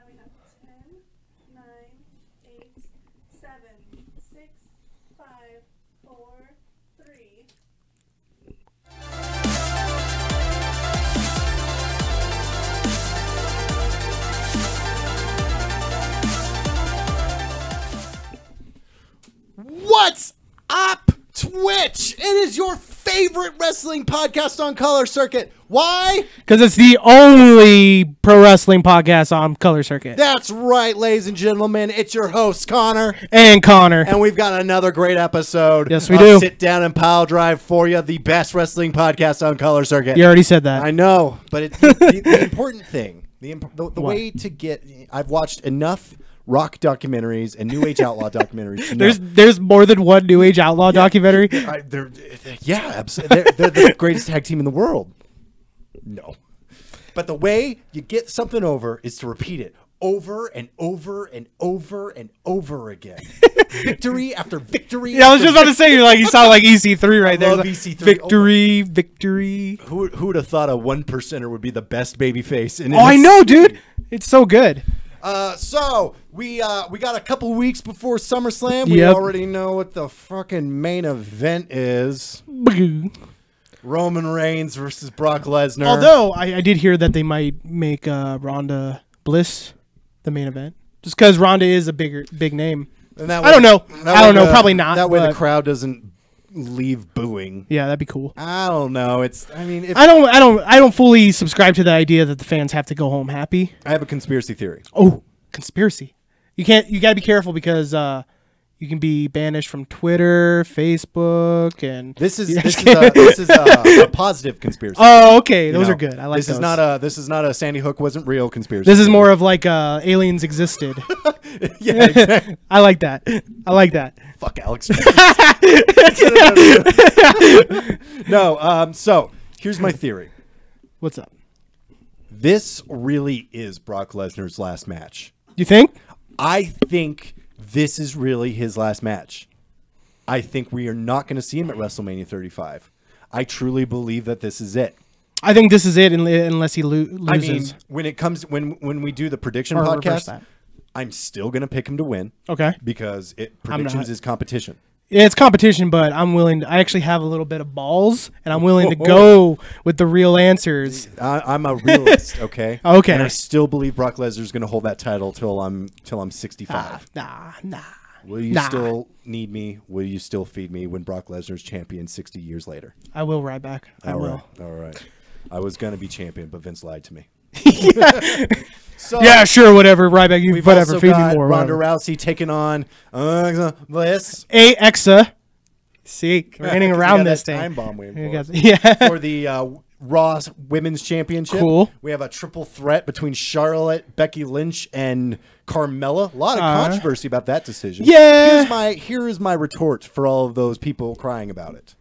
we have 10, 9, 8, 7, 6, 5, 4, 3. What's up, Twitch? It is your favorite wrestling podcast on Color Circuit. Why? Because it's the only pro wrestling podcast on Color Circuit. That's right, ladies and gentlemen. It's your host, Connor. And Connor. And we've got another great episode. Yes, we of do. Sit Down and Pile Drive for you, the best wrestling podcast on Color Circuit. You already said that. I know, but the important thing, the way to get... I've watched enough rock documentaries and New Age Outlaw documentaries. To know. There's more than one New Age Outlaw documentary. Yeah, absolutely. They're the greatest tag team in the world. No. But the way you get something over is to repeat it over and over and over and over again. Victory after victory. Yeah, I was just about to say, you sound like EC3 right there. love Like, EC3. Victory, victory. Who would have thought a 1%er would be the best baby face? Oh, I know, dude. It's so good. So we got a couple weeks before SummerSlam. We Yep. already know what the fucking main event is. Roman Reigns versus Brock Lesnar. Although I did hear that they might make Ronda Bliss the main event, just because Ronda is a big name. And that I don't know. that I don't way know. Probably not. That way the but- crowd doesn't leave booing. Yeah, that'd be cool. I don't know. If I don't fully subscribe to the idea that the fans have to go home happy. I have a conspiracy theory. Oh, conspiracy. You got to be careful because you can be banished from Twitter, Facebook, and This is a positive conspiracy. oh, okay, those You know, are good. I like this those. This is not a Sandy Hook wasn't real conspiracy. This is more of like aliens existed. yeah, exactly. I like that. I like that. Fuck Alex. No, so here's my theory. What's up? This really is Brock Lesnar's last match. You think? I think this is really his last match. I think we are not going to see him at WrestleMania 35. I truly believe that this is it. I think this is it unless he loses. I mean, when we do the prediction Or reverse podcast, that. I'm still going to pick him to win Okay. because I'm predictions not. is competition. Yeah, it's competition, but I'm willing. I actually have a little bit of balls, and I'm willing to go with the real answers. I'm a realist, okay? Okay. And I still believe Brock Lesnar is going to hold that title till I'm 65. Nah. Will you Nah. still need me? Will you still feed me when Brock Lesnar's champion 60 years later? I will ride back. I will. All right. I was going to be champion, but Vince lied to me. So Yeah, sure, whatever. Right back. You we've whatever. also Feed got me more. Ronda whatever. Rousey taking on Bliss. Exa. See, running 'Cause around we got this that thing. time bomb waiting You for got- us. Yeah. For the Raw Women's Championship. Cool. We have a triple threat between Charlotte, Becky Lynch, and Carmella. A lot of controversy about that decision. Yeah. Here is my retort for all of those people crying about it.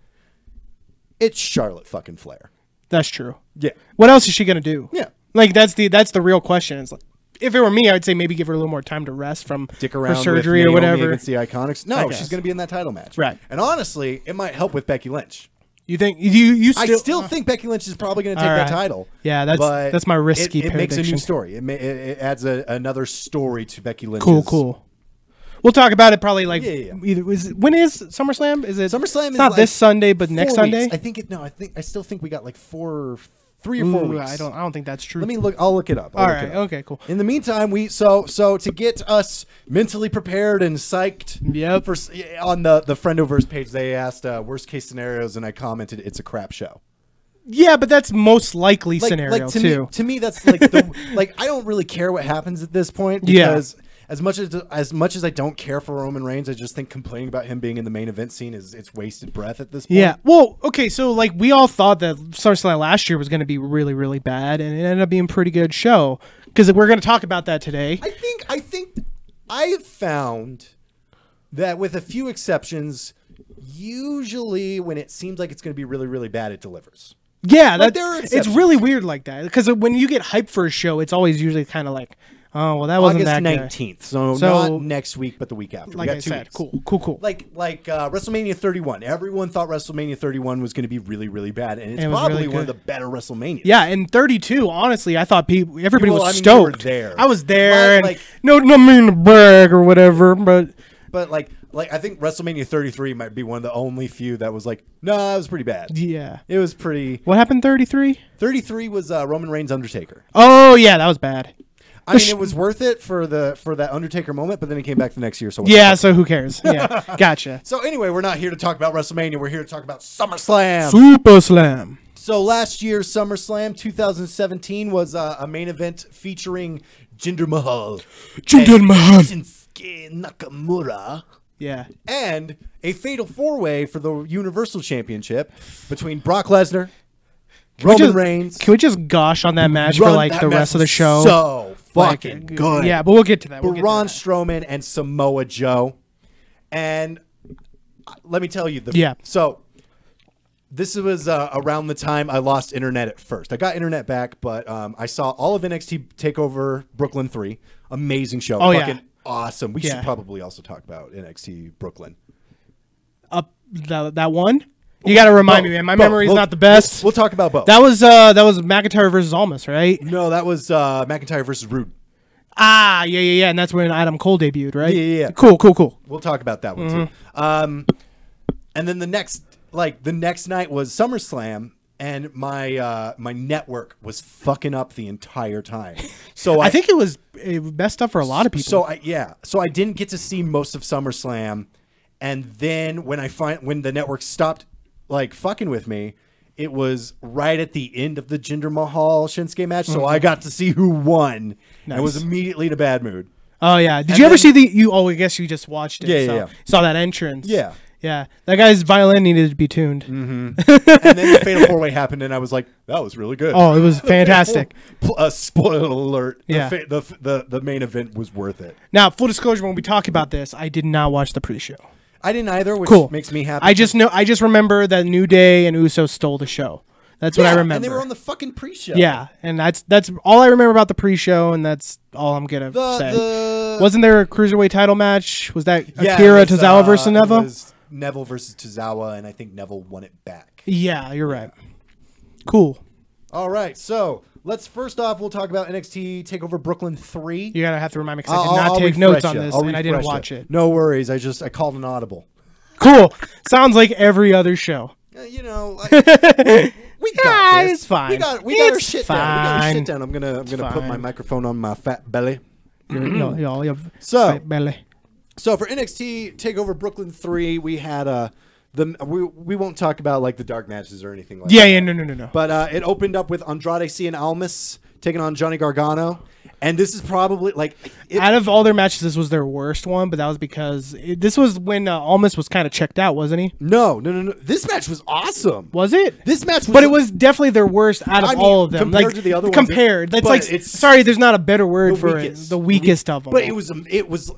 It's Charlotte fucking Flair. That's true. Yeah. What else is she gonna do? Yeah. Like that's the real question. It's like, if it were me, I'd say maybe give her a little more time to rest from Dick around her surgery with or Naomi whatever. against the Iconics. No, I she's guess. going to be in that title match. Right. And honestly, it might help with Becky Lynch. You think you still? I still think Becky Lynch is probably going to take All that right. title. Yeah, that's my risky It makes a new prediction. story. It adds another story to Becky Lynch's. Cool. We'll talk about it probably like Yeah. when is SummerSlam? Is it SummerSlam It's is not like this Sunday, but 4 next weeks. Sunday. I still think we got like 3 or 4 Ooh, weeks. I don't think that's true. Let me look. I'll look it up. All right. Okay. Cool. In the meantime, so to get us mentally prepared and psyched. Yep. On the Friendoverse page, they asked worst case scenarios, and I commented it's a crap show. Yeah, but that's most likely scenario too. To me, that's like I don't really care what happens at this point because as much as I don't care for Roman Reigns, I just think complaining about him being in the main event scene it's wasted breath at this point. Yeah. Well, okay. So like we all thought that SummerSlam last year was going to be really, really bad, and it ended up being a pretty good show because we're going to talk about that today. I think I found that with a few exceptions, usually when it seems like it's going to be really, really bad, it delivers. Yeah, Like, there are it's exceptions. really weird like that because when you get hyped for a show, it's always usually kind of like, Oh well, that wasn't August that good. 19th. So not next week, but the week after. Like we got I 2 said, weeks. cool. Like WrestleMania 31. Everyone thought WrestleMania 31 was going to be really, really bad, and it's It was probably really one of good. the better WrestleManias. Yeah, and 32. Honestly, I thought everybody Well, was I mean, you were stoked. there. I was there, Like- and no mean to brag or whatever, but But like I think WrestleMania 33 might be one of the only few that was like, no, that was pretty bad. yeah. It was pretty. What happened? 33. 33 was Roman Reigns Undertaker. Oh yeah, that was bad. I mean, it was worth it for that Undertaker moment, but then it came back the next year. So what the Yeah, fuck? so who cares? Yeah, gotcha. So anyway, we're not here to talk about WrestleMania. We're here to talk about SummerSlam. Super Slam. So last year's SummerSlam 2017 was a main event featuring Jinder Mahal, Jinder and Mahal. Shinsuke Nakamura, Yeah. and a fatal four-way for the Universal Championship between Brock Lesnar, Roman Reigns. Can we just gosh on that match for like That the match rest of the was show? So Like, fucking good. Yeah, but we'll get to that. We'll get to Braun that. Strowman and Samoa Joe. And let me tell you, Yeah. So this was around the time I lost internet at first. I got internet back, but I saw all of NXT TakeOver Brooklyn 3. Amazing show. Oh, Fucking yeah. awesome. We Yeah. should probably also talk about NXT Brooklyn. That one. You got to remind me, man. My Both. memory's We'll- not the best. We'll talk about both. That was McIntyre versus Almas, right? No, that was McIntyre versus Rude. Ah, yeah, and that's when Adam Cole debuted, right? Yeah. Cool. We'll talk about that one too. Mm-hmm. And then the next night was SummerSlam, and my network was fucking up the entire time. So I think it messed up for a lot of people. So I didn't get to see most of SummerSlam, and then when the network stopped like fucking with me, it was right at the end of the Jinder Mahal Shinsuke match, so I got to see who won. And was Nice. immediately in a bad mood. Oh yeah. Did And you ever then- see the? I guess you just watched it. Yeah, so yeah. Saw that entrance. Yeah. Yeah. That guy's violin needed to be tuned. And then the Fatal 4-Way happened, and I was like, that was really good. Oh, it was fantastic. Spoiler alert. Yeah. The main event was worth it. Now, full disclosure, when we talk about this, I did not watch the pre-show. I didn't either, which Cool. makes me happy. I just remember that New Day and Uso stole the show. That's what I remember. And they were on the fucking pre-show. Yeah, and that's all I remember about the pre-show, and that's all I'm gonna say. Wasn't there a cruiserweight title match? Was that Akira it was, Tozawa versus it Neville? was Neville versus Tozawa, and I think Neville won it back. Yeah, you're right. Cool. All right, so let's first off, we'll talk about NXT TakeOver Brooklyn 3. You gotta have to remind me because I did not take notes on this, and I didn't watch it. No worries. I called an audible. Cool. Sounds like every other show. You know, we got Yeah, this. it's fine. We got our It's shit down. We got our fine. shit down. I'm gonna put my fine. microphone on my fat belly. Y'all, So, belly. so for NXT TakeOver Brooklyn 3, we had we won't talk about like the dark matches or anything like that. Yeah, no. But it opened up with Andrade Cien Almas taking on Johnny Gargano, and this is probably like Out of all their matches, this was their worst one, but that was because this was when Almas was kind of checked out, wasn't he? no. This match was awesome. Was it? This match was But it was definitely their worst out of I mean, all of them. compared Like to the other ones, compared, that's but like it's sorry, there's not a better word the for weakest. it. The weakest of them. But it was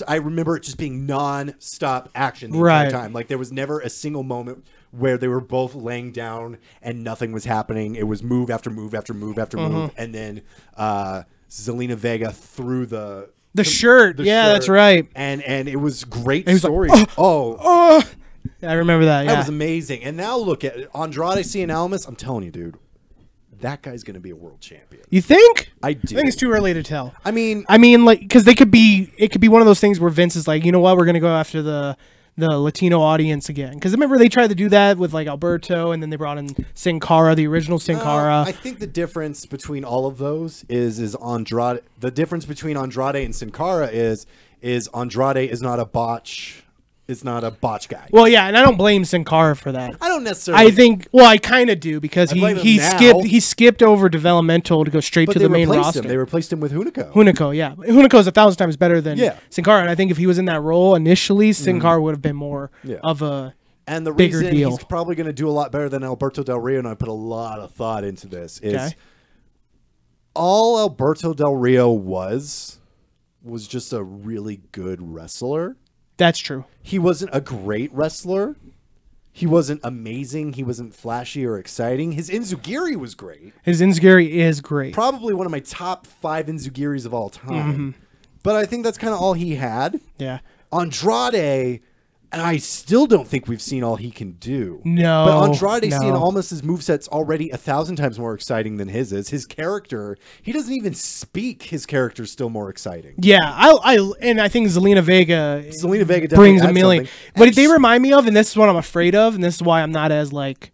I remember it just being non-stop action the Right. entire time. Like there was never a single moment where they were both laying down and nothing was happening. It was move after move after move after move, and then Zelina Vega threw the shirt. Yeah, that's right. And it was great was like, story. I remember that. That Yeah. was amazing. And now look at Andrade Cien Almas. I'm telling you, dude, that guy's gonna be a world champion. You think? I do. I think it's too early to tell. I mean, like, because it could be one of those things where Vince is like, you know what, we're gonna go after the Latino audience again. Because remember they tried to do that with like Alberto, and then they brought in Sin Cara, the original Sin Cara. I think the difference between all of those is Andrade. The difference between Andrade and Sin Cara is Andrade is not a botch. Is not a botch guy. Well, yeah, and I don't blame Sin Cara for that. I don't necessarily. I think, well, I kind of do because I blame him he now. skipped over developmental to go straight but to they the main replaced roster. him. They replaced him with Hunico. Hunico, yeah, Hunico's 1,000 times better than Yeah. Sin Cara, and I think if he was in that role initially, Sin Cara would have been more Yeah. of a And the bigger reason deal. he's probably going to do a lot better than Alberto Del Rio, and I put a lot of thought into this, is Okay. all Alberto Del Rio was just a really good wrestler. That's true. He wasn't a great wrestler. He wasn't amazing. He wasn't flashy or exciting. His Enzugiri was great. His Enzugiri is great. Probably one of my top 5 Enzugiris of all time. But I think that's kind of all he had. Yeah. Andrade, and I still don't think we've seen all he can do. No, But Andrade no. seeing Almas's moveset's already 1,000 times more exciting than his is. His character, he doesn't even speak. His character's still more exciting. Yeah, I think Zelina Vega Vega brings definitely a million. adds something. But And they remind me of, and this is what I'm afraid of, and this is why I'm not as like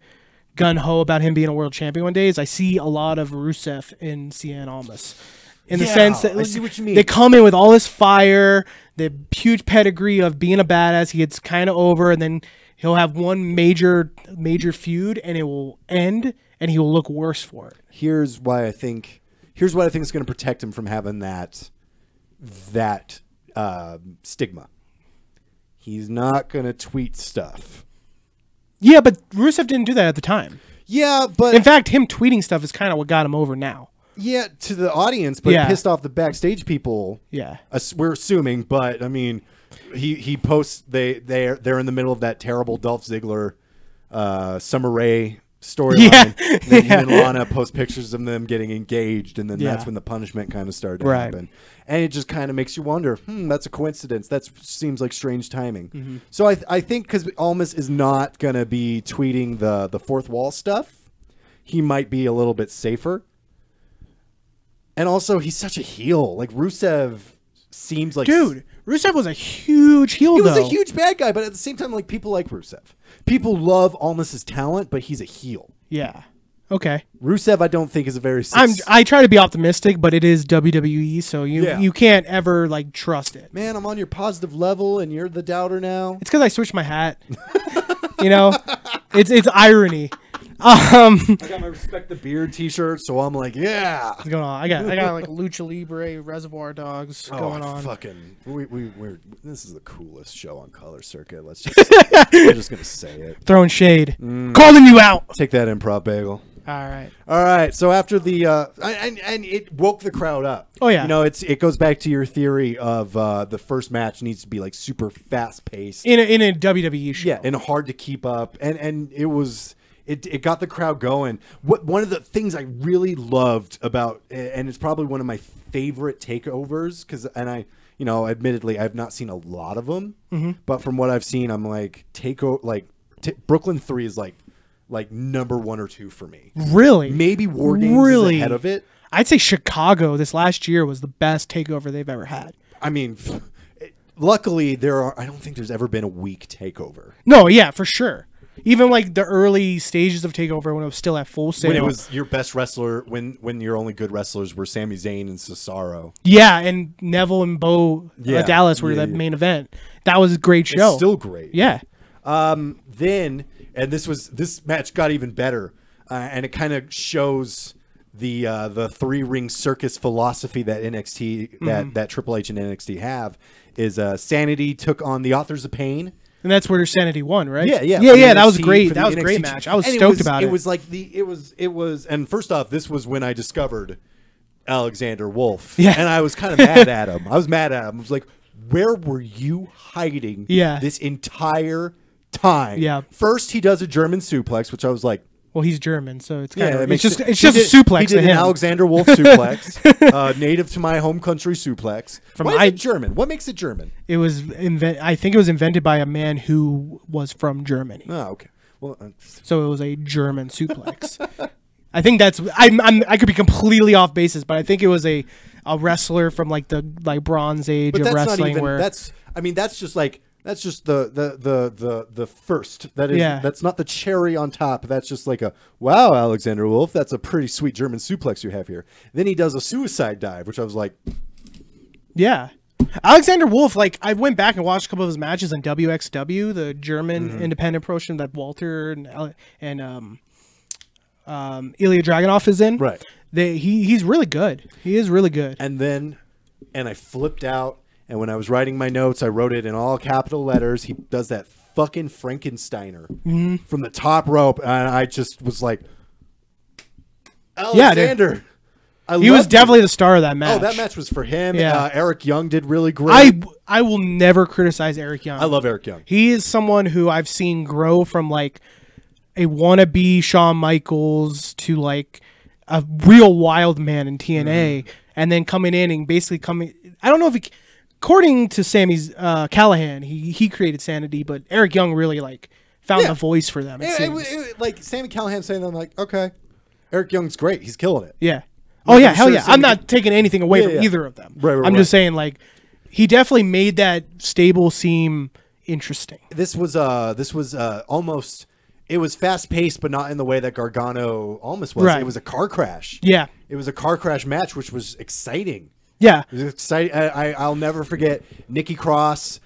gun ho about him being a world champion one day. Is I see a lot of Rusev in Cien Almas. In the Yeah, sense that I see what you mean. they come in with all this fire, the huge pedigree of being a badass. He gets kind of over, and then he'll have one major feud, and it will end, and he will look worse for it. Here's what I think is going to protect him from having that stigma. He's not going to tweet stuff. Yeah, but Rusev didn't do that at the time. Yeah, but In fact, him tweeting stuff is kind of what got him over now. yeah, to the audience, but Yeah. it pissed off the backstage people. Yeah. We're assuming, but I mean, he posts they're in the middle of that terrible Dolph Ziggler, Summer Rae storyline. Yeah. Then him and Lana post pictures of them getting engaged, and then Yeah. that's when the punishment kind of started to Right. happen. And it just kind of makes you wonder, that's a coincidence. That seems like strange timing. Mm-hmm. So I think because Almas is not going to be tweeting the fourth wall stuff, he might be a little bit safer. And also, he's such a heel. Like, Rusev seems like... Dude, Rusev was a huge heel, He was though. a huge bad guy, but at the same time, like, people like Rusev. People love Almas's talent, but he's a heel. Yeah. Okay. Rusev, I don't think, is a very... I try to be optimistic, but it is WWE, so Yeah. you can't ever like trust it. Man, I'm on your positive level, and you're the doubter now. It's because I switched my hat. You know, it's irony. I got my Respect the Beard t-shirt, so I'm like, yeah. What's going on? I got like Lucha Libre, Reservoir Dogs going on. Fucking, we're this is the coolest show on Color Circuit. Let's just, we're just gonna say it. Throwing shade, calling you out. Take that, Improv Bagel. All right. All right. So after the and it woke the crowd up. Oh, yeah. You know, it goes back to your theory of the first match needs to be like super fast paced. In a WWE show. Yeah, and hard to keep up, and it was. It got the crowd going. One of the things I really loved about, and it's probably one of my favorite takeovers, admittedly I've not seen a lot of them, but from what I've seen, I'm like Brooklyn 3 is like number 1 or 2 for me. Really? Maybe War Games Really? is ahead of it. I'd say Chicago this last year was the best takeover they've ever had. I mean, luckily I don't think there's ever been a weak takeover. No, yeah, for sure. Even like the early stages of takeover when it was still at Full Sail. When it was your best wrestler, when your only good wrestlers were Sami Zayn and Cesaro. Yeah, and Neville and Bo Yeah. Dallas were Yeah, the yeah. main event. That was a great show. It's still great. Yeah. Then, and this match got even better, and it kind of shows the 3-ring circus philosophy that NXT that Triple H and NXT have is Sanity took on the Authors of Pain. And that's where Sanity won, right? Yeah. Yeah, that was NXT great. for the That was a NXT great match. I was and stoked about it. It was like it was and first off, this was when I discovered Alexander Wolf. Yeah. And I was kind of mad at him. I was like, where were you hiding this entire time? Yeah. First he does a German suplex, which I was like, Well, he's German, so it's kind yeah, of it's just he a did- suplex He to did an him. Alexander Wolf suplex, native to my home country suplex. Why is it German? What makes it German? It was I think it was invented by a man who was from Germany. Oh, okay. Well, So it was a German suplex. I think that's I could be completely off basis, but I think it was a wrestler from like the Bronze Age but of that's wrestling not even. where That's just the first. That is Yeah. that's not the cherry on top. That's just like a wow, Alexander Wolf. That's a pretty sweet German suplex you have here. Then he does a suicide dive, which I was like, yeah. Alexander Wolf, like I went back and watched a couple of his matches on WXW, the German Mm-hmm. independent promotion that Walter and Ilya Dragunov is in. right. He's really good. He is really good. And I flipped out. And when I was writing my notes, I wrote it in all capital letters. He does that fucking Frankensteiner from the top rope, and I just was like, Alexander, He was definitely the star of that match. Oh, that match was for him. Yeah. Eric Young did really great. I will never criticize Eric Young. I love Eric Young. He is someone who I've seen grow from like a wannabe Shawn Michaels to like a real wild man in TNA, and then coming in and basically coming. I don't know if he, according to Sammy's Callahan, he created Sanity, but Eric Young really like found the voice for them. Like Sammy Callahan saying, "I'm like, okay, Eric Young's great. He's killing it." Yeah. Oh yeah, hell sure yeah. I'm not taking anything away from yeah. either of them. Right, I'm just saying like he definitely made that stable seem interesting. This was almost. It was fast paced, but not in the way that Gargano almost was. Right. It was a car crash. Yeah. It was a car crash match, which was exciting. Yeah. It was exciting. I'll never forget Nikki Cross,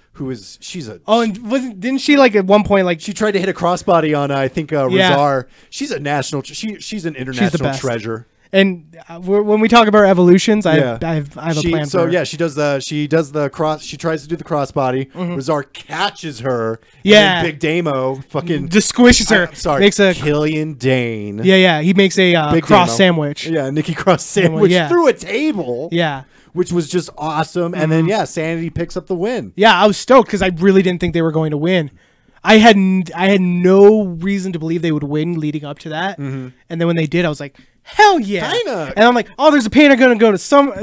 she's a. Oh, and didn't she like at one point like She tried to hit a crossbody on I think Razar. She's a national. She's an international best. treasure. And when we talk about evolutions, I have a plan. So for her. yeah, she does the cross. She tries to do the crossbody. Razar catches her. Yeah. And then Big Damo fucking just squishes her. I'm sorry, Makes a Killian Dane. yeah. He makes a Big cross Damo. sandwich. Yeah, Nikki Cross sandwich yeah. through a table. Yeah. Which was just awesome. And then Sanity picks up the win. Yeah, I was stoked because I really didn't think they were going to win. I had no reason to believe they would win leading up to that, and then when they did, I was like, "Hell yeah!" Kinda. And I'm like, "Oh, there's a painter gonna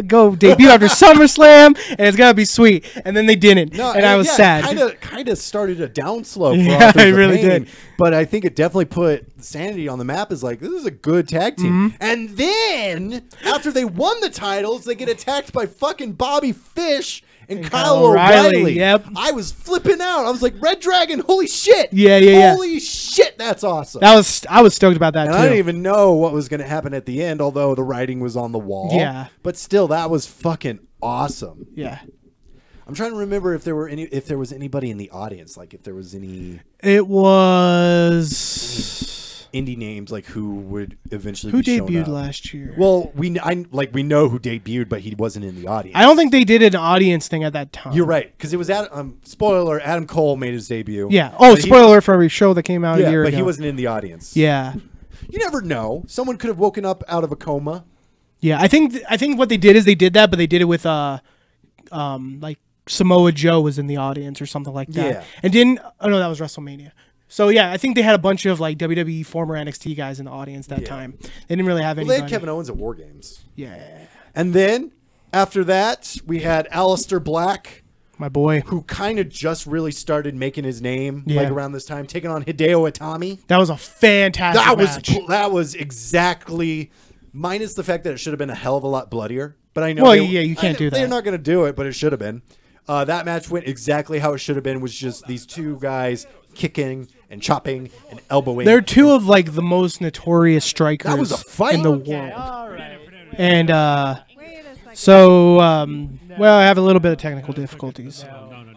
go debut after SummerSlam, and it's gonna be sweet." And then they didn't, and I was sad. Kind of started a downslope. For Yeah, Authors it of really Pain, did. But I think it definitely put Sanity on the map as like, this is a good tag team. And then after they won the titles, they get attacked by fucking Bobby Fish and Kyle O'Reilly. Yep. I was flipping out. I was like, Red Dragon, holy shit. Yeah. Holy shit, that's awesome. I was stoked about that And too. I didn't even know what was going to happen at the end, although the writing was on the wall. Yeah. But still, that was fucking awesome. Yeah. I'm trying to remember if there was anybody in the audience, like if there was any It was indie names like who would eventually who be shown debuted up. last year. Well, we know who debuted, but he wasn't in the audience. I don't think they did an audience thing at that time. You're right, because it was spoiler. Adam Cole made his debut. Yeah. Oh, But he- spoiler for every show that came out a year but ago. he wasn't in the audience. Yeah. You never know. Someone could have woken up out of a coma. Yeah, I think what they did is they did that, but they did it with like Samoa Joe was in the audience or something like that. Yeah. And no, that was WrestleMania. So yeah, I think they had a bunch of like WWE former NXT guys in the audience that time. They didn't really have Well, anybody. they had Kevin Owens at War Games. Yeah. And then after that, we had Aleister Black, My boy. who kind of just really started making his name Yeah. like around this time, taking on Hideo Itami. That was a fantastic match. That was exactly, minus the fact that it should have been a hell of a lot bloodier. But I know, Well, yeah, you can't do They're that. not going to do it, but it should have been. That match went exactly how it should have been. Was just these two guys kicking and chopping and elbowing. They're two of like the most notorious strikers That was a fight. in the Okay, world. And so well, I have a little bit of technical difficulties.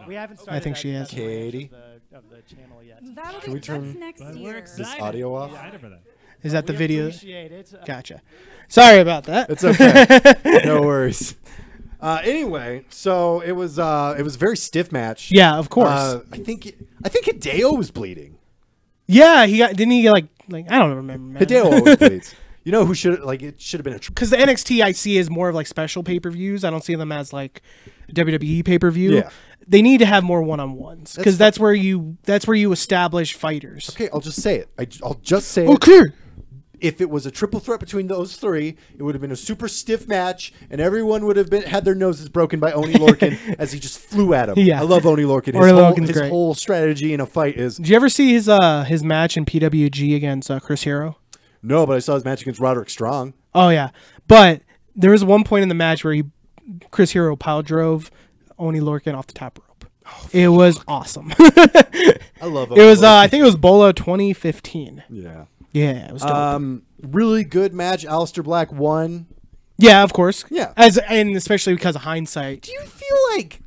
We haven't started I think she has. Katie, of the channel yet. That'll we be turn that's next We're year. excited. audio off? Excited for that. Is that the We video? appreciate it. Gotcha. Sorry about that. It's okay. No worries. Anyway, so it was a very stiff match. Yeah, of course. I think Hideo was bleeding. Yeah, didn't he get like I don't remember. Man. Hideo always bleeds. You know who should it should have been a Because the NXT I see is more of like special pay-per-views. I don't see them as like WWE pay-per-view. Yeah. They need to have more one-on-ones because That's that's where you establish fighters. Okay, I'll just say it. I'll just say it. Okay. If it was a triple threat between those three, it would have been a super stiff match, and everyone would have had their noses broken by Oni Lorcan as he just flew at him. Yeah. I love Oni Lorcan. Oni Lorcan's His great. whole strategy in a fight is Did you ever see his match in PWG against Chris Hero? no, but I saw his match against Roderick Strong. Oh yeah, but there was one point in the match where Chris Hero pile drove Oni Lorcan off the top rope. It was awesome. I love It was I think it was Bola 2015. yeah. Yeah, it was dope. Really good match. Aleister Black won. Yeah, of course. Yeah. And especially because of hindsight. Do you feel like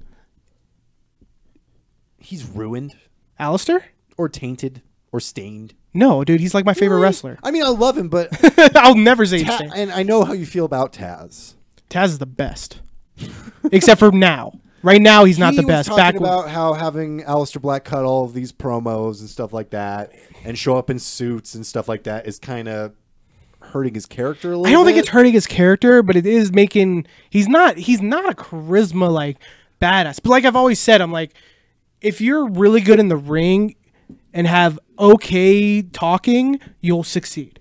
he's ruined Alistair? or tainted or stained? No, dude, he's like my favorite Really? wrestler. I mean, I love him, but I'll never say he's staying. and I know how you feel about Taz. Taz is the best. Except for now. Right now, he's not He the was best. talking Back about how having Aleister Black cut all of these promos and stuff like that, and show up in suits and stuff like that is kind of hurting his character a little I don't think bit. it's hurting his character, but it is making he's not a charisma like badass. But like I've always said, I'm like, if you're really good in the ring and have okay talking, you'll succeed.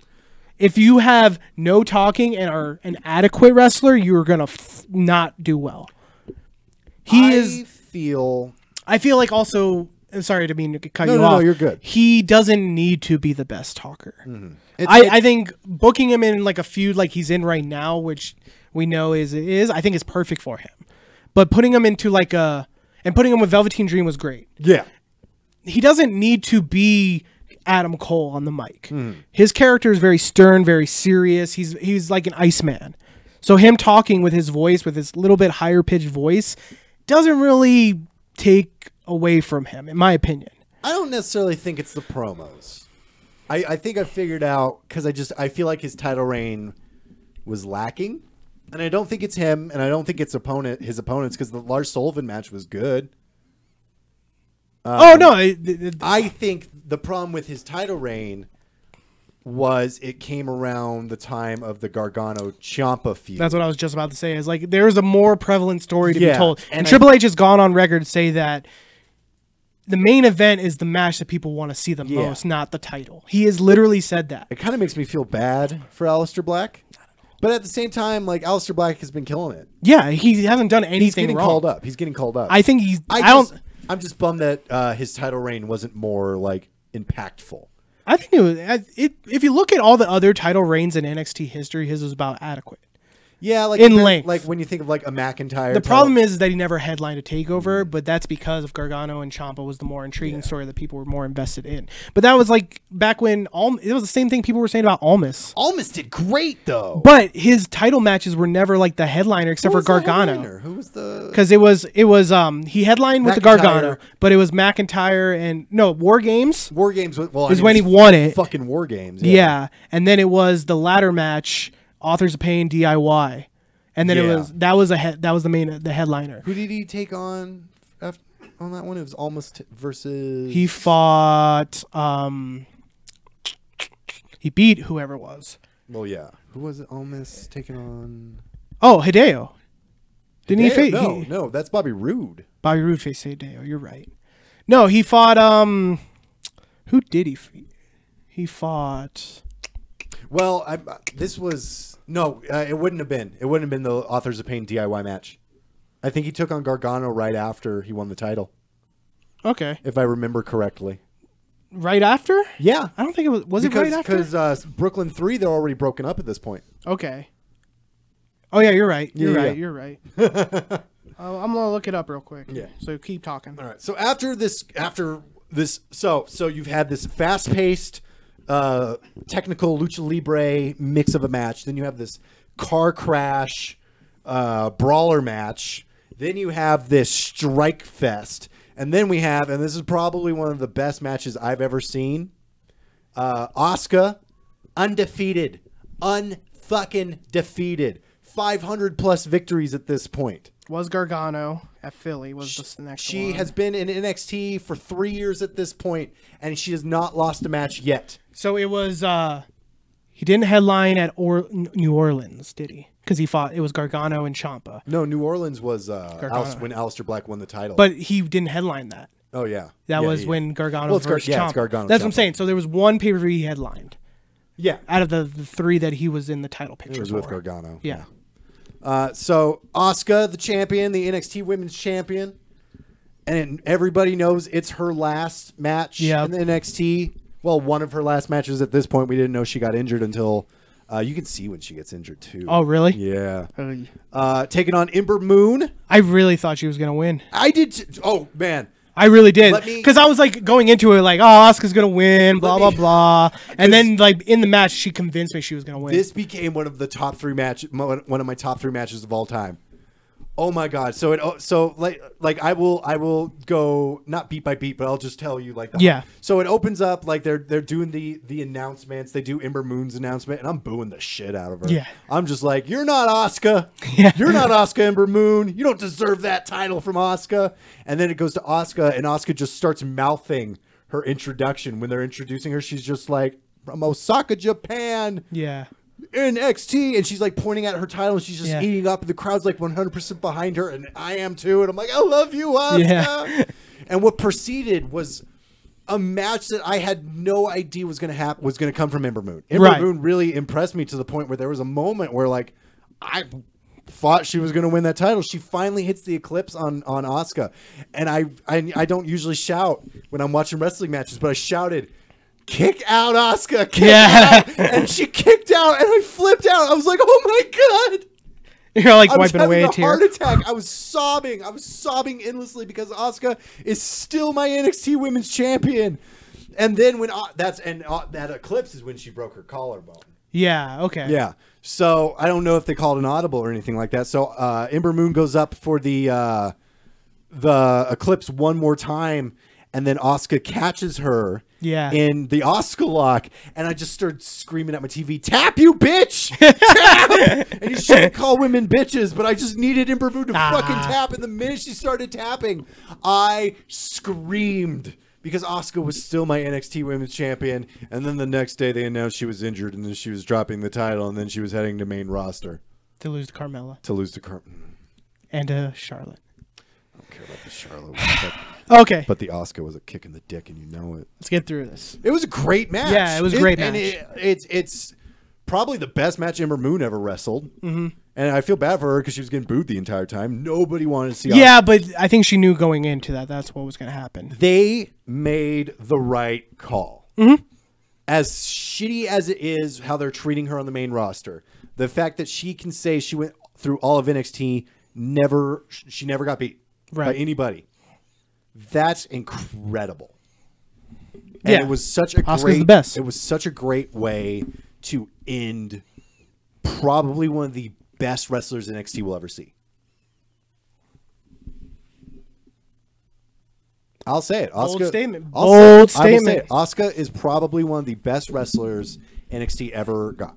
If you have no talking and are an adequate wrestler, you're gonna not do well. I feel like also. I'm sorry to mean to cut you off. No, you're good. He doesn't need to be the best talker. Mm-hmm. I think booking him in like a feud like he's in right now, which we know is I think is perfect for him. But putting him into like putting him with Velveteen Dream was great. Yeah. He doesn't need to be Adam Cole on the mic. His character is very stern, very serious. He's like an Iceman. So him talking with his voice, with his little bit higher pitched voice, doesn't really take away from him, in my opinion. I don't necessarily think it's the promos. I think I figured out because I feel like his title reign was lacking, and I don't think it's him, and I don't think it's his opponents because the Lars Sullivan match was good. I think the problem with his title reign was it came around the time of the Gargano Ciampa feud. That's what I was just about to say. Is like there's a more prevalent story to be told, and and Triple H has gone on record to say that the main event is the match that people want to see the most, not the title. He has literally said that. It kind of makes me feel bad for Aleister Black, but at the same time, like Aleister Black has been killing it. Yeah, he hasn't done anything He's getting wrong. called up. He's getting called up. I think he's. I'm just bummed that his title reign wasn't more like impactful. I think it was. If you look at all the other title reigns in NXT history, his was about adequate. Yeah, like in length. Like when you think of like a McIntyre. The problem is that he never headlined a takeover, but that's because of Gargano and Ciampa was the more intriguing story that people were more invested in. But that was like back when it was the same thing people were saying about Almas. Almas did great though. But his title matches were never like the headliner except for Gargano. Who was the? Because it was he headlined with the Gargano, but it was McIntyre and War Games. War Games is when he won it. Fucking War Games. Yeah, and then it was the ladder match. Authors of Pain DIY, and then that was the headliner. Who did he take on on that one? It was almost versus. He fought. He beat whoever it was. Well, yeah. Who was it? Almost taking on. Oh, Hideo. Didn't he face? No, that's Bobby Roode. Bobby Roode faced Hideo. You're right. No, he fought. Who did he? He fought. Well, this was it wouldn't have been. It wouldn't have been the Authors of Pain DIY match. I think he took on Gargano right after he won the title. Okay, if I remember correctly. Right after? Yeah, I don't think it was. Was it right after? Because Brooklyn 3, they're already broken up at this point. Okay. Oh yeah, you're right. You're right. You're right. I'm gonna look it up real quick. Yeah. So keep talking. All right. So after this, so you've had this fast-paced. Technical lucha libre mix of a match. Then you have this car crash brawler match. Then you have this strike fest, and then we have, and this is probably one of the best matches I've ever seen. Asuka, undefeated, unfucking defeated, 500 plus victories at this point. Was Gargano at Philly? Was the next? She one. has been in NXT for 3 years at this point, and she has not lost a match yet. So it was. He didn't headline at New Orleans, did he? Because he fought. It was Gargano and Ciampa. No, New Orleans was when Aleister Black won the title. But he didn't headline that. Oh yeah, that was when Gargano versus Ciampa. It's Gargano. That's what I'm saying. So there was one pay-per-view he headlined. Yeah, out of the three that he was in the title picture. It was with Gargano. Yeah. So Asuka, the champion, the NXT Women's Champion, and everybody knows it's her last match in the NXT. Well, one of her last matches at this point. We didn't know she got injured until you can see when she gets injured too. Oh, really? Yeah. Taking on Ember Moon. I really thought she was gonna win. I did. Oh man. I really did, because I was like going into it like, oh, Asuka's gonna win, blah blah blah, and then like in the match, she convinced me she was gonna win. This became one of the top 3 matches, one of my top 3 matches of all time. Oh my god! So I will go not beat by beat, but I'll just tell you like So it opens up like they're doing the announcements. They do Ember Moon's announcement, and I'm booing the shit out of her. Yeah, I'm just like, you're not Asuka. You're not Asuka, Ember Moon. You don't deserve that title from Asuka. And then it goes to Asuka, and Asuka just starts mouthing her introduction when they're introducing her. She's just like, from Osaka, Japan. Yeah. NXT, and she's like pointing at her title, and she's just Yeah. eating up, and the crowd's like 100% behind her, and I am too, and I'm like, I love you, Asuka. Yeah. And what preceded was a match that I had no idea was going to happen, was going to come from Ember Moon. Ember Right. Moon really impressed me to the point where there was a moment where like I thought she was going to win that title. She finally hits the Eclipse on Asuka, and I don't usually shout when I'm watching wrestling matches, but I shouted, "Kick out, Asuka! Kick Yeah. out!" And she kicked out, and I flipped out. I was like, "Oh my god!" You're like I was wiping away having a tear. heart attack. I was sobbing. I was sobbing endlessly because Asuka is still my NXT Women's Champion. And then when that Eclipse is when she broke her collarbone. Yeah. Okay. Yeah. So I don't know if they called an audible or anything like that. So Ember Moon goes up for the Eclipse one more time, and then Asuka catches her. Yeah. In the Asuka lock, and I just started screaming at my TV, "Tap, you bitch! Tap!" And you shouldn't call women bitches, but I just needed Ember Moon to fucking tap. And the minute she started tapping, I screamed because Asuka was still my NXT Women's Champion. And then the next day, they announced she was injured, and then she was dropping the title, and then she was heading to main roster To lose to Carmella to lose to Carmella. and Charlotte. I don't care about the Charlotte one, Okay. but the Asuka was a kick in the dick, and you know it. Let's get through this. It was a great match. Yeah, it was a great and match. it's probably the best match Ember Moon ever wrestled. Mm-hmm. And I feel bad for her because she was getting booed the entire time. Nobody wanted to see. Yeah, but I think she knew going into that that's what was going to happen. They made the right call. Mm-hmm. As shitty as it is how they're treating her on the main roster, the fact that she can say she went through all of NXT, she never got beat by Right. anybody. That's incredible. And Yeah. it was such a Asuka's great the best. It was such a great way to end probably one of the best wrestlers NXT will ever see. I'll say it. Asuka, Bold statement. I'll Bold say it. I will say statement. it. Asuka is probably one of the best wrestlers NXT ever got.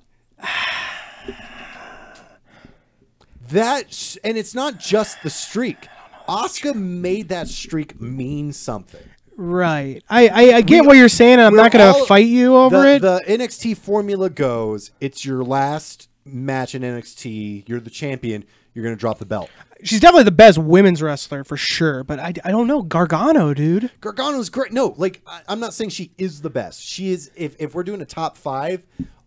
And it's not just the streak. Asuka made that streak mean something. Right. I get what you're saying, and I'm not going to fight you over it. The NXT formula goes, it's your last match in NXT. You're the champion. You're going to drop the belt. She's definitely the best women's wrestler for sure, but I don't know. Gargano, dude. Gargano's great. No, like, I'm not saying she is the best. She is, if we're doing a top 5,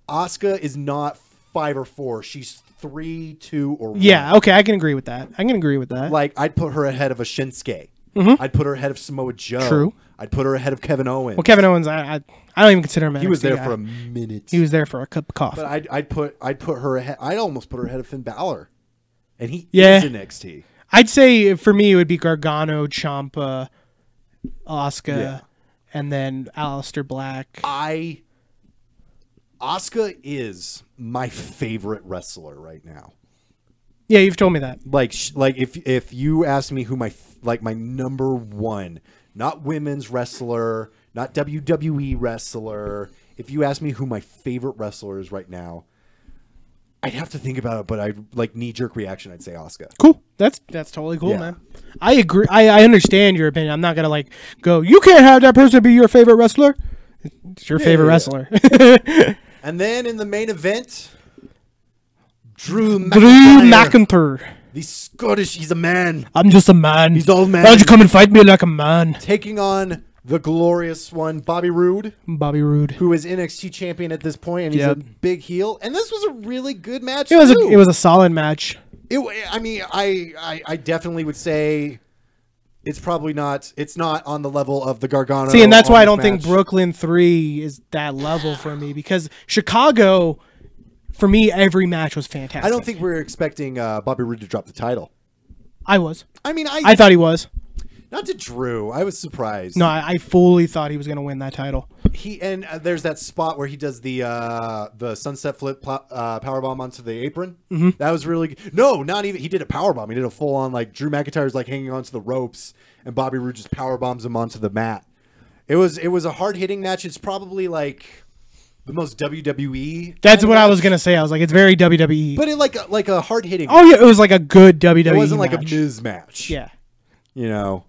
Asuka is not 5 or 4. She's 3, 2, or 1. Yeah, okay, I can agree with that. Like, I'd put her ahead of a Shinsuke. I'd put her ahead of Samoa Joe. True. I'd put her ahead of Kevin Owens. Well, Kevin Owens, I don't even consider him. He was NXT there guy. for a minute. He was there for a cup of coffee. But I'd put her ahead. I'd almost put her ahead of Finn Balor, and he Yeah. is NXT. I'd say for me it would be Gargano, Ciampa, Asuka, Yeah. and then Aleister Black. Asuka is my favorite wrestler right now. Yeah, you've told me that. Like if you ask me who my number one, not women's wrestler, not WWE wrestler, if you ask me who my favorite wrestler is right now, I'd have to think about it, but I like knee-jerk reaction, I'd say Asuka. Cool. That's totally cool, Yeah. man. I agree. I understand your opinion. I'm not gonna like go. You can't have that person be your favorite wrestler. It's your favorite yeah. wrestler. And then in the main event, Drew Drew McIntyre. McIntyre. The Scottish, he's a man. I'm just a man. He's all man. Why don't you come and fight me like a man? Taking on the glorious one, Bobby Roode, Bobby Roode. who is NXT champion at this point, and he's Yep. a big heel. And this was a really good match. It was too. it was a solid match. I mean, I definitely would say it's probably not. It's not on the level of the Gargano. See, and that's why I Owens don't think match. Brooklyn 3 is that level for me, because Chicago, for me, every match was fantastic. I don't think we were expecting Bobby Roode to drop the title. I was. I mean, I thought he was. not to Drew. I was surprised. No, I fully thought he was going to win that title. There's that spot where he does the sunset flip powerbomb onto the apron. Mm-hmm. That was really good. No, not even. He did a powerbomb. He did a full on, like, Drew McIntyre's like hanging onto the ropes, and Bobby Roode just powerbombs him onto the mat. It was a hard hitting match. It's probably like the most WWE. That's what I was going to say. I was like, it's very WWE. But it like a hard hitting. Oh yeah, it was like a good WWE. It wasn't like a match. Miz match. Yeah. You know,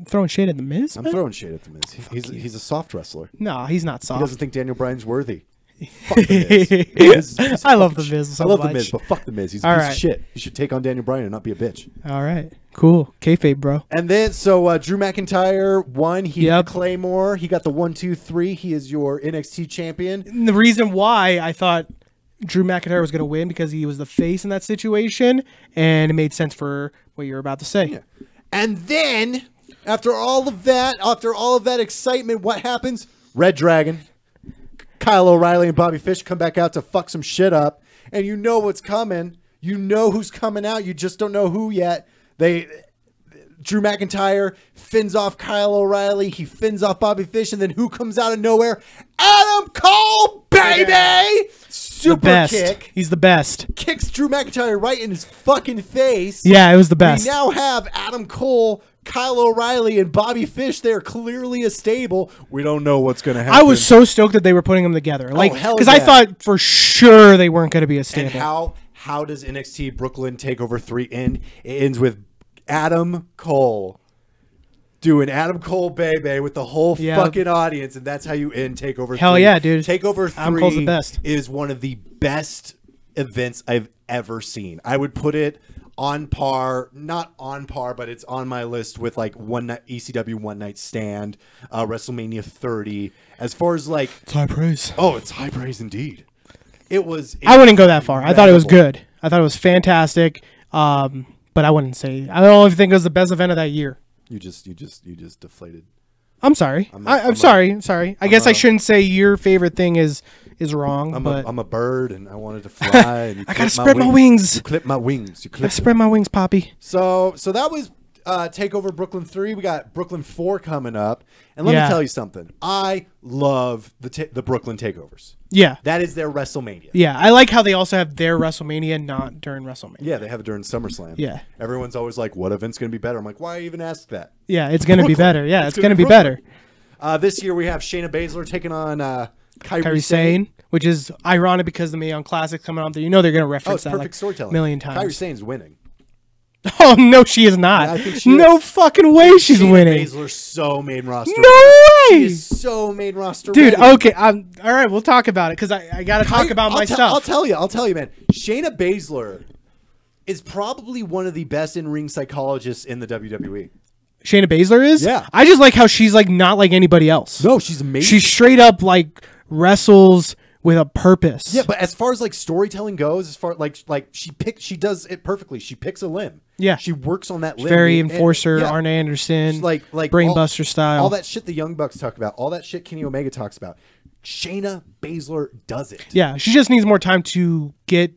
Throwing shade at the Miz. I'm man? throwing shade at the Miz. He's a soft wrestler. No, he's not He soft. doesn't think Daniel Bryan's worthy. Fuck the Miz. He's a I love fucking the Miz shit. so I love the much. Miz, but fuck the Miz. He's a All piece right. of shit. He should take on Daniel Bryan and not be a bitch. All right, cool. Kayfabe, bro. And then, so Drew McIntyre won. He Yep. hit Claymore. He got the 1, 2, 3. He is your NXT champion. And the reason why I thought Drew McIntyre was going to win because he was the face in that situation, and it made sense for what you're about to say. Yeah. And then, after all of that excitement, what happens? Red Dragon, Kyle O'Reilly, and Bobby Fish come back out to fuck some shit up, and you know what's coming. You know who's coming out. You just don't know who yet. Drew McIntyre fins off Kyle O'Reilly. He fins off Bobby Fish, and then who comes out of nowhere? Adam Cole, baby! The Super best. kick. He's the best. Kicks Drew McIntyre right in his fucking face. Yeah, it was the best. We now have Adam Cole, Kyle O'Reilly, and Bobby Fish. They're clearly a stable. We don't know what's going to happen. I was so stoked that they were putting them together. Like, hell because I yeah. thought for sure they weren't going to be a And stable. how does NXT Brooklyn Takeover 3 end? It ends with Adam Cole doing Adam Cole baby with the whole Yep. fucking audience, and that's how you end Takeover 3. Hell yeah, dude. Takeover 3 Adam Cole's the best. is one of the best events I've ever seen. I would put it on par, not on par, but it's on my list with like ECW One Night Stand, WrestleMania 30. As far as like, It's high praise. oh, it's high praise indeed. It was. I wouldn't go that far. I thought it was incredible. good. I thought it was fantastic. But I wouldn't say. I don't even think it was the best event of that year. You just deflated. I'm sorry. I'm sorry. I guess I shouldn't say your favorite thing is wrong. But I'm a bird and I wanted to fly. And you I gotta clipped spread my wings. You clip my wings. You I clip. spread my wings, Poppy. So that was Takeover Brooklyn 3. We got Brooklyn 4 coming up, and let Yeah. me tell you something. I love the Brooklyn Takeovers. Yeah. That is their WrestleMania. Yeah. I like how they also have their WrestleMania not during WrestleMania. Yeah, they have it during SummerSlam. Yeah. Everyone's always like, "What event's going to be better?" I'm like, "Why even ask that?" Yeah, it's gonna be Brooklyn. better. Yeah, it's gonna gonna be be better. This year we have Shayna Baszler taking on Kairi Sane, which is ironic because the Mae Young Classic coming up there. You know they're gonna Oh, reference it's that perfect like storytelling. a million Kairi times. Sane's winning. Oh no, she is not. Yeah, I think she no is. fucking way she's Shayna winning. Baszler so main roster. No She way, is so main roster. dude. ready. Okay, all right. We'll talk about it because I gotta talk about my stuff. I'll tell you, man. Shayna Baszler is probably one of the best in-ring psychologists in the WWE. Shayna Baszler is. Yeah. I just like how she's like not like anybody else. No, she's amazing. She straight up like wrestles with a purpose. Yeah, but as far as like storytelling goes, as far like she does it perfectly. She picks a limb. Yeah. She works on that limb. Very And- enforcer, yeah. Arn Anderson, She's like brainbuster style. All that shit the Young Bucks talk about, all that shit Kenny Omega talks about. Shayna Baszler does it. Yeah, she just needs more time to get.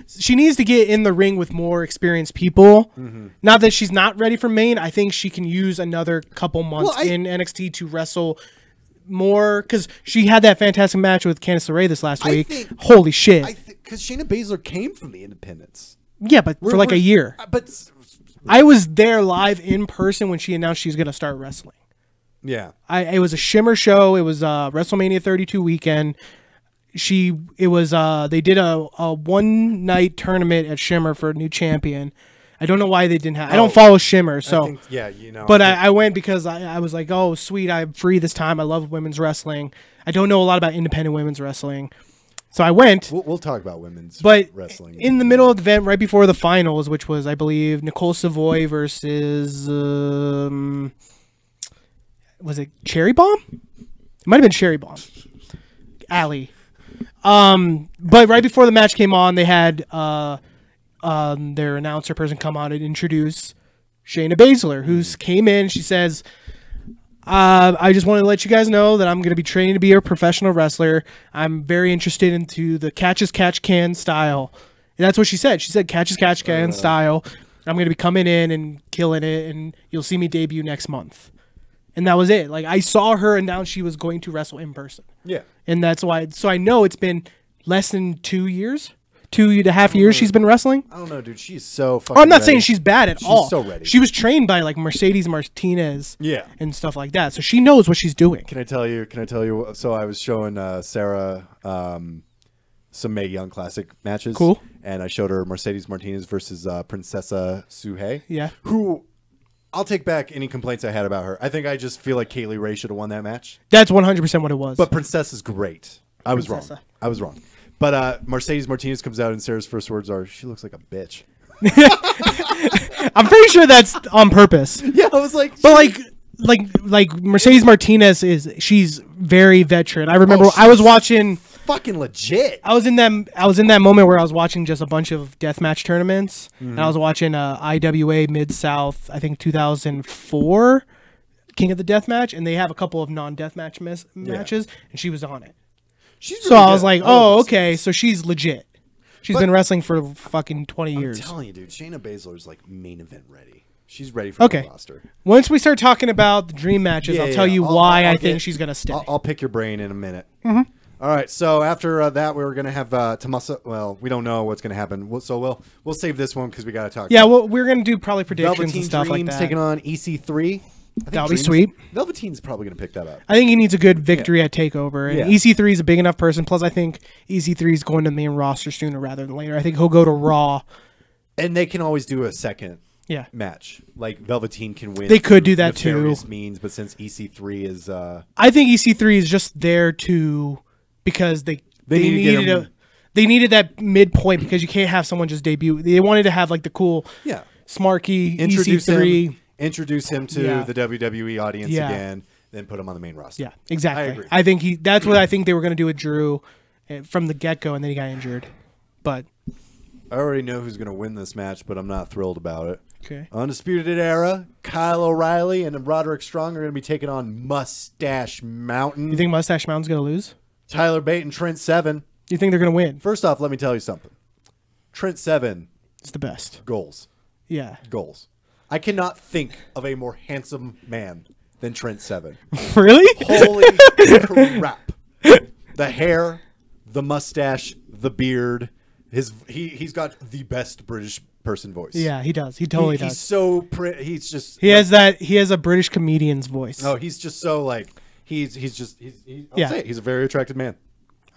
She needs to get in the ring with more experienced people. Mm-hmm. Not that she's not ready for main. I think she can use another couple months Well, in NXT to wrestle more because she had that fantastic match with Candice LeRae this last I week. think- Holy shit! Because Shayna Baszler came from the Independents Yeah, but for like a year. But I was there live in person when she announced she's gonna start wrestling. yeah, It was a Shimmer show. It was WrestleMania 32 weekend. They did a one night tournament at Shimmer for a new champion. I don't know why they didn't have. I don't follow Shimmer, so. I think, yeah, you know. But I I went because I was like, oh sweet, I'm free this time. I love women's wrestling. I don't know a lot about independent women's wrestling, so I went. we'll talk about women's But wrestling in the middle of the event, right before the finals, which was I believe Nicole Savoy versus was it Cherry Bomb? It might have been Cherry Bomb. Allie. But right before the match came on, they had their announcer person come on and introduce Shayna Baszler, who came in. She says, I just wanted to let you guys know that I'm going to be training to be a professional wrestler. I'm very interested into the catch as catch can style. And that's what she said. She said catch as catch can style. I'm going to be coming in and killing it, and you'll see me debut next month. And that was it. Like, I saw her announce she was going to wrestle in person. yeah. And that's why. So I know it's been less than 2 years, 2.5 years she's been wrestling. I don't know, dude. She's so fucking. Oh, I'm not ready. saying she's bad at She's all. so ready. She was trained by like Mercedes Martinez, Yeah. and stuff like that. So she knows what she's doing. Can I tell you? So I was showing Sarah some Mae Young Classic matches. Cool. And I showed her Mercedes Martinez versus Princessa Suhei. Yeah. Who. I'll take back any complaints I had about her. I think I just feel like Kaylee Ray should have won that match. That's 100% what it was. But Princess is great. I was wrong. Princessa. I was wrong. But Mercedes Martinez comes out and Sarah's first words are, "She looks like a bitch." I'm pretty sure that's on purpose. Yeah, I was like, But like Mercedes Martinez she's very veteran. I remember I was watching. fucking legit. I was in that moment where I was watching just a bunch of deathmatch tournaments, and I was watching IWA Mid South, I think 2004, King of the Deathmatch, and they have a couple of non-deathmatch matches, and she was on it. She's So really I was good. like, I love oh, her. okay, so she's legit. She's But- been wrestling for fucking 20 years. I'm telling you, dude, Shayna Baszler's like main event ready. She's ready for Okay. the roster. Once we start talking about the dream matches, I'll tell you why I think get- she's gonna stay. I'll pick your brain in a minute. Mm-hmm. All right, so after that, we were gonna have Tommaso. Well, we don't know what's gonna happen, so we'll save this one because we gotta talk. Yeah, well, we're gonna do probably predictions Velveteen and stuff Dreams like that. taking on EC3. I think That'll be Dreams- sweet. Velveteen's probably gonna pick that up. I think he needs a good victory at Takeover, and Yeah. EC3 is a big enough person. Plus, I think EC3 is going to the main roster sooner rather than later. I think he'll go to Raw. And they can always do a second Yeah, match. Like Velveteen can win. They could through do that too. nefarious means, but since EC3 is I think EC3 is just there to because they They need to get needed him- they needed that midpoint because you can't have someone just debut. They wanted to have like the cool yeah. Smarky Introduce EC3. him. Introduce him to Yeah. the WWE audience Yeah. again, then put him on the main roster. Yeah, exactly. I agree. I think that's what I think they were going to do with Drew from the get-go, and then he got injured. But I already know who's going to win this match, but I'm not thrilled about it. okay. Undisputed Era, Kyle O'Reilly and Roderick Strong are going to be taking on Mustache Mountain. You think Mustache Mountain's going to lose? Tyler Bate and Trent Seven. You think they're going to win? First off, let me tell you something. Trent Seven, It's the best. goals. Yeah. Goals. I cannot think of a more handsome man than Trent Seven. Really? Holy crap. The hair, the mustache, the beard. He's got the best British person voice. Yeah, he does. He totally He's does. so he's just He has that. He has a British comedian's voice. No, he's just so like he's I'll Yeah. say it, he's a very attractive man.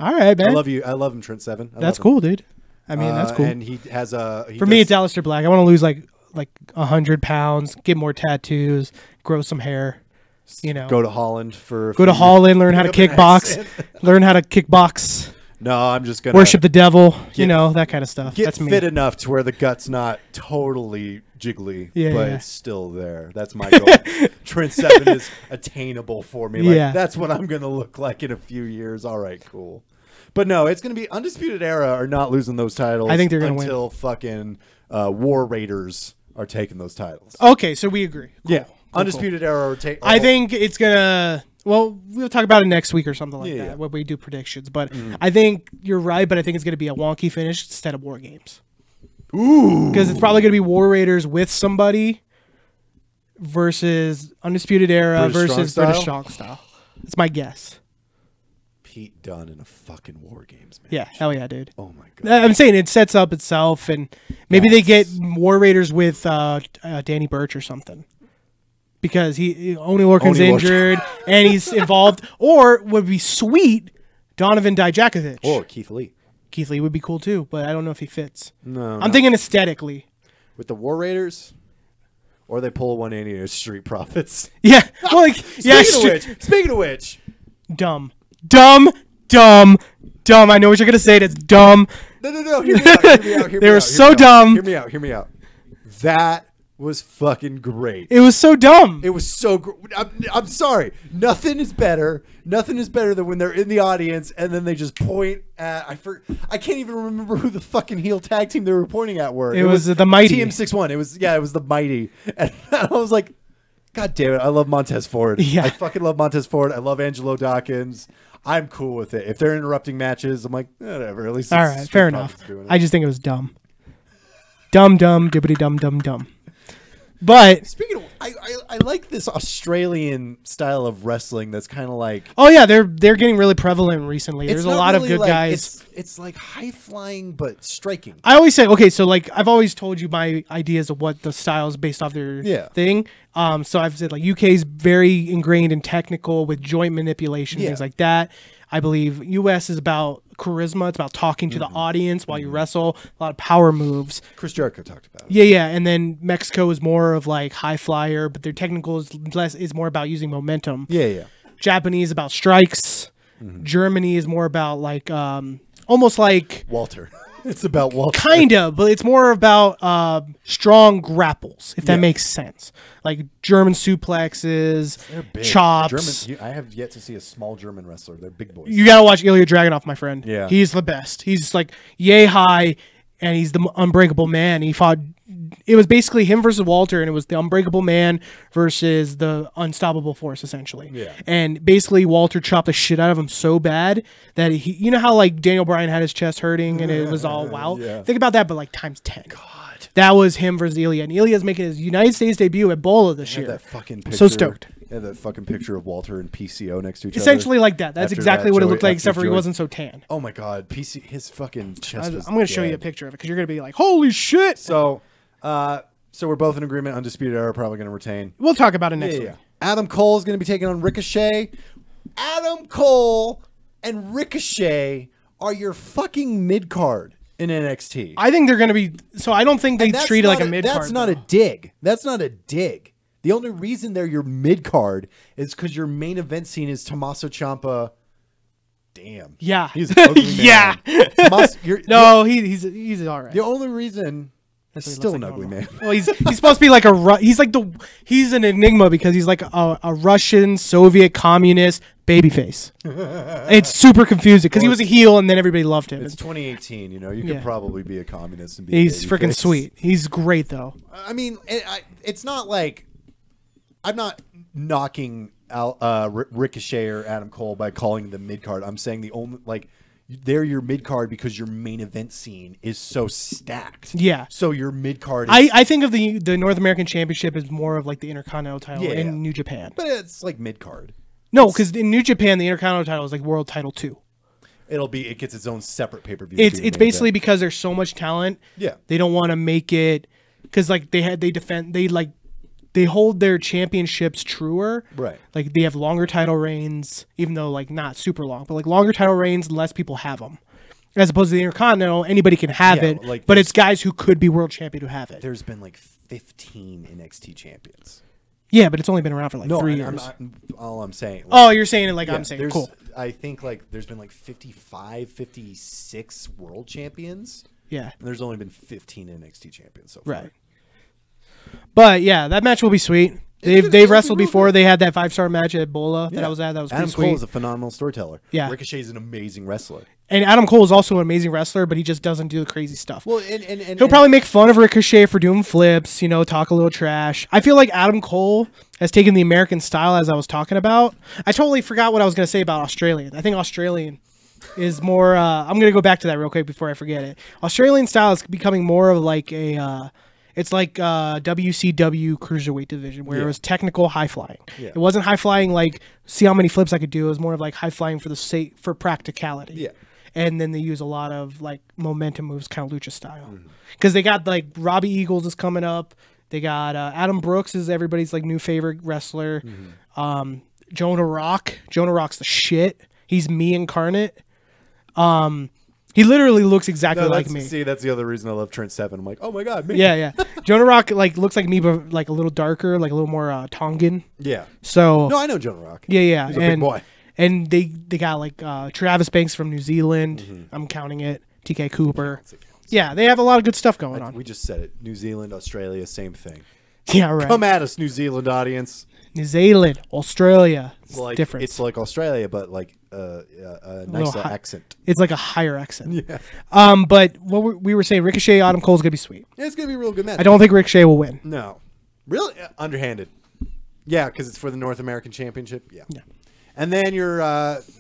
All right, man. I love you. I love him, Trent Seven. I That's love him. cool, dude. I mean, that's cool. And he has a For me, it's Aleister Black. I want to lose like 100 pounds, get more tattoos, grow some hair. You know, go to Holland for go to Holland, learn how to Pick up an kickbox, accent. learn how to kickbox, No, I'm just gonna worship the devil. You Get- know, that kind of stuff. get That's me. fit enough to where the gut's not totally jiggly, Yeah, but yeah. it's still there. That's my goal. Trent Seven is attainable for me. Like, Yeah. that's what I'm gonna look like in a few years. All right, cool. But no, it's gonna be Undisputed Era are not losing those titles. I think they're gonna win. until fucking War Raiders are taking those titles. Okay, so we agree. Cool, Yeah, cool, Undisputed Era are taking. I think it's gonna. Well, we'll talk about it next week or something like Yeah, that yeah. when we do predictions. But I think you're right. But I think it's gonna be a wonky finish instead of War Games. Ooh, Because it's probably gonna be War Raiders with somebody versus Undisputed Era British versus Strong British Style? Strong Style. That's my guess. Pete Dunne in a fucking War Games match. Yeah, hell yeah, dude. Oh my god. I'm saying it sets up itself, and maybe they get Yes. War Raiders with Danny Burch or something, because Oni Lorcan's Oni Lorcan. injured and he's involved. Or would be sweet, Donovan Dijakovic. Or Keith Lee. Keith Lee would be cool too, but I don't know if he fits. No, I'm thinking aesthetically. with the War Raiders, or they pull a 180 as Street Profits. Yeah, well, like, yeah, Speaking of which, dumb. I know what you're gonna say. That's dumb. no, hear me out. Hear They me were out, so hear me out. dumb. Hear me out. That was fucking great. It was so dumb. It was so. I'm sorry. Nothing is better. Nothing is better than when they're in the audience and then they just point at. I can't even remember who the fucking heel tag team they were pointing at were. It was the Mighty. TM61. It was the Mighty, and I was like, God damn it! I love Montez Ford. Yeah. I fucking love Montez Ford. I love Angelo Dawkins. I'm cool with it. If they're interrupting matches, I'm like, whatever. At least All it's right, Street fair Profits enough. doing it. I just think it was dumb. Dumb, dibbity dumb. But Speaking of, I like this Australian style of wrestling. That's kind of like oh yeah, they're getting really prevalent recently. There's a not lot really of good like- guys. It's like high flying but striking. I always say, okay, so like I've always told you my ideas of what the style is based off their Yeah. thing. So I've said like UK's very ingrained in technical with joint manipulation, Yeah. things like that. I believe US is about charisma. It's about talking to Mm-hmm. the audience while you wrestle. A lot of power moves. Chris Jericho talked about it. Yeah. And then Mexico is more of like high flyer, but their technical is more about using momentum. Yeah. Japanese about strikes. Germany is more about like almost like Walter. It's about Walter. kind of, but it's more about strong grapples, if that Yeah. makes sense. Like German suplexes, They're big. chops. I have yet to see a small German wrestler. They're big boys. You gotta watch Ilya Dragunov, my friend. Yeah. He's the best. He's like yay high, and he's the unbreakable man. He fought. It was basically him versus Walter, and it was the unbreakable man versus the unstoppable force, essentially. Yeah. And basically, Walter chopped the shit out of him so bad that he, you know how like Daniel Bryan had his chest hurting and it was all wild. Yeah. Think about that, but like times 10. God. That was him versus Ilya, and Ilya's making his United States debut at Bola this Had year. that fucking picture. So stoked. Yeah, that fucking picture of Walter and PCO next to each Essentially other. like that. That's After exactly that what it Joey- looked like, after except for he Joey- wasn't so tan. Oh my god, his fucking chest was I'm going to show you a dead. picture of it because you're going to be like, holy shit. So, so we're both in agreement. Undisputed Era probably going to retain. We'll talk about it next week. Adam Cole is going to be taking on Ricochet. Adam Cole and Ricochet are your fucking mid card in NXT. I think they're going to be. So I don't think they And that's treat it like not a mid card. That's not a dig. That's not a dig. The only reason they're your mid card is because your main event scene is Tommaso Ciampa. Damn. Yeah. He's an ugly man. Yeah. No, he's all right. The only reason he's That's what he still looks an like ugly normal. man. Well, he's supposed to be like he's an enigma because he's like a Russian Soviet communist babyface. It's super confusing because he was a heel and then everybody loved him. It's 2018. You know, you Yeah. could probably be a communist and be. He's a freaking babyface. sweet. He's great though. I mean, it's not like I'm not knocking Ricochet or Adam Cole by calling them mid card. I'm saying the only like they're your mid card because your main event scene is so stacked. Yeah. So your mid card. I think of the North American Championship as more of like the Intercontinental title Yeah. in New Japan. but it's like mid card. No, because in New Japan the Intercontinental title is like World Title 2. It gets its own separate pay per view. It's basically because there's so much talent. Yeah. They don't want to make it because like they hold their championships truer. Right. Like they have longer title reigns, even though like not super long, but like longer title reigns, less people have them. As opposed to the Intercontinental, anybody can have Yeah, it, like but there's- it's guys who could be world champion who have it. There's been like 15 NXT champions. Yeah, but it's only been around for like No, 3 I'm years. not, all I'm saying. Oh, you're saying it like I'm saying. there's- Cool. I think like there's been like 55, 56 world champions. Yeah. And there's only been 15 NXT champions so far. Right. But yeah, that match will be sweet. It'll They've be wrestled real before. good. They had that 5-star match at Bola that Yeah. I was at. That was Adam pretty Cole sweet. is a phenomenal storyteller. Yeah. Ricochet's an amazing wrestler. And Adam Cole is also an amazing wrestler, but he just doesn't do the crazy stuff. Well, and He'll probably make fun of Ricochet for doing flips, talk a little trash. I feel like Adam Cole has taken the American style, as I was talking about. I totally forgot what I was going to say about Australian. I think Australian is more. I'm going to go back to that real quick before I forget it. Australian style is becoming more of like a. It's like WCW cruiserweight division where it was technical high flying. Yeah. It wasn't high flying like see how many flips I could do. It was more of like high flying for the sake for practicality. Yeah. And then they use a lot of like momentum moves, kind of lucha style. Because they got like Robbie Eagles is coming up. They got Adam Brooks is everybody's like new favorite wrestler. Jonah Rock. Jonah Rock's the shit. He's me incarnate. He literally looks exactly like me. See, that's the other reason I love Trent Seven. I'm like, oh my god, me. Yeah. Jonah Rock like looks like me, but like a little darker, like a little more Tongan. Yeah. So No, I know Jonah Rock. yeah. He's a big boy. And they got like Travis Banks from New Zealand. I'm counting it. TK Cooper. Yeah, they have a lot of good stuff going on. We just said it. New Zealand, Australia, same thing. Yeah, right. Come at us, New Zealand audience. New Zealand, Australia. It's Like different. It's like Australia, but like a nicer high. accent. It's like a higher accent. Yeah. But what we were saying, Ricochet, Adam Cole's gonna be sweet. Yeah, it's gonna be a real good match. I don't think Ricochet will win. No, really underhanded. Yeah, because it's for the North American Championship. Yeah. And then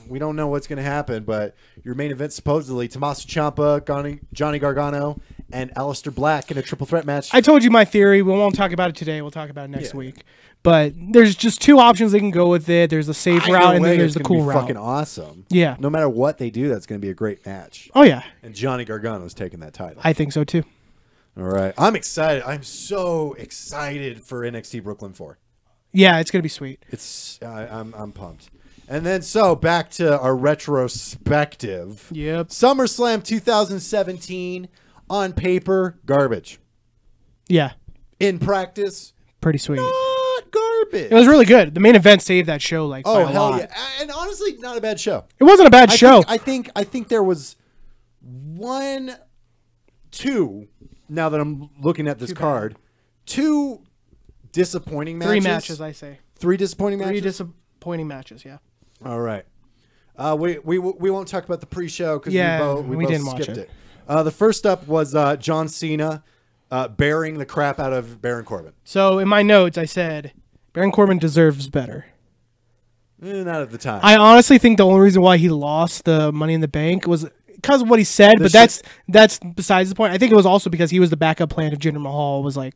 we don't know what's going to happen, but your main event supposedly Tommaso Ciampa, Johnny Gargano, and Aleister Black in a triple threat match. I told you my theory. We won't talk about it today. We'll talk about it next Yeah. week. But there's just two options they can go with it. There's the safe Either route and way, then there's it's the gonna cool be route. fucking awesome. Yeah. No matter what they do, that's going to be a great match. Oh yeah, And Johnny Gargano's taking that title. I think so too. All right. I'm excited. I'm so excited for NXT Brooklyn 4. Yeah, it's gonna be sweet. I'm pumped. And then back to our retrospective. Yep. SummerSlam 2017 on paper garbage. Yeah, In practice pretty sweet. not garbage. garbage. It was really good. The main event saved that show like by Oh a hell lot. yeah! And honestly, not a bad show. It wasn't a bad show. I think there was two. Now that I'm looking at this card, two disappointing matches. Three matches, I say. Three disappointing matches. Three disappointing matches. Yeah. All right. We won't talk about the pre-show because Yeah, we we both didn't watch skipped it. The first up was John Cena bearing the crap out of Baron Corbin. So in my notes, I said Baron Corbin deserves better. Not at the time. I honestly think the only reason why he lost the Money in the Bank was because of what he said, but shit- that's besides the point. I think it was also because he was the backup plan if Jinder Mahal was like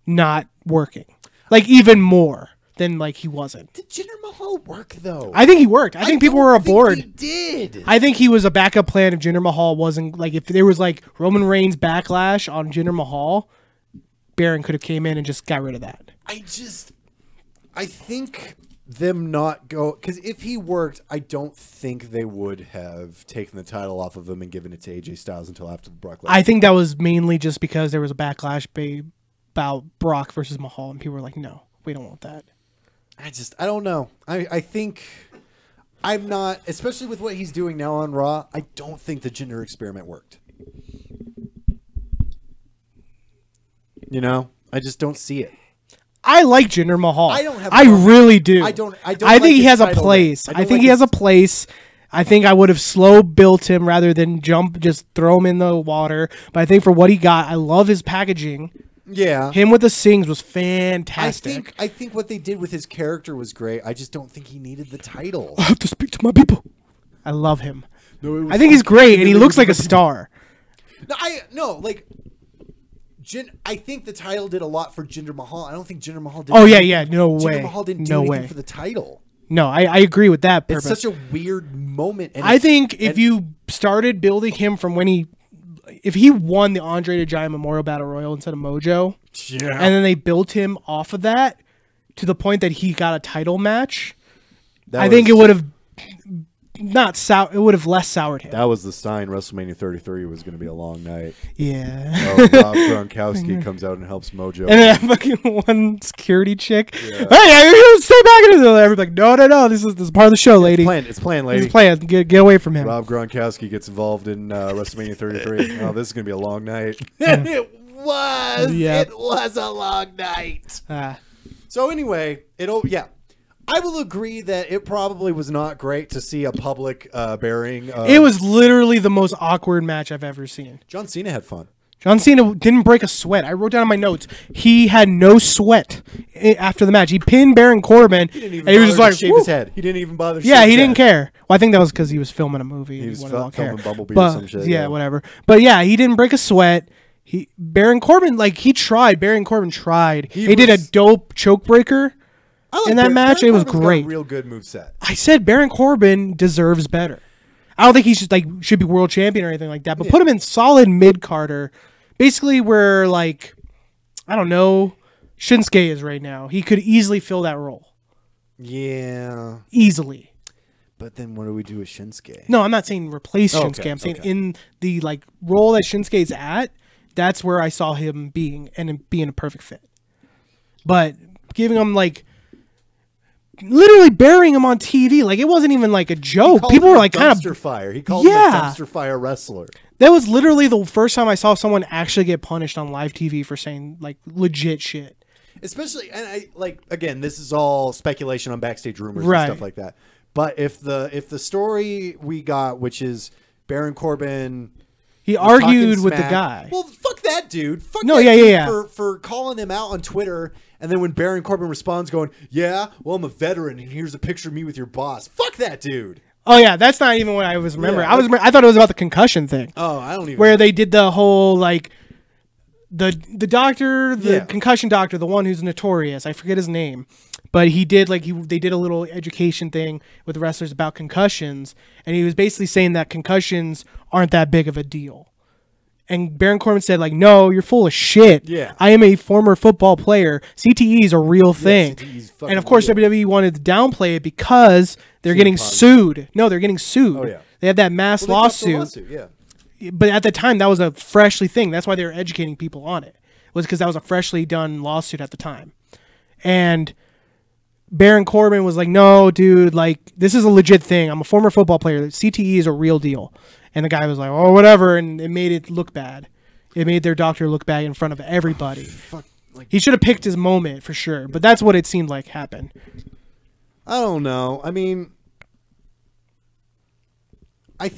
not working, like even more than like he wasn't. Did Jinder Mahal work though? I think he worked. I think people don't were think aboard. He did. I think he was a backup plan if Jinder Mahal wasn't like if there was like Roman Reigns backlash on Jinder Mahal, Baron could have came in and just got rid of that. I think them not go because if he worked, I don't think they would have taken the title off of him and given it to AJ Styles until after the Brock Lesnar. I think that was mainly just because there was a backlash about Brock versus Mahal, and people were like, "No, we don't want that." I don't know. I think I'm not, especially with what he's doing now on Raw. I don't think the Jinder experiment worked. You know, I just don't see it. I like Jinder Mahal. I don't have a I problem. really do. I don't I like think he his has a title place. reign. I don't think like he has his- a place. I think I would have slow built him rather than just throw him in the water. But I think for what he got, I love his packaging. Yeah. Him with the sings was I fantastic. think what they did with his character was great. I just don't think he needed the title. I have to speak to my people. I love him. No, it was I think he's great, and he really looks like a good. star. I think the title did a lot for Jinder Mahal. I don't think Jinder Mahal did. Oh yeah, anything- yeah, no Jinder way, Mahal didn't do no anything way. for the title. No, I agree with that It's purpose. such a weird moment. And I think if you started building him from if he won the Andre the Giant Memorial Battle Royal instead of Mojo, yeah, and then they built him off of that to the point that he got a title match, I think it would have it would have less soured him. That was the sign WrestleMania 33 was going to be a long night. Yeah. Oh, Rob Gronkowski comes out and helps Mojo. And then fucking one security chick. Hey, stay back in the everybody's like, no, this is part of the show, lady. It's planned, lady. He's playing. Get away from him. Rob Gronkowski gets involved in WrestleMania 33. Oh, this is going to be a long night. It was. Yeah. It was a long night. Ah. So anyway, I will agree that it probably was not great to see a public burying. It was literally the most awkward match I've ever seen. John Cena had fun. John Cena didn't break a sweat. I wrote down in my notes. He had no sweat after the match. He pinned Baron Corbin, He didn't even and he was just bother to like, shave "Woo." his head. He didn't even bother to Yeah, shave he his didn't head. care. Well, I think that was because he was filming a movie. He was wanted to not care. filming Bumblebee or But, some shit. Yeah, whatever. But yeah, he didn't break a sweat. Baron Corbin, he tried. Baron Corbin tried. He did a dope choke breaker. I like In that Baron- match, Baron it was Corbin's got a great. real good moveset. I said Baron Corbin deserves better. I don't think he should be world champion or anything like that, but put him in solid mid Carter, basically where I don't know, Shinsuke is right now. He could easily fill that role. Yeah. Easily. But then what do we do with Shinsuke? No, I'm not saying replace Oh, Shinsuke. okay, I'm saying okay. in the role that Shinsuke's at, that's where I saw him being a perfect fit. But giving him literally burying him on TV, it wasn't even a joke. People were kind of dumpster fire. He called him a dumpster fire wrestler. That was literally the first time I saw someone actually get punished on live TV for saying legit shit. Especially, and again, this is all speculation on backstage rumors Right. and stuff like that. But if the story we got, which is Baron Corbin, He was argued talking with the smack- guy. Well, fuck that dude. Fuck No, that yeah, dude yeah, yeah. For calling him out on Twitter, and then when Baron Corbin responds, going, "Yeah, well, I'm a veteran, and here's a picture of me with your boss." Fuck that dude. Oh yeah, that's not even what I was remembering. Yeah, I thought it was about the concussion thing, Oh, I don't even. where they did the whole the doctor, the Yeah. concussion doctor, the one who's notorious. I forget his name, but he did they did a little education thing with wrestlers about concussions, and he was basically saying that concussions aren't that big of a deal. And Baron Corbin said, no, you're full of shit. Yeah. I am a former football player. CTE is a real thing. CTE is fucking And of course, real. WWE wanted to downplay it because they're getting Punk. sued. No, they're getting sued. Oh, yeah. They had that mass Well, they dropped the lawsuit. yeah. But at the time, that was a freshly thing. That's why they were educating people on it. Was because that was a freshly done lawsuit at the time. And Baron Corbin was like, no, dude, like, this is a legit thing. I'm a former football player. CTE is a real deal. And the guy was like, oh, whatever. And it made it look bad. It made their doctor look bad in front of everybody. He should have picked his moment for sure. But that's what it seemed like happened. I don't know. I mean,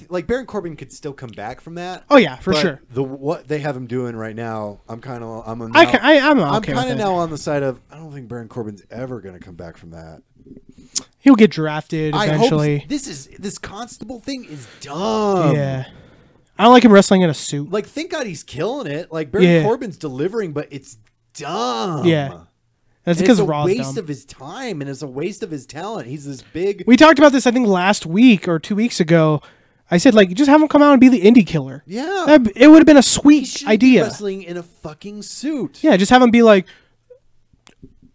like Baron Corbin could still come back from that. Oh, yeah, for but sure. What they have him doing right now, I'm kind of I'm I'm okay kind with of it. now on the side of I don't think Baron Corbin's ever going to come back from that. He'll get drafted eventually. I hope this Constable thing is dumb. Yeah. I don't like him wrestling in a suit. Like, thank God he's killing it. Like Baron Corbin's delivering, but it's dumb. Yeah. That's And because it's a Raw's waste dumb. of his time, and it's a waste of his talent. He's this big. We talked about this, I think, last week or 2 weeks ago. I said, like, just have him come out and be the indie killer. Yeah. It would have been a He sweet shouldn't be idea. wrestling in a fucking suit. Yeah, just have him be like,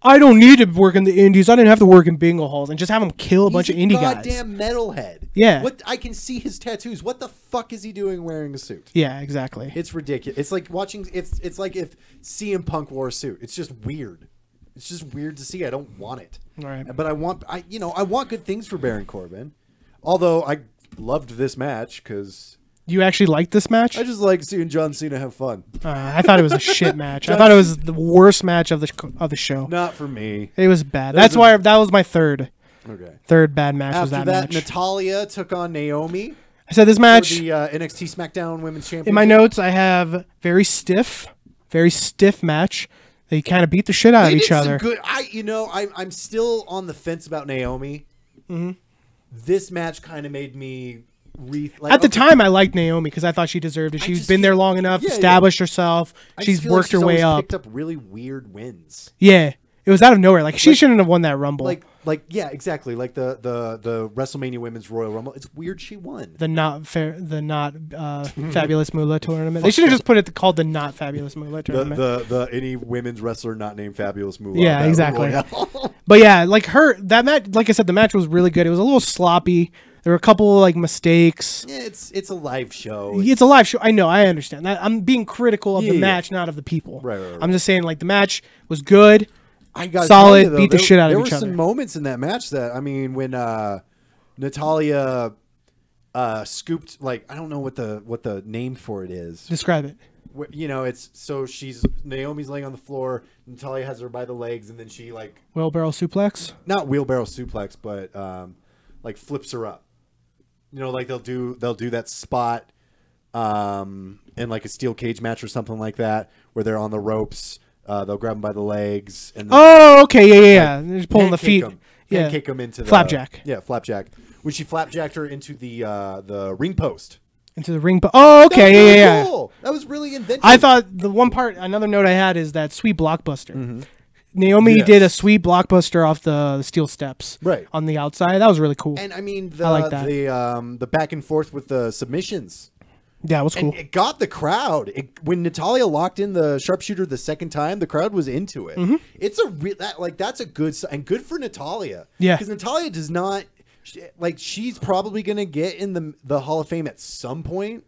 I don't need to work in the indies. I didn't have to work in bingo halls. And just have him kill a bunch of indie guys. Goddamn metalhead. Yeah. What I can see his tattoos. What the fuck is he doing wearing a suit? Yeah, exactly. It's ridiculous. It's like watching. It's like if CM Punk wore a suit. It's just weird. It's just weird to see. I don't want it. Right. But I want good things for Baron Corbin. Although I loved this match because You actually liked this match? I just like seeing John Cena have fun. I thought it was a shit match. I thought it was the worst match of the show. Not for me. It was bad. That's why that was my third bad match. Was After that that, match? Natalia took on Naomi I said this for match the NXT SmackDown Women's Championship. in my notes. I have very stiff match. They kind of beat the shit out They of did each some other. Good. I'm still on the fence about Naomi. Mm-hmm. This match kind of made me At the time, I liked Naomi because I thought she deserved it. She's just been there feel- long enough, yeah, established herself. I She's just feel like worked her way always up. Picked up really weird wins. Yeah, it was out of nowhere. Like she shouldn't have won that Rumble. Yeah, exactly. Like the WrestleMania Women's Royal Rumble. It's weird she won. the not Fabulous Moolah tournament. They should have just put it called the Not Fabulous Moolah tournament. The any women's wrestler not named Fabulous Moolah. Yeah, Battle exactly. Royale. But yeah, like that match, like I said, the match was really good. It was a little sloppy. There were a couple like mistakes. Yeah, it's a live show. It's a live show. I know. I understand. I'm being critical of the Yeah. match, not of the people. Right. I'm just saying, like the match was good. I gotta solid, tell you, though, beat the shit out of each There were other. some moments in that match that when Natalia scooped, like, I don't know what the name for it is. Describe it. It's so Naomi's laying on the floor. Natalia has her by the legs, and then she like Wheelbarrow suplex. not wheelbarrow suplex, but like flips her up. Like they'll do that spot in like a steel cage match or something like that, where they're on the ropes. They'll grab them by the legs and Oh, okay, yeah. They're just pulling the feet. Yeah, kick them into the flapjack. Yeah, flapjack. When she flapjacked her into the ring post. Into the ring. Oh, okay, That was really yeah. cool. That was really inventive. I thought another note I had is that sweet blockbuster. Naomi Yes. did a sweet blockbuster off the steel steps, Right. on the outside. That was really cool. And I mean I like that. the back and forth with the submissions. Yeah, it was cool. And it got the crowd. When Natalia locked in the sharpshooter the second time, the crowd was into it. It's that's a good and good for Natalia. Yeah. because Natalia does not she's probably gonna get in the Hall of Fame at some point.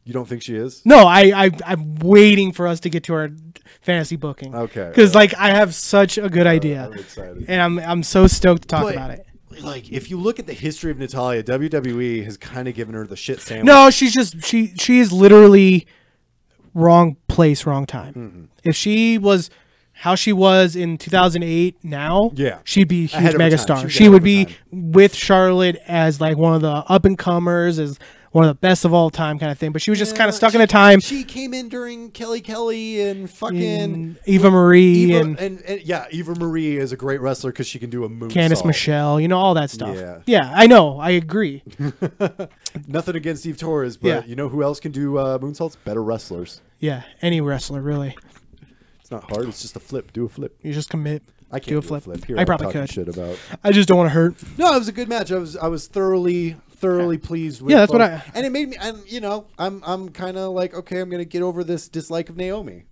You don't think she is? No, I'm waiting for us to get to our fantasy booking. Okay. Because I have such a good idea, I'm excited. and I'm so stoked to talk But, about it. Like, if you look at the history of Natalia, WWE has kind of given her the shit sandwich. No, she's just she is literally wrong place, wrong time. If she was how she was in 2008 now, Yeah. she'd be a Ahead huge of her time. megastar. She's She ahead would of her be time. with Charlotte as like one of the up and comers, as one of the best of all time kind of thing. But she was just kind of stuck in a time. She came in during Kelly and fucking in Eva Marie and Eva Marie is a great wrestler because she can do a moonsault. Candice Michelle, all that stuff. Yeah. Yeah, I know. I agree. Nothing against Eve Torres, but Yeah. you know who else can do moonsaults? Better wrestlers. Yeah, any wrestler, really. It's not hard. It's just a flip. Do a flip. You just commit. I can't do a flip. Here I I'm probably talking could. Shit about. I just don't want to hurt. No, it was a good match. I was thoroughly pleased with. Yeah, that's what both. I- And it made me. And I'm kind of like, okay, I'm gonna get over this dislike of Naomi.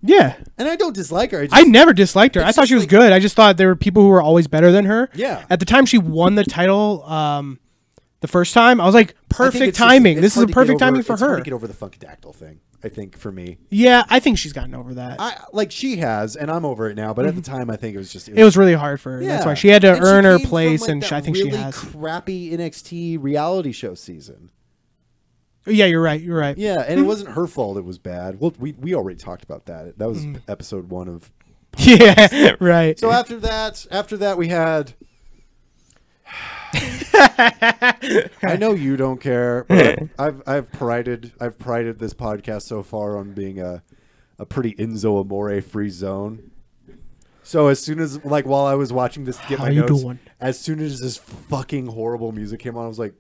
Yeah. And I don't dislike her. I never disliked her. I It's thought just she was like- good. I just thought there were people who were always better than her. Yeah. At the time she won the title, the first time, I was like, I think perfect it's just- timing. it's This is hard a to get perfect over- timing for it's hard her. to get over the funkadactyl thing. I think for me, Yeah, I think she's gotten over that. like she has, and I'm over it now. But at the time, I think it was just It was really hard for her. yeah. That's why she had to And she earn her came from, place, like, and that I think really she has. crappy NXT reality show season. Yeah, you're right. You're right. Yeah, and it wasn't her fault. It was bad. Well, we already talked about that. That was episode 1 of. Yeah, right. So after that we had. I know you don't care, but I've prided this podcast so far on being a pretty Enzo Amore free zone. So as soon as while I was watching this to get How my you notes, doing? as soon as this fucking horrible music came on, I was like,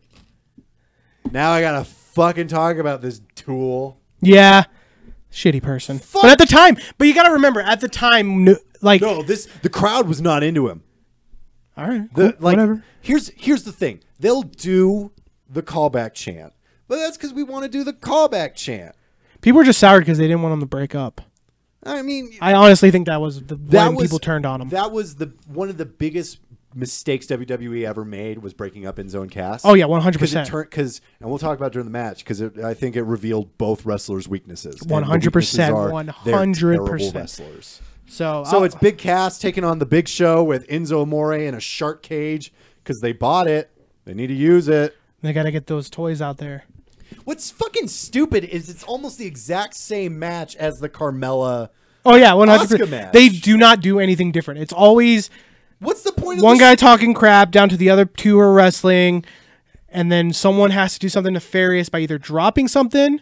now I gotta fucking talk about this tool. Yeah, shitty person. Fuck. But at the time, you got to remember, at the time, No, the crowd was not into him. All right, The, cool, whatever. Here's the thing. They'll do the callback chant, but that's because we want to do the callback chant. People were just soured because they didn't want him to break up. I mean, I honestly think that was when people turned on him. That was one of the biggest mistakes WWE ever made was breaking up Enzo and Cass. Oh yeah, 100%. And we'll talk about it during the match because I think it revealed both wrestlers' weaknesses. 100%, 100%. Wrestlers. So It's Big Cass taking on the Big Show with Enzo Amore in a shark cage because they bought it. They need to use it. They got to get those toys out there. What's fucking stupid is it's almost the exact same match as the Carmella. Oh yeah, Asuka 100%. match. They do not do anything different. It's always What's the point of one this? guy talking crap down to the other two are wrestling, and then someone has to do something nefarious by either dropping something.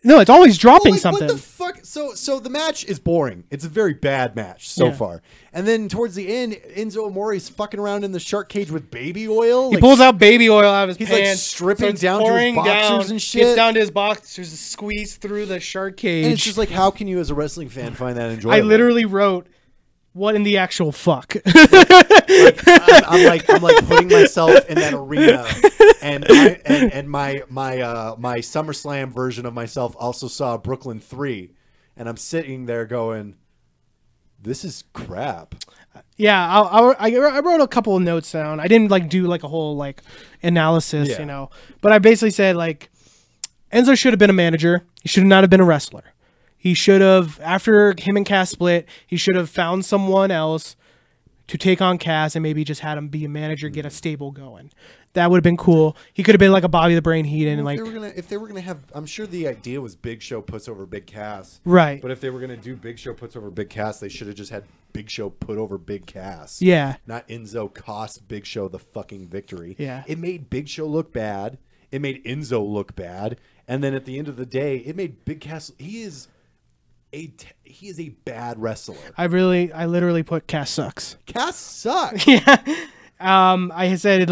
No, it's always dropping something. What the fuck? So the match is boring. It's a very bad match so Yeah. far. And then towards the end, Enzo Amore's fucking around in the shark cage with baby oil. He pulls out baby oil out of his He's, like, pants, stripping starts down to his pouring boxers down, and shit. Gets down to his boxers, squeeze through the shark cage. And it's just like, how can you as a wrestling fan find that enjoyable? I literally wrote, "What in the actual fuck?" I'm like putting myself in that arena, and my SummerSlam version of myself also saw Brooklyn 3, and I'm sitting there going, "This is crap." Yeah, I wrote a couple of notes down. I didn't do a whole analysis, Yeah. But I basically said Enzo should have been a manager. He should not have been a wrestler. He should have, after him and Cass split, he should have found someone else to take on Cass and maybe just had him be a manager, get a stable going. That would have been cool. He could have been like a Bobby the Brain Heenan, and If they were gonna have, I'm sure the idea was Big Show puts over Big Cass, right. But if they were gonna do Big Show puts over Big Cass, they should have just had Big Show put over Big Cass. Yeah. Not Enzo cost Big Show the fucking victory. Yeah. It made Big Show look bad. It made Enzo look bad. And then at the end of the day, it made Big Cass. He is a bad wrestler. I literally put Cass sucks. Cass sucks. Yeah. I said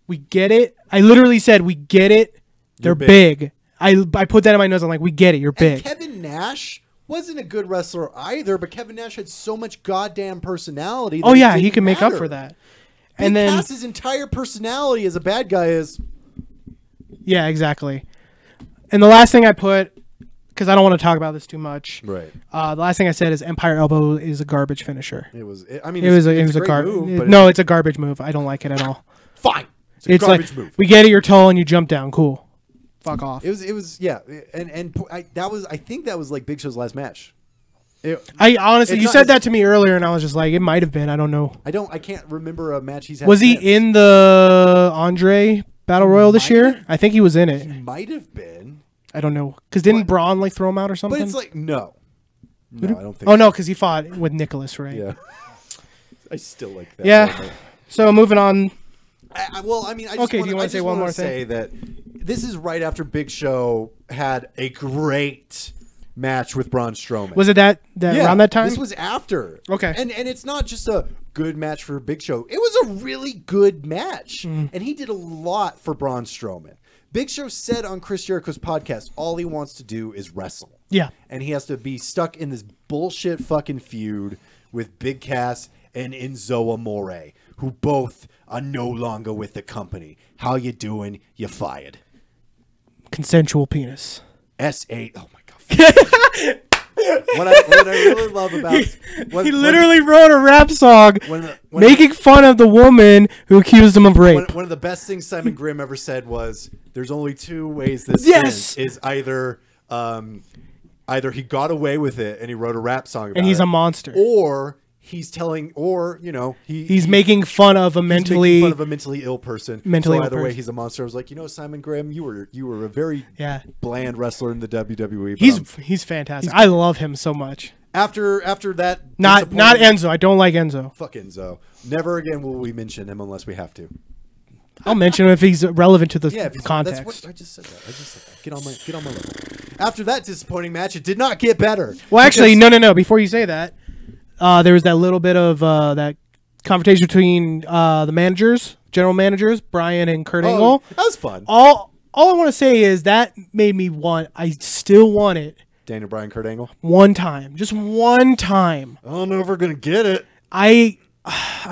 we get it. I literally said we get it. They're You're big. I put that in my notes. I'm like, we get it. You're big. And Kevin Nash wasn't a good wrestler either, but Kevin Nash had so much goddamn personality. That Oh yeah, it he didn't can make up matter. for that. Big And then Cass's entire personality as a bad guy is yeah, exactly. And the last thing I put, because I don't want to talk about this too much. right. The last thing I said is Empire Elbow is a garbage finisher. It was. I mean, It was a great garbage. move, but No, it's a garbage move. I don't like it at all. fine. It's a It's garbage like move. we get it. You're tall and you jump down. Cool. Fuck off. It was yeah, and I think that was like Big Show's last match. I honestly, It's you not- said it's- that to me earlier, and I was just like, it might have been. I don't know. I can't remember a match he's had. Was he since. in the Andre Battle Royal this Might year? have. I think he was in it. He might have been, I don't know. Because didn't Braun throw him out or something? but it's like no, I don't think. Oh no, because he fought with Nicholas, right? Yeah, I still like that. Yeah. moment. So moving on. Well, I mean, I just Okay, do you want wanna to say one more thing? Say that this is right after Big Show had a great match with Braun Strowman. Was it that around that time? This was after. Okay. And it's not just a good match for Big Show. It was a really good match. Mm. And he did a lot for Braun Strowman. Big Show said on Chris Jericho's podcast, all he wants to do is wrestle. Yeah. And he has to be stuck in this bullshit fucking feud with Big Cass and Enzo Amore, who both are no longer with the company. How you doing? You fired. Consensual penis. S8. Oh my God. what I really love about He literally wrote a rap song when making fun of the woman who accused him of rape. one of the best things Simon Grimm ever said was, "There's only two ways this Yes! ends, is either Either he got away with it and he wrote a rap song about And he's it, a monster. or he's telling, or you know, He's making fun of a he's mentally making fun of a mentally ill person. Mentally so ill either way, person. he's a monster. I was like, Simon Grimm, you were a very bland wrestler in the WWE. But he's fantastic. I love him so much. after that, Not disappointing- Enzo. I don't like Enzo. Fuck Enzo. Never again will we mention him unless we have to. I'll mention him if he's relevant to the Yeah, if he's, context. That's what I just said. That. Get on my list. After that disappointing match, it did not get better. Well, actually, Because- no. Before you say that, there was that little bit of that confrontation between the general managers, Brian and Kurt Angle. that was fun. All I want to say is that made me want. I still want it Daniel Bryan, Kurt Angle. one time, just one time. I don't know if we're gonna get it. I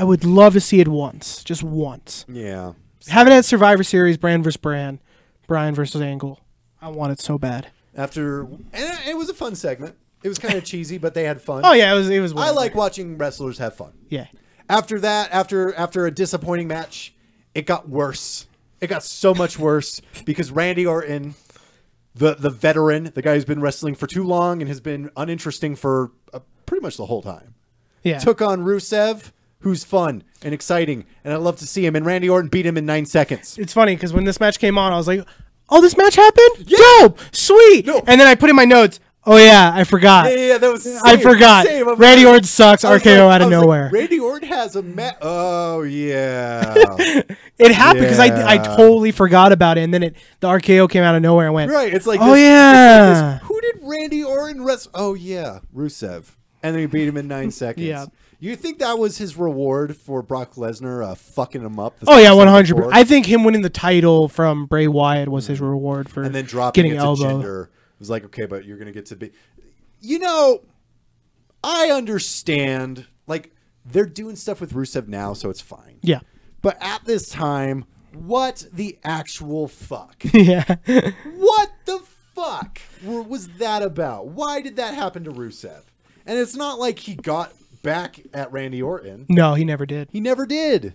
would love to see it once, just once. Yeah. Haven't had Survivor Series, Brand versus Brand, Brian versus Angle. I want it so bad. And it was a fun segment. It was kind of cheesy, but they had fun. Oh yeah, it was. I whatever. like watching wrestlers have fun. Yeah. After that, after a disappointing match, it got worse. It got so much worse because Randy Orton, the veteran, the guy who's been wrestling for too long and has been uninteresting for pretty much the whole time, Yeah. took on Rusev, who's fun and exciting, and I love to see him. And Randy Orton beat him in 9 seconds. It's funny because when this match came on, I was like, "Oh, this match happened? Yeah. Dope, sweet!" No. And then I put in my notes, "Oh yeah, I forgot. Yeah, that was. I forgot. Same. I'm Randy like- Orton sucks. I was RKO like- out of I was like, nowhere. Randy Orton has a match. Oh yeah. It happened because I Yeah. totally forgot about it, and then the RKO came out of nowhere and went, Right. It's like. "Oh this, yeah." it's like this, who did Randy Orton wrestle? Oh yeah, Rusev. And then he beat him in 9 seconds. Yeah. You think that was his reward for Brock Lesnar fucking him up? the Oh yeah, SummerSlam 100. before? I think him winning the title from Bray Wyatt was his reward for And then dropping getting it to elbow. Jinder. It was like, okay, but you're gonna get to be. You know, I understand. Like they're doing stuff with Rusev now, so it's fine. Yeah, But at this time, what the actual fuck? yeah. What the fuck was that about? Why did that happen to Rusev? And it's not like he got back at Randy Orton. No, he never did. He never did.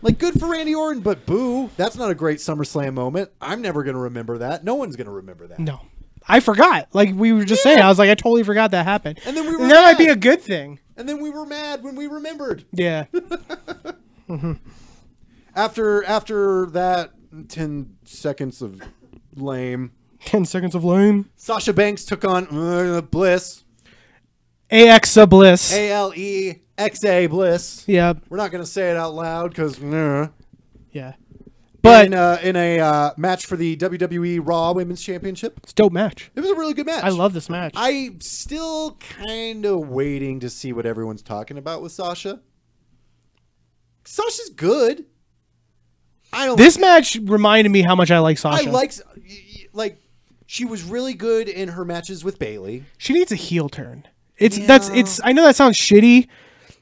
Like, good for Randy Orton, but boo. That's not a great SummerSlam moment. I'm never going to remember that. No one's going to remember that. No, I forgot. Like we were just saying, I was like, I totally forgot that happened. And then we were that might be mad. a good thing. And then we were mad when we remembered. Yeah. After that 10 seconds of lame, 10 seconds of lame. Sasha Banks took on Bliss. AXA Bliss. ALEXA Bliss. Yeah. We're not going to say it out loud because Yeah. But in a match for the WWE Raw Women's Championship. it's a dope match. It was a really good match. I love this match. I'm still kind of waiting to see what everyone's talking about with Sasha. Sasha's good. I don't. This match reminded me how much I like Sasha. I like she was really good in her matches with Bailey. She needs a heel turn. It's Yeah. I know that sounds shitty.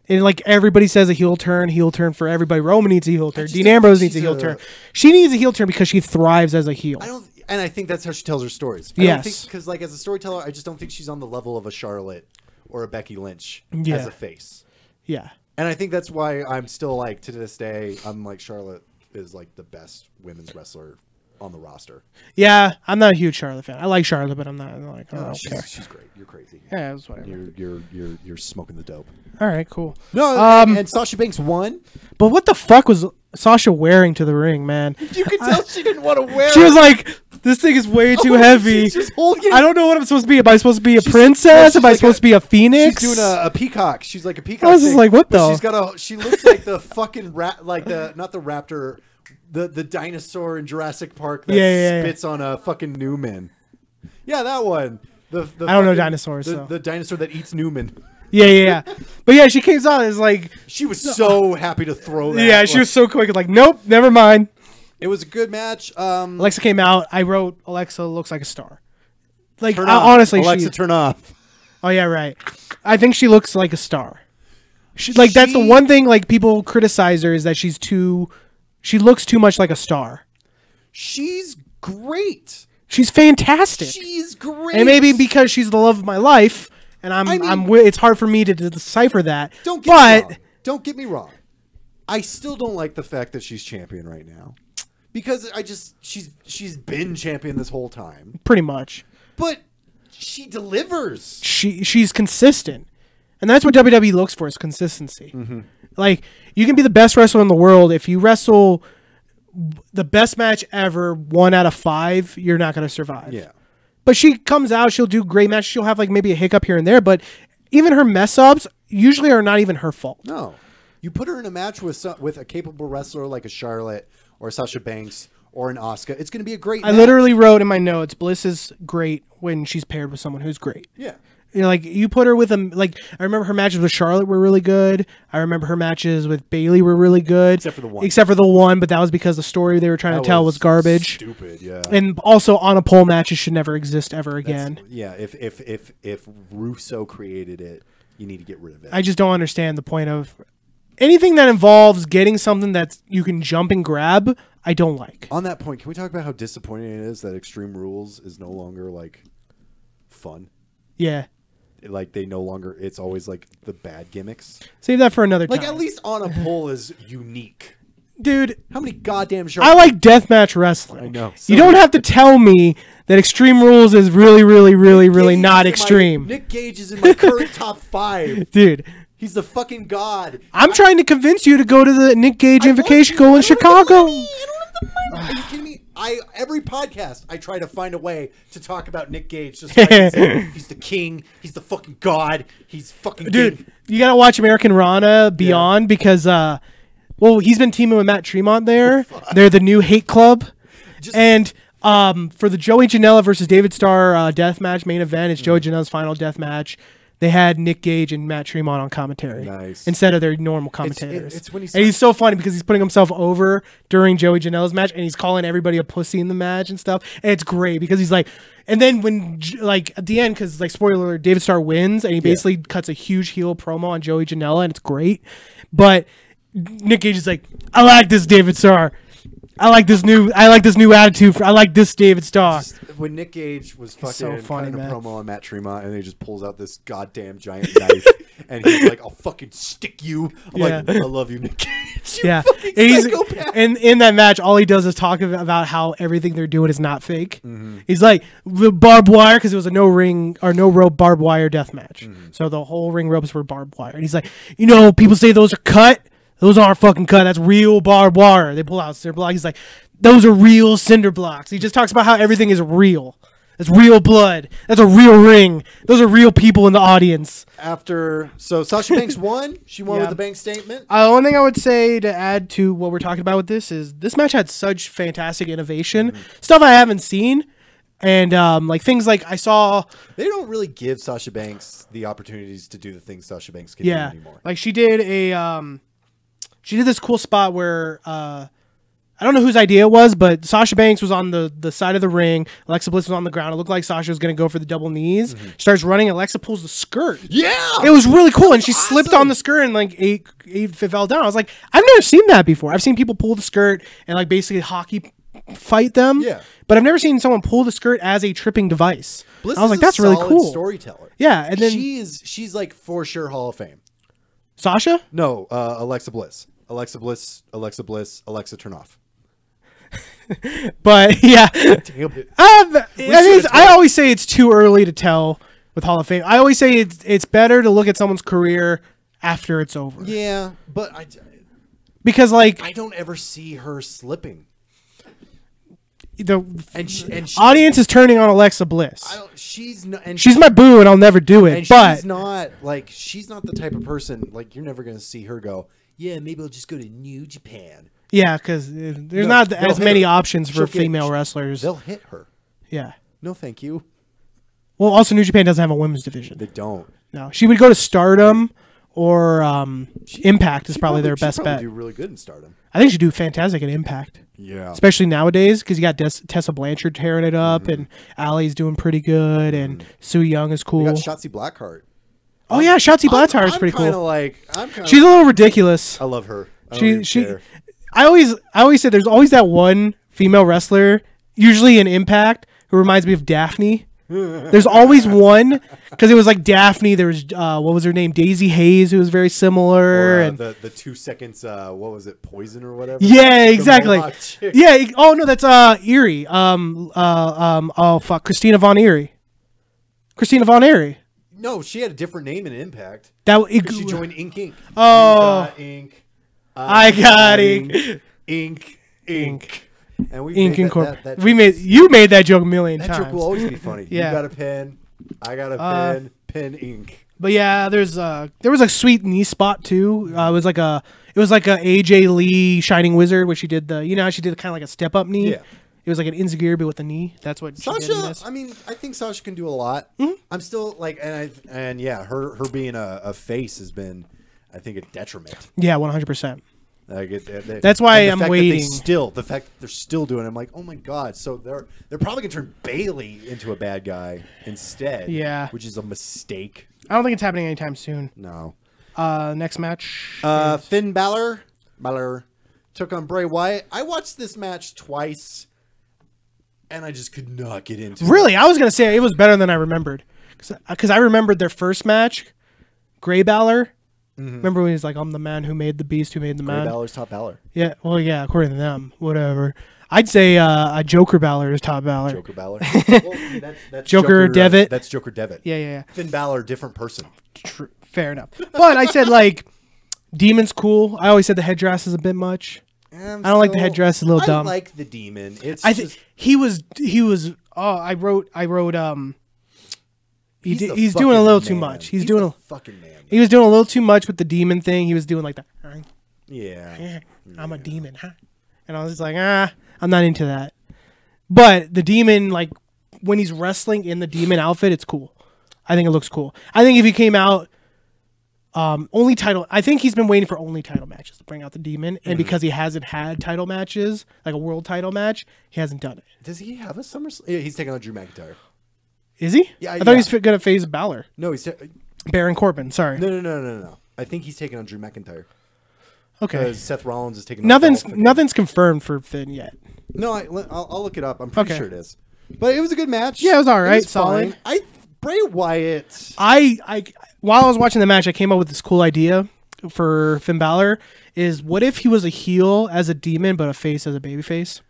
And like everybody says a heel turn for everybody. Roman needs a heel turn. just Dean don't Ambrose think needs a she's heel a- turn. She needs a heel turn because she thrives as a heel. And I think that's how she tells her stories. Yes. Because like as a storyteller, I just don't think she's on the level of a Charlotte or a Becky Lynch Yeah. as a face. Yeah. And I think that's why I'm still like to this day, I'm like Charlotte is like the best women's wrestler on the roster. Yeah, I'm not a huge Charlotte fan. I like Charlotte, but I'm not like, oh, okay. She's great. You're crazy. Yeah, it's whatever. You're smoking the dope. All right, cool. No, Um, and Sasha Banks won. But what the fuck was Sasha wearing to the ring, man? You could tell she didn't want to wear She was it. like, this thing is way too Oh, heavy. she's just holding it. I don't know what I'm supposed to be. Am I supposed to be a She's- princess? she's Am I like supposed to be a She's phoenix? doing a peacock. She's like a peacock. I was just thing, like, what but the- She's got she looks like the fucking not the raptor, the dinosaur in Jurassic Park that Yeah. spits on a fucking Newman. Yeah, that one. The I don't know fucking- dinosaurs, The, so. the dinosaur that eats Newman. Yeah. But yeah, she came out as like, She was so happy to throw that. yeah, she was so quick. Like, nope, never mind. It was a good match. Alexa came out. I wrote, Alexa looks like a star. Like, Turn off. honestly, Alexa, she. turn off. Oh yeah, right. I think she looks like a star. That's the one thing like people criticize her is that she looks too much like a star. She's great. She's fantastic. She's great. And maybe because she's the love of my life, and it's hard for me to decipher that. Don't get me wrong. Don't get me wrong. I still don't like the fact that she's champion right now, because she's been champion this whole time. Pretty much. But she delivers. She's consistent, and that's what WWE looks for is consistency. Mm-hmm. Like you can be the best wrestler in the world if you wrestle the best match ever 1 out of 5, you're not going to survive. Yeah. But she comes out, she'll do great matches. She'll have like maybe a hiccup here and there, but even her mess ups usually are not even her fault. No. You put her in a match with a capable wrestler like a Charlotte or Sasha Banks or an Asuka, it's going to be a great I match. literally wrote in my notes, Bliss is great when she's paired with someone who's great. Yeah. You know, like you put her with like I remember her matches with Charlotte were really good. I remember her matches with Bayley were really good. Except for the one. But that was because the story they were trying to tell was garbage. Stupid, yeah. And also on a pole matches should never exist ever again. Yeah, if Russo created it, you need to get rid of it. I just don't understand the point of anything that involves getting something that you can jump and grab. I don't like. On that point, can we talk about how disappointing it is that Extreme Rules is no longer like fun? Yeah. Like they no longer, it's always like the bad gimmicks. Save that for another time. Like at least on a pole is unique. Dude, How many goddamn shows? I like deathmatch wrestling. I know. You don't have to tell me that Extreme Rules is really, really, really, really not extreme. Nick Gage is in my current top 5. Dude, He's the fucking god. I'm trying to convince you to go to the Nick Gage Invocation in Chicago. Are you kidding me? Every podcast I try to find a way to talk about Nick Gage. Just try to say, he's the king. He's the fucking god. He's fucking Dude, king. you gotta watch American Rana Beyond because, well, he's been teaming with Matt Tremont there. They're the new Hate Club, and for the Joey Janela versus David Starr death match main event, it's Joey Janela's final death match. They had Nick Gage and Matt Tremont on commentary instead of their normal commentators. It's when and he's so funny because he's putting himself over during Joey Janela's match, and he's calling everybody a pussy in the match and stuff. And it's great because he's like, and then when like at the end, because like spoiler alert, David Starr wins, and he basically cuts a huge heel promo on Joey Janela, and it's great. But Nick Gage is like, I like this David Starr. I like this new attitude. I like this David Starr. When Nick Gage was fucking so funny, cutting a man. promo on Matt Tremont, and he just pulls out this goddamn giant knife, and he's like, "I'll fucking stick you." I'm like, "I love you, Nick Gage." You fucking psychopath. And in that match, all he does is talk about how everything they're doing is not fake. He's like the barbed wire because it was a no ring or no rope barbed wire death match. So the whole ring ropes were barbed wire. And he's like, you know, people say those are cut. Those aren't fucking cut. That's real barbed wire. They pull out cinder block. He's like, those are real cinder blocks. He just talks about how everything is real. It's real blood. That's a real ring. Those are real people in the audience. So Sasha Banks won. She won with the bank statement. One thing I would say to add to what we're talking about with this is this match had such fantastic innovation, stuff I haven't seen, and like things like I saw. They don't really give Sasha Banks the opportunities to do the things Sasha Banks can do anymore. Like she did she did this cool spot where I don't know whose idea it was, but Sasha Banks was on the side of the ring. Alexa Bliss was on the ground. It looked like Sasha was going to go for the double knees. She starts running. Alexa pulls the skirt. Yeah, it was really cool, and she slipped on the skirt and like fell down. I was like, I've never seen that before. I've seen people pull the skirt and like basically hockey fight them. Yeah, but I've never seen someone pull the skirt as a tripping device. Bliss I was like, is that's a really solid cool. Storyteller. Yeah, and then she's like for sure Hall of Fame. Sasha? No, Alexa Bliss. Alexa Bliss, Alexa turn off. But yeah, Damn it. I always say it's too early to tell with Hall of Fame. I always say it's better to look at someone's career after it's over. Yeah, but because like I don't ever see her slipping. The And audience is turning on Alexa Bliss. She's my boo, and I'll never do it. And but she's not the type of person like you're never gonna see her go. Yeah, maybe I'll just go to New Japan. Yeah, because there's not as many options for female wrestlers. They'll hit her. Yeah. No, thank you. Well, also New Japan doesn't have a women's division. They don't. No, she would go to Stardom or Impact is probably their best bet. Do really good in Stardom. I think she'd do fantastic at Impact. Yeah. Especially nowadays because you got Tessa Blanchard tearing it up and Allie's doing pretty good and Sue Young is cool. We got Shotzi Blackheart. Oh yeah, Shotzi Blackheart is pretty cool. She's a little ridiculous. I love her. I always say there's always that one female wrestler, usually in Impact, who reminds me of Daphne. There's always one because it was like Daphne. There was what was her name? Daisy Hayes, who was very similar. Or, and the 2 seconds. What was it? Poison or whatever. Yeah, exactly. Yeah. Oh no, that's Erie. Oh fuck, Christina Von Erie. Christina Von Airy. No, she had a different name in Impact. That 'Cause she joined Ink Inc. Oh. You got Ink. I got Ink. Ink. And we Ink made Incorporated. that You made that joke a million that times. joke will always be funny. Yeah. You got a pen. I got a pen. Pen Ink. But yeah, there was a sweet knee spot too. It was like a AJ Lee Shining Wizard, where she did how she did kind of like a step up knee. Yeah. It was like an Inzaguri but with a knee. That's what she did in Sasha, this. I mean, I think Sasha can do a lot. I'm still like, and yeah, her being a face has been, I think, a detriment. Yeah, 100%. Like That's why and the I'm fact that waiting. the fact that they're still doing it, I'm like, oh my god. So they're probably gonna turn Bailey into a bad guy instead. Yeah. which is a mistake. I don't think it's happening anytime soon. No. Next match. Finn Balor took on Bray Wyatt. I watched this match twice, and I just could not get into it. Really, I was gonna say it was better than I remembered, because I remembered their first match, Gray Balor. Remember when he's like, "I'm the man who made the beast, who made the Bray man." Balor's top Balor. Yeah, well, yeah, according to them, whatever. I'd say a Joker Balor is top Balor. Joker Balor. Well, that's Joker Devitt. That's Joker Devitt. Yeah. Finn Balor, different person. Fair enough. But I said like, Demon's cool. I always said the headdress is a bit much. I don't like the headdress; it's a little dumb. I like the Demon. It's I think he was. Oh, I wrote. He's doing a little too much. He's doing a fucking man. He was doing a little too much with the demon thing. He was doing like that. Yeah. I'm a demon, huh? And I was just like, I'm not into that. But the demon, like when he's wrestling in the demon outfit, it's cool. I think it looks cool. I think if he came out, only title. I think he's been waiting for only title matches to bring out the demon, and because he hasn't had title matches, like a world title match, he hasn't done it. Does he have a SummerSlam? Yeah, he's taking on Drew McIntyre. Is he? Yeah, I thought he was gonna face Balor. No, he's Baron Corbin. Sorry. no. I think he's taking on Drew McIntyre. Okay. Because Seth Rollins is taking. Nothing's confirmed for Finn yet. No, I'll look it up. I'm pretty Okay. sure it is. But it was a good match. Yeah, it was all right, solid. fine. Bray Wyatt. I while I was watching the match, I came up with this cool idea for Finn Balor. Is what if he was a heel as a demon, but a face as a baby face?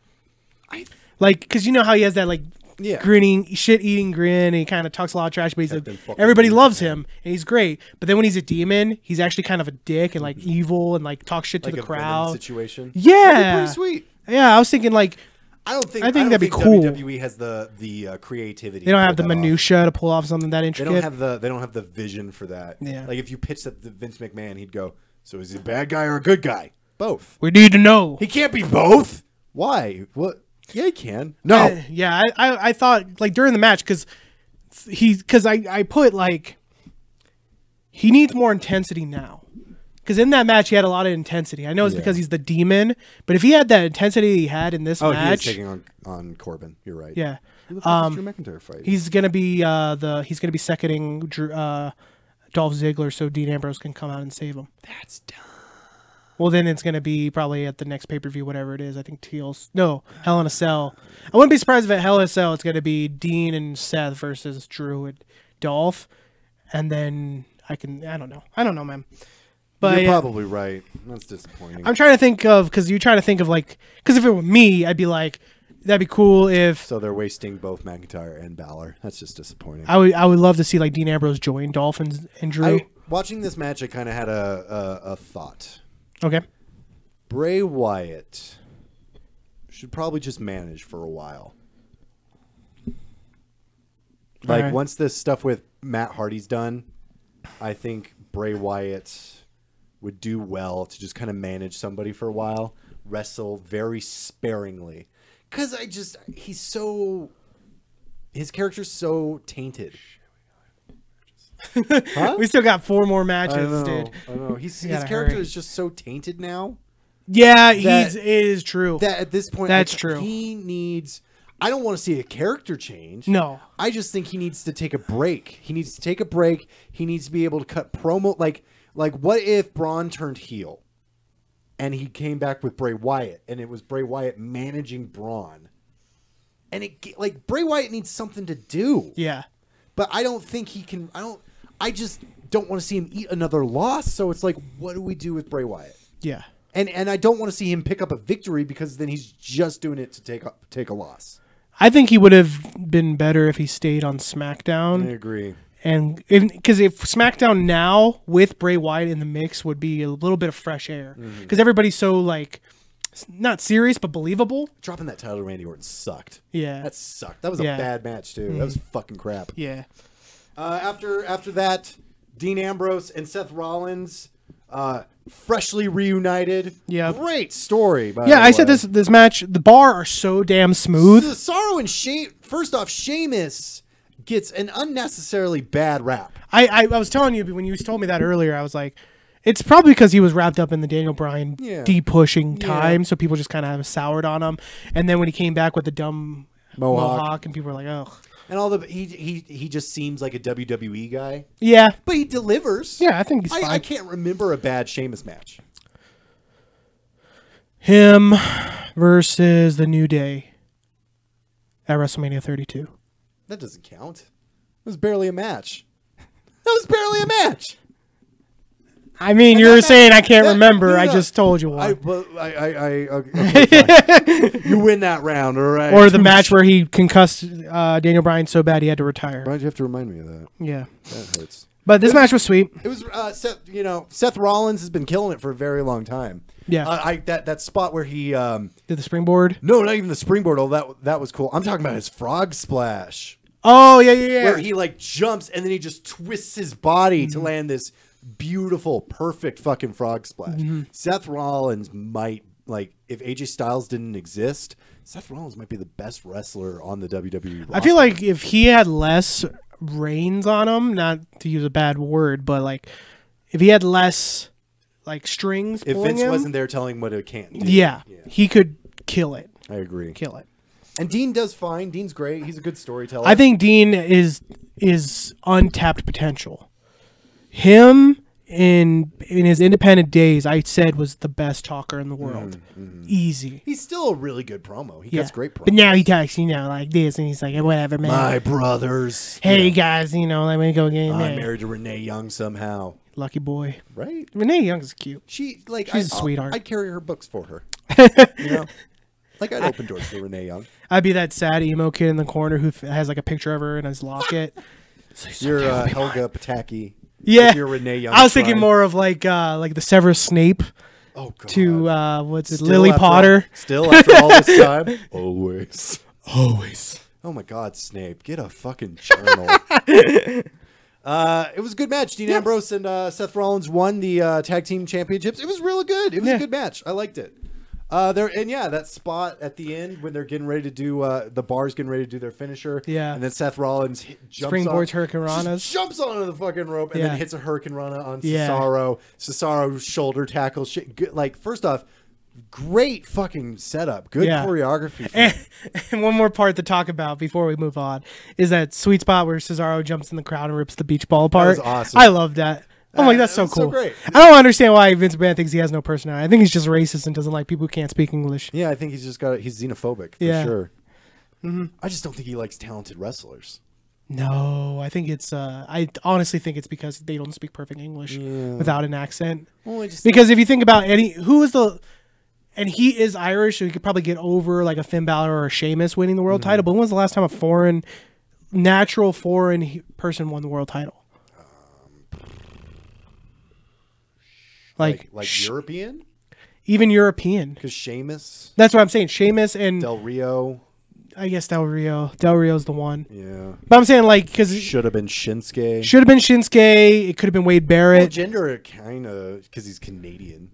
Like, because you know how he has that like Yeah. grinning, shit-eating grin, and he kind of talks a lot of trash, but he's Captain like, fucking everybody Demon, loves man. him, and he's great. But then when he's a demon, he's actually kind of a dick and like evil and like talks shit to Like the a Venom crowd. situation. Yeah. That'd be pretty sweet. Yeah, I was thinking like I think don't that'd be cool. WWE has the creativity. they don't to have the pull that off. minutia to pull off something that They intricate. don't have the vision for that. Yeah. Like if you pitched that to Vince McMahon, he'd go, "So is he a bad guy or a good guy?" Both. We need to know. He can't be both. Why? What? Yeah, he can. No. I thought like during the match because I put like he needs more intensity now because in that match he had a lot of intensity. I know it's Yeah. because he's the demon, but if he had that intensity he had in this He is match, taking on Corbin. You're right. yeah, Who the fuck is Drew McIntyre fighting? he's gonna be seconding Dolph Ziggler so Dean Ambrose can come out and save him. That's dumb. Well, then it's going to be probably at the next pay-per-view, whatever it is. I think Hell in a Cell. I wouldn't be surprised if at Hell in a Cell it's going to be Dean and Seth versus Drew and Dolph. And then I don't know, man. But You're probably right. That's disappointing. I'm trying to think of, because you're trying to think of like, because if it were me, I'd be like, that'd be cool if, So they're wasting both McIntyre and Balor. That's just disappointing. I would love to see like Dean Ambrose join Dolph and Drew. Watching this match, I kind of had a thought. Okay. Bray Wyatt should probably just manage for a while. Like Alright. once this stuff with Matt Hardy's done, I think Bray Wyatt would do well to just kind of manage somebody for a while, wrestle very sparingly. Cuz his character's so tainted. Huh? We still got 4 more matches, dude. I know. His gotta character hurry. is just so tainted now. Yeah, That- it is true. That at this point, That's true. He needs. I don't want to see a character change. No. I just think he needs to take a break. He needs to take a break. He needs to be able to cut promo. Like what if Braun turned heel, and he came back with Bray Wyatt, and it was Bray Wyatt managing Braun, and Bray Wyatt needs something to do. Yeah. But I don't think he can. I just don't want to see him eat another loss. So it's like, what do we do with Bray Wyatt? Yeah. And I don't want to see him pick up a victory because then he's just doing it to take a loss. I think he would have been better if he stayed on SmackDown. I agree. And because if SmackDown now with Bray Wyatt in the mix would be a little bit of fresh air, because everybody's so like not serious but believable. Dropping that title to Randy Orton sucked. Yeah, That sucked. That was Yeah. a bad match too. That was fucking crap. yeah. After that, Dean Ambrose and Seth Rollins, freshly reunited. Yeah. Great story. By Yeah, the I said way. this match. The bar are so damn smooth. Cesaro and first off, Sheamus gets an unnecessarily bad rap. I was telling you when you told me that earlier. I was like, it's probably because he was wrapped up in the Daniel Bryan Yeah. de-pushing time, so people just kind of soured on him. And then when he came back with the dumb Mohawk. and people were like, oh, And all the he just seems like a WWE guy, yeah, but he delivers. yeah. I think he's fine. I can't remember a bad Sheamus match. Him versus the New Day at WrestleMania 32. That doesn't count. It was barely a match. That was barely a match. I mean, And you're that saying I match- can't that- remember. no, I no. just told you I one. okay, fine. You win that round, all right? Or the match where he concussed Daniel Bryan so bad he had to retire. Why'd you have to remind me of that? Yeah. That hurts. But this match was sweet. It was Seth Rollins has been killing it for a very long time. Yeah. That spot where he Did the springboard? no, not even the springboard. Oh, that was cool. I'm talking about his frog splash Oh, yeah. where he like jumps and then he just twists his body to land this beautiful, perfect fucking frog splash. Seth Rollins might if AJ Styles didn't exist, Seth Rollins might be the best wrestler on the WWE roster. I feel like if he had less reins on him, not to use a bad word, but like if he had less like strings if pulling Vince him, wasn't there telling him what it can't do. yeah, he could kill it. I agree. Kill it. And Dean does fine. Dean's great. He's a good storyteller. I think Dean is untapped potential. Him in his independent days, I said was the best talker in the world. Easy. he's still a really good promo. He Yeah. gets great promo. But now he talks, like this, and he's like, whatever, man. My brothers. Hey Yeah. guys, let me go get I'm married. married to Renee Young somehow. Lucky boy. Right? Renee Young's cute. She's a sweetheart. I'd carry her books for her. You know? I'd open doors for Renee Young. I'd be that sad emo kid in the corner who has like a picture of her in his locket. You're Helga Pataki. Yeah, You're Renee Young. I was thinking more of like the Severus Snape Oh, God. to what's it, Still Lily after Potter. Still after all this time. Always. Always. Oh my God, Snape, get a fucking journal. It was a good match. Dean Ambrose and Seth Rollins won the tag team championships. It was really good. It was a good match. I liked it. That spot at the end when they're getting ready to do the bar's getting ready to do their finisher. Yeah. and then Seth Rollins jumps Springboards on, Hurricane Ranas. just jumps onto the fucking rope and Yeah. then hits a Hurricane Rana on Yeah. Cesaro. Cesaro shoulder tackle. Shit. Good, first off, great fucking setup. Good Yeah. choreography. And one more part to talk about before we move on is that sweet spot where Cesaro jumps in the crowd and rips the beach ball apart. was awesome. I love that. I'm like, that's so That was so cool. great. I don't understand why Vince McMahon thinks he has no personality. I think he's just racist and doesn't like people who can't speak English. Yeah, I think he's xenophobic for Yeah. sure. I just don't think he likes talented wrestlers. No, I think it's. I honestly think it's because they don't speak perfect English without an accent. Well, I just Because if you think about and he is Irish, so he could probably get over like a Finn Balor or a Sheamus winning the world title. But when was the last time a natural foreign person won the world title? like European, even European. because Sheamus, That's what I'm saying. Sheamus and Del Rio, I guess Del Rio. Del Rio's the one. yeah, But I'm saying like because should have been Shinsuke. should have been Shinsuke. It could have been Wade Well, Barrett. gender kind of because he's Canadian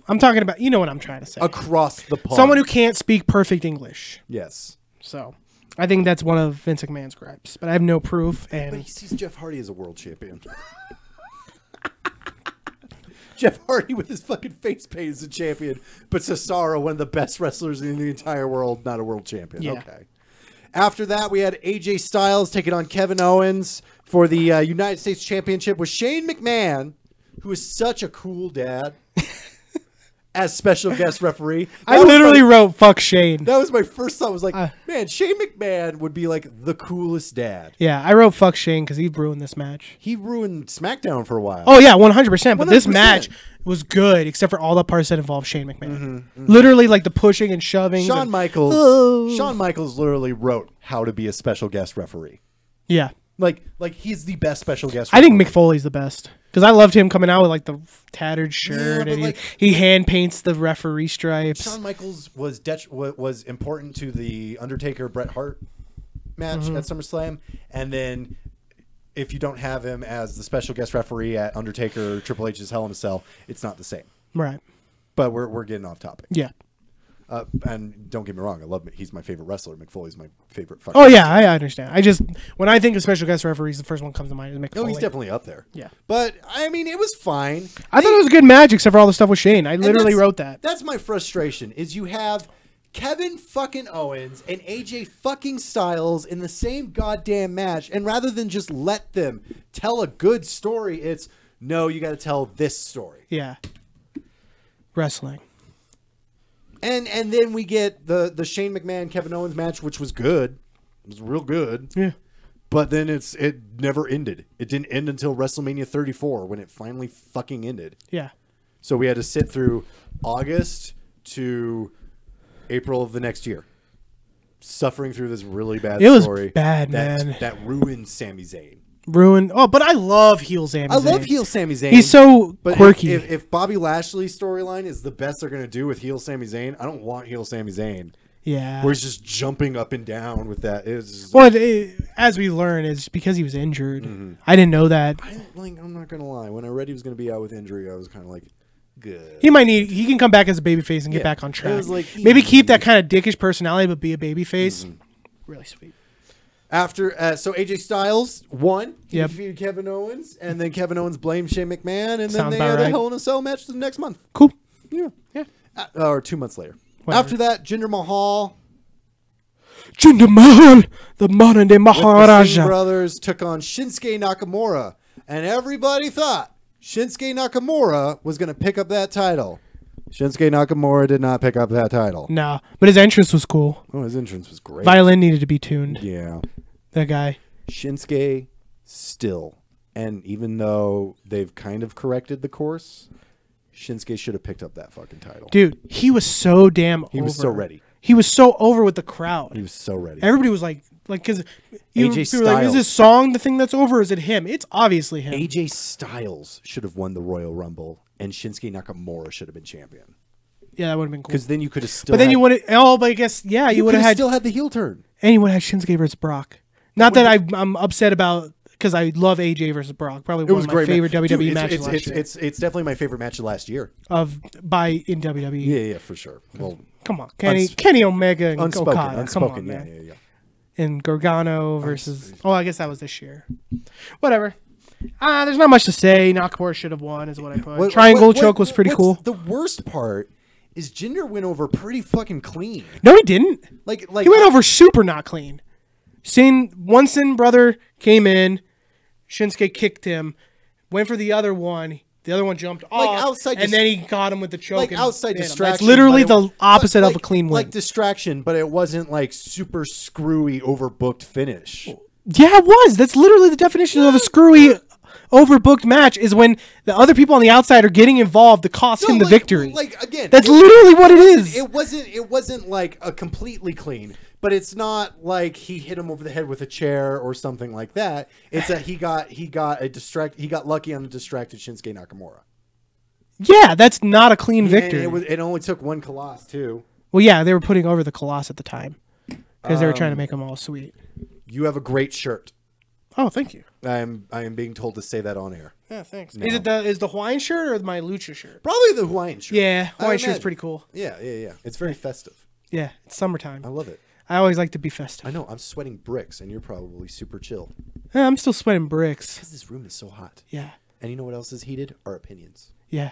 I'm talking about. You know what I'm trying to say. across the pond. Someone who can't speak perfect English. yes, So I think that's one of Vince McMahon's gripes. But I have no proof. but he And sees Jeff Hardy as a world champion. Jeff Hardy with his fucking face paint as a champion, but Cesaro, one of the best wrestlers in the entire world, not a world champion. Yeah. Okay. After that, we had AJ Styles taking on Kevin Owens for the United States Championship with Shane McMahon, who is such a cool dad. as special guest referee. I literally wrote "fuck Shane." That was my first thought. I was like, man, Shane McMahon would be like the coolest dad. Yeah, I wrote "fuck Shane" because he ruined this match. He ruined SmackDown for a while. Oh yeah, 100%. But this 100%. match was good, except for all the parts that involved Shane McMahon. Literally, like the pushing and shoving. Shawn Michaels literally wrote how to be a special guest referee. Yeah, Like he's the best special guest. I think referee. Mick Foley's the best because I loved him coming out with like the tattered shirt but, and like- he hand paints the referee stripes. Shawn Michaels was important to the Undertaker Bret Hart match at SummerSlam, and then if you don't have him as the special guest referee at Undertaker Triple H's Hell in a Cell, it's not the same. Right. But we're getting off topic. Yeah. And don't get me wrong, I love him. He's my favorite wrestler. Mick Foley's my favorite. Fucking Oh yeah, I understand. I just when I think of special guest referees, the first one comes to mind is Mick No, Foley. he's definitely up there. Yeah. But I mean, it was fine. I thought it was a good match, except for all the stuff with Shane. I And literally that's- wrote that. That's my frustration. Is you have Kevin fucking Owens and AJ fucking Styles in the same goddamn match, and rather than just let them tell a good story, it's no, you got to tell this story. Yeah. Wrestling. And then we get the Shane McMahon Kevin Owens match, which was good. It was real good. Yeah. But then it never ended. It didn't end until WrestleMania 34 when it finally fucking ended. Yeah. So we had to sit through August to April of the next year, suffering through this really bad It was story. bad, man. That ruined Sami Zayn. Ruined. Oh, but I love heel Sami I Zayn. love heel Sami Zayn. He's so but quirky. If Bobby Lashley's storyline is the best they're going to do with heel Sami Zayn, I don't want heel Sami Zayn. Yeah. Where he's just jumping up and down with that. It's Well, as we learn, it's because he was injured. I didn't know that. I'm not going to lie. When I read he was going to be out with injury, I was kind of like, good. He might need. He can come back as a babyface and get Yeah. back on It track. was like, Maybe keep that kind of dickish personality, but be a babyface. Really sweet. After so AJ Styles won. He Yep. defeated Kevin Owens, and then Kevin Owens blamed Shane McMahon, and then Sounds they about had a right. Hell in a Cell match the next month. Cool. Yeah, Yeah. or 2 months later. Whatever. After that, Jinder Mahal Jinder Mahal, the modern day with the Singh Maharaja. brothers took on Shinsuke Nakamura, and everybody thought Shinsuke Nakamura was going to pick up that title. Shinsuke Nakamura did not pick up that title. No, but his entrance was cool. Oh, his entrance was great. Violin needed to be tuned. Yeah. That guy. Shinsuke still, and even though they've kind of corrected the course, Shinsuke should have picked up that fucking title. Dude, he was so damn over. He was so ready. He was so over with the crowd. He was so ready. Everybody was like, because you AJ were like, is Styles. this song the thing that's over? Or is it him? It's obviously him. AJ Styles should have won the Royal Rumble, and Shinsuke Nakamura should have been champion. Yeah, that would have been cool. Because then you could have still. But then had, you would have. Oh, but I guess yeah, you would have could had. still had the heel turn. And you would have had Shinsuke versus Brock. Not that I'm upset about because I love AJ versus Brock. Probably It one was of my great. favorite WWE Dude, matches it's, last it's, year. it's definitely my favorite match of last year. In WWE. Yeah, for sure. Well, Come on, Kenny Omega and unspoken, Okada. unspoken. Come on, Yeah, man. yeah. And Gargano versus. Oh, I guess that was this year. Whatever. There's not much to say. Nakamura should have won, is what I put. Triangle choke was pretty cool. The worst part is Jinder went over pretty fucking clean. No, he didn't. Like He went over super not clean. One Sin brother came in. Shinsuke kicked him. Went for the other one. The other one jumped off. outside and then he got him with the choke. like and outside hit him. distraction. That's literally but the opposite of a like- clean win. Like distraction, but it wasn't like super screwy, overbooked finish. Yeah, it was. That's literally the definition of a screwy, overbooked match is when the other people on the outside are getting involved to cost him the like- victory. Like again, That's literally what it is. It wasn't like a completely clean, but it's not like he hit him over the head with a chair or something like that. It's that he got lucky on a distracted Shinsuke Nakamura. Yeah, that's not a clean And victory. it only took one Colossus too. Well, yeah, they were putting over the Colossus at the time because they were trying to make them all sweet. You have a great shirt. Oh, thank you. I am being told to say that on air. Yeah, thanks. No. Is the Hawaiian shirt or my lucha shirt? Probably the Hawaiian shirt. Yeah, I Hawaiian shirt's imagine. pretty cool. Yeah. It's very festive. Yeah, it's summertime. I love it. I always like to be festive. I know. I'm sweating bricks, and you're probably super chill. Yeah, I'm still sweating bricks. Because this room is so hot. Yeah, And you know what else is heated? Our opinions. yeah.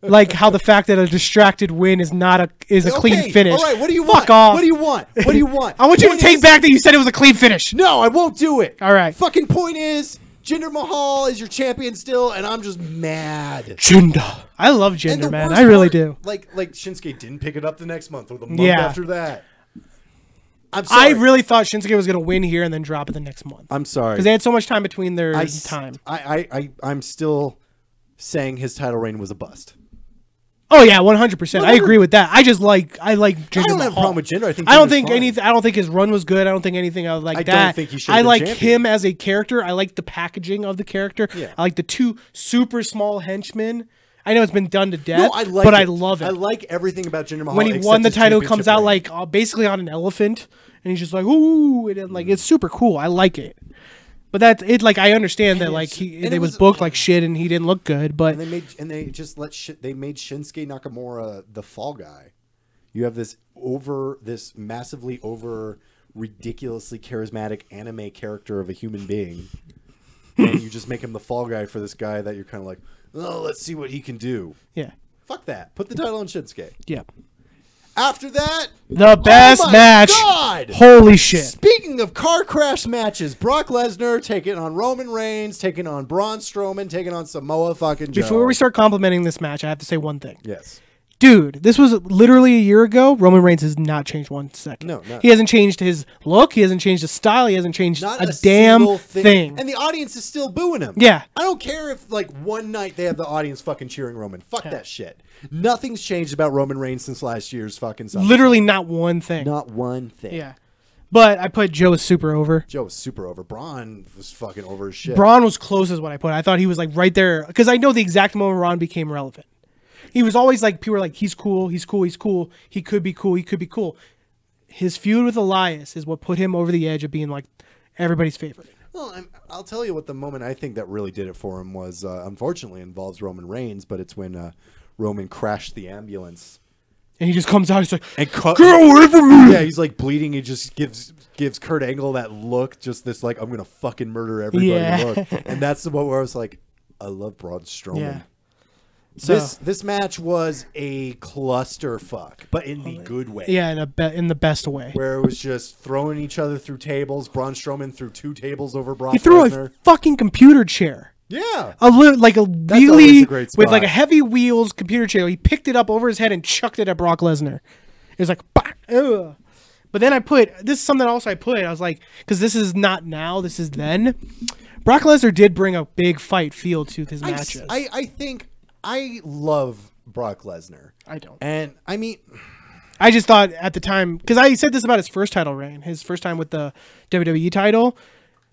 Like how the fact that a distracted win is not a clean Okay, finish. All right. What do you Fuck want? off. What do you want? I want I want you to Point take is- back that you said it was a clean finish. No, I won't do it. All right. Fucking point is, Jinder Mahal is your champion still, and I'm just mad. Jinder. I love And Jinder, the man. worst I really part, do. Like Shinsuke didn't pick it up the next month or the month Yeah. after that. I'm I sorry. really thought Shinsuke was going to win here and then drop it the next month. I'm sorry. Because they had so much time between their I, time. I'm still saying his title reign was a bust. Oh yeah, 100%. I agree with that. I like Jinder I don't have a Mahal. problem with Jinder. I don't Jinder's think fine. anything. I don't think his run was good. I don't think anything like I that. don't think he should I have been like champion. him as a character. I like the packaging of the character. Yeah. I like the two super small henchmen. I know it's been done to death, No, I like but it. I love it. I like everything about Jinder Mahal. When he except won the his title, comes championship out reign. like basically on an elephant, and he's just like ooh, and like it's super cool. I like it. But that's it. Like I understand that like and it it was was- booked like shit, and he didn't look good. But And they just they made Shinsuke Nakamura the fall guy. You have this massively over, ridiculously charismatic anime character of a human being, and you just make him the fall guy for this guy that you're kind of like, oh, let's see what he can do. yeah, Fuck that. Put the title on Shinsuke. yeah, After that, the best oh my match. God! Holy shit! Speaking of car crash matches, Brock Lesnar taking on Roman Reigns, taking on Braun Strowman, taking on Samoa fucking Joe. Before we start complimenting this match, I have to say one thing. Yes. Dude, this was literally a year ago. Roman Reigns has not changed 1 second. No, he hasn't changed his look. He hasn't changed his style. He hasn't changed Not a single damn thing. And the audience is still booing him. Yeah. I don't care if, like, one night they have the audience fucking cheering Roman. Fuck that shit. Nothing's changed about Roman Reigns since last year's fucking SummerSlam. Literally not one thing. Not one thing. Yeah. But I put Joe as super over. Joe was super over. Braun was fucking over as shit. Braun was close as what I put. I thought he was like right there because I know the exact moment Braun became relevant. He was always like, people were like, he's cool, he's cool, he's cool. He could be cool, he could be cool. His feud with Elias is what put him over the edge of being like everybody's favorite. Well, I'll tell you what the moment I think that really did it for him was, unfortunately, involves Roman Reigns, but it's when Roman crashed the ambulance. And he just comes out, he's like, And get away from me! Yeah, he's like bleeding. He just gives Kurt Angle that look, just this like, I'm gonna fucking murder everybody Yeah. look. And that's the moment where I was like, I love Braun Strowman. Yeah. So, This match was a clusterfuck, but in the good way. yeah, in the best way. Where it was just throwing each other through tables. Braun Strowman threw 2 tables over Brock He threw Lesnar. a fucking computer chair. Yeah. Like a always really a great with like spot. a heavy wheels computer chair. He picked it up over his head and chucked it at Brock Lesnar. It was like, bah, ugh. But then this is something else I put. I was like, because this is not now, this is then. Brock Lesnar did bring a big fight feel to his matches. I think I love Brock Lesnar. I don't. And I mean, I just thought at the time, because I said this about his first title reign, his first time with the WWE title,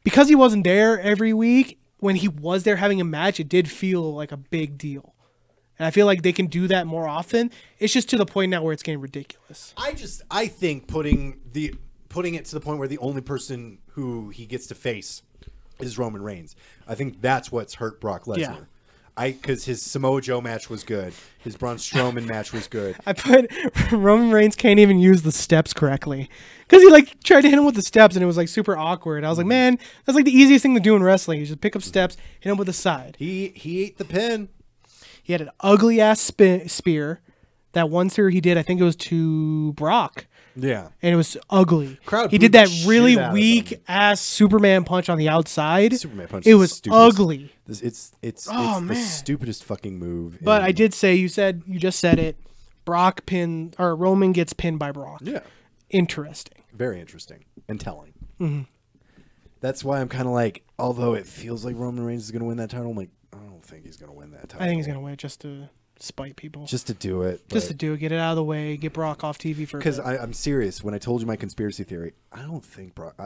because he wasn't there every week. When he was there having a match, it did feel like a big deal. And I feel like they can do that more often. It's just to the point now where it's getting ridiculous. I think putting it to the point where the only person who he gets to face is Roman Reigns. I think that's what's hurt Brock Lesnar. Yeah. Because his Samoa Joe match was good. His Braun Strowman match was good. I put Roman Reigns can't even use the steps correctly. Because he like tried to hit him with the steps and it was like super awkward. I was like, man, that's like the easiest thing to do in wrestling. You just pick up steps, hit him with the side. He ate the pin. He had an ugly ass spear. That one spear he did, I think it was to Brock. Yeah. And it was ugly. Crowd he booed did that the really shit out of him. weak ass Superman punch on the outside. Superman punch. It is was stupidest- ugly. It's Oh, the man. stupidest fucking move. But in- I did say you just said it. Roman gets pinned by Brock. Yeah. Interesting. Very interesting and telling. Mm-hmm. That's why I'm kind of like, although it feels like Roman Reigns is going to win that title, I'm like, I don't think he's going to win that title. I think he's gonna win just to spite people. Just to do it. Just to do it, get it out of the way, get Brock off TV for a Because bit. I'm serious. When I told you my conspiracy theory, I don't think Brock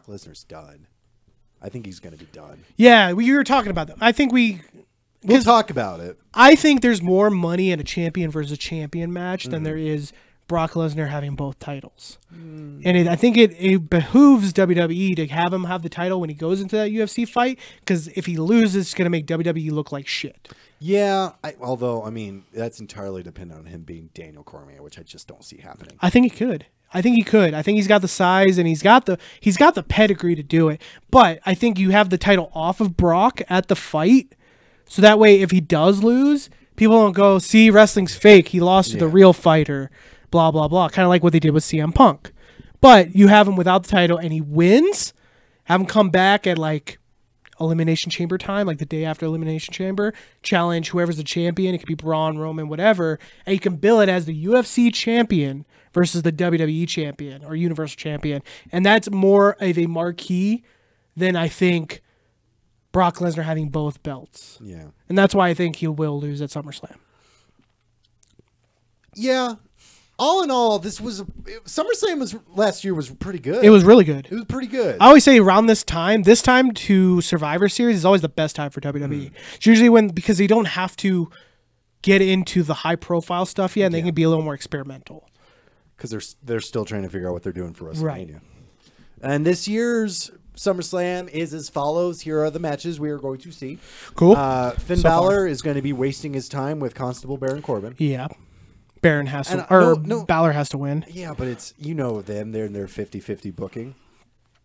Lesnar's done. I think he's going to be done. Yeah, you were talking about that. I think We'll talk about it. I think there's more money in a champion versus champion match than there is Brock Lesnar having both titles. And I think it behooves WWE to have him have the title when he goes into that UFC fight, because if he loses, it's going to make WWE look like shit. Yeah, although, I mean, that's entirely dependent on him being Daniel Cormier, which I just don't see happening. I think he could. I think he's got the size and he's got the pedigree to do it. But I think you have the title off of Brock at the fight, so that way if he does lose, people don't go, see, wrestling's fake. He lost to the real fighter, blah, blah, blah. Kind of like what they did with CM Punk. But you have him without the title and he wins, have him come back at like Elimination Chamber time, like the day after Elimination Chamber, challenge whoever's the champion. It could be Braun, Roman, whatever, and you can bill it as the UFC champion versus the WWE champion or Universal champion, and that's more of a marquee than I think Brock Lesnar having both belts. Yeah. And that's why I think he will lose at SummerSlam. Yeah. All in all, SummerSlam last year was pretty good. It was really good. It was pretty good. I always say around this time to Survivor Series is always the best time for WWE. It's usually because they don't have to get into the high profile stuff yet, and they can be a little more experimental. Because they're still trying to figure out what they're doing for WrestleMania. Right. And this year's SummerSlam is as follows. Here are the matches we are going to see. Cool. Finn So far. Balor is going to be wasting his time with Constable Baron Corbin. Yeah. Baron has to, And, or Balor has to win. Yeah, but it's, them, they're in their 50-50 booking.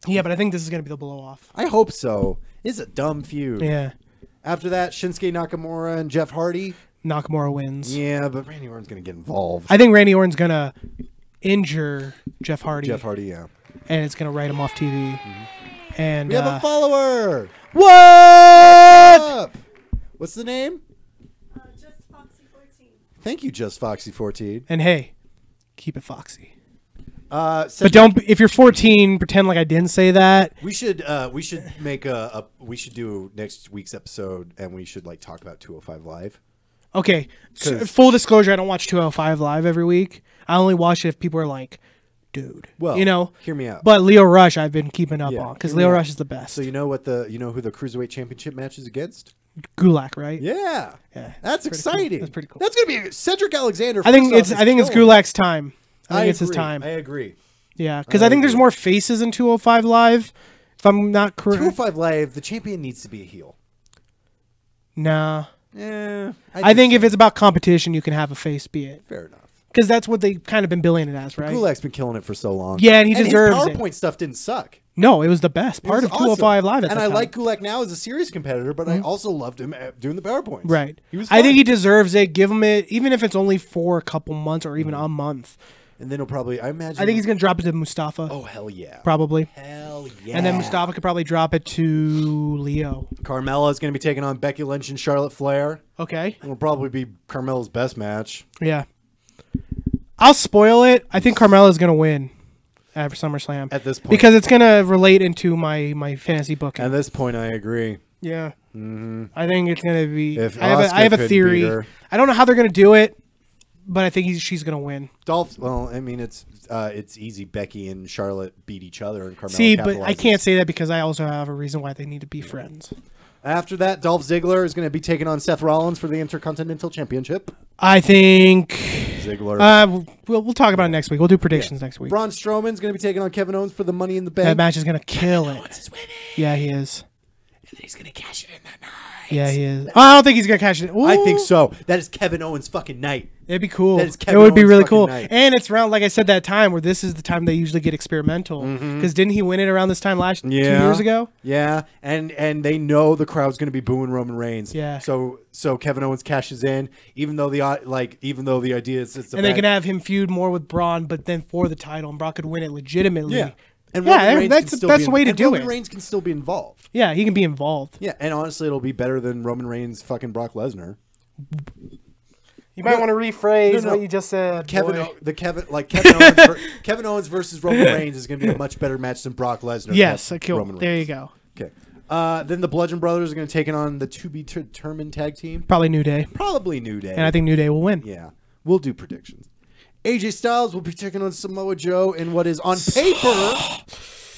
Yeah, but I think this is going to be the blow off. I hope so. It's a dumb feud. Yeah. After that, Shinsuke Nakamura and Jeff Hardy. Nakamura wins. Yeah, but Randy Orton's going to get involved. I think Randy Orton's going to injure Jeff Hardy. Jeff Hardy, yeah. And it's going to write him off TV. And We have a follower. what? Up. What's the name? Just Foxy 14. Thank you, Just Foxy 14. And hey, keep it foxy. But But don't, if you're 14, pretend like I didn't say that. We should make we should do next week's episode, and we should talk about 205 Live. Okay. 'Cause- Full disclosure, I don't watch 205 Live every week. I only watch it if people are like, dude. Well, hear me out. But Leo Rush, I've been keeping up on because hear me Leo out. Rush is the best. So you know who the Cruiserweight Championship match is against? Gulak, right? Yeah, Yeah, that's pretty cool. exciting. That's pretty cool. That's gonna be Cedric Alexander. I think first it's off, I think is it's killing it. Gulak's time. I think it's his agree. time. I agree. Yeah, because I think there's agree. more faces in 205 Live. If I'm not correct. 205 Live, the champion needs to be a heel. Nah. Yeah, I think if it's about competition, you can have a face be it. fair enough. Because that's what they kind of been billing it as, right? Gulak's been killing it for so long. Yeah, and he deserves his it. PowerPoint stuff didn't suck. No, it was the best part It of was 205 awesome. Live at And the I time. like Gulak now as a serious competitor, but I also loved him doing the PowerPoints. Right. He was I think fun. he deserves it. Give him it, even if it's only for a couple months or even a month. And then he'll probably, I imagine. I think he's going to drop it to Mustafa, Oh, hell yeah. probably. Hell yeah. And then Mustafa could probably drop it to Leo. Carmella is going to be taking on Becky Lynch and Charlotte Flair. Okay. It'll probably be Carmella's best match. Yeah. I'll spoil it. I think Carmella's going to win at SummerSlam. At this point. Because it's going to relate into my fantasy booking. At this point, I agree. Yeah. I think it's going to be. If I have a Asuka couldn't theory. beat her. I don't know how they're going to do it, but I think she's going to win. Dolph, well, I mean, it's easy. Becky and Charlotte beat each other, and Carmella See, but I capitalizes. can't say that because I also have a reason why they need to be friends. After that, Dolph Ziggler is going to be taking on Seth Rollins for the Intercontinental Championship. I think. Ziggler. We'll talk about it next week. We'll do predictions next week. Braun Strowman's going to be taking on Kevin Owens for the Money in the Bank. That match is going to kill it. Yeah, he is. He's going to cash it in that night. Yeah, he is. I don't think he's going to catch it. Ooh. I think so. That is Kevin Owens' fucking night. It'd be cool. That is It Kevin would be Owens' really fucking cool. night. And it's around, like I said, that time where this is the time they usually get experimental. Because didn't he win it around this time 2 years ago? Yeah, and they know the crowd's going to be booing Roman Reigns. Yeah. So Kevin Owens cashes in, even though the idea is it's a And they bad- can have him feud more with Braun, but then for the title, and Brock could win it legitimately. yeah. And Yeah, Roman Reigns that's can the still best be way to and do Roman it. Reigns can still be involved. Yeah, he can be involved. Yeah, and honestly, it'll be better than Roman Reigns fucking Brock Lesnar. You might want to rephrase No. what you just said. Kevin Owens versus Roman Reigns is going to be a much better match than Brock Lesnar. Yes, versus cool. Roman There you Reigns. go. Okay. Then the Bludgeon Brothers are going to take on the to be determined tag team. Probably New Day. Probably New Day. And I think New Day will win. Yeah, we'll do predictions. AJ Styles will be taking on Samoa Joe in what is on paper.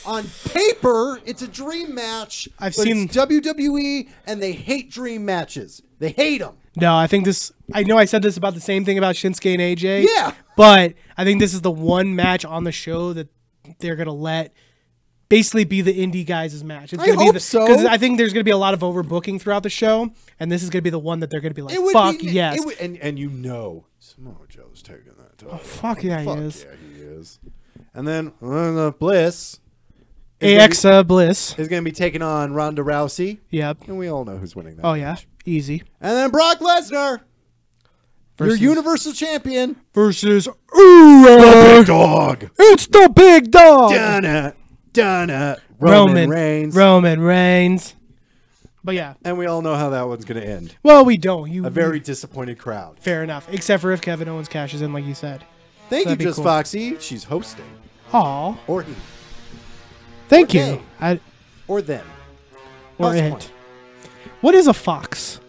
On paper, it's a dream match. I've but seen- it's WWE, and they hate dream matches. They hate them. No, I think this. I know I said this about the same thing about Shinsuke and AJ. Yeah. But I think this is the one match on the show that they're gonna let basically be the indie guys' match. It's I gonna be hope so. because I think there's gonna be a lot of overbooking throughout the show, and this is gonna be the one that they're gonna be like, It would "Fuck be, yes, It would, and you know Samoa Joe's taking that title. fuck yeah, Fuck he is." yeah, he is. And then Bliss AXA Bliss. is going to be taking on Ronda Rousey, Yep. and we all know who's winning that. Oh yeah, match. easy. And then Brock Lesnar, Versus- your Universal Champion, Versus Big Dog. It's the big dog. Donna, Roman Reigns. Roman Reigns. But yeah, And we all know how that one's going to end. well, we don't. You A very disappointed crowd. fair enough, except for if Kevin Owens cashes in, like you said. Thank you, That'd be Just cool. Foxy. She's hosting. Aw, Or he. thank Okay. you. I Or them. or Plus it. one. What is a fox?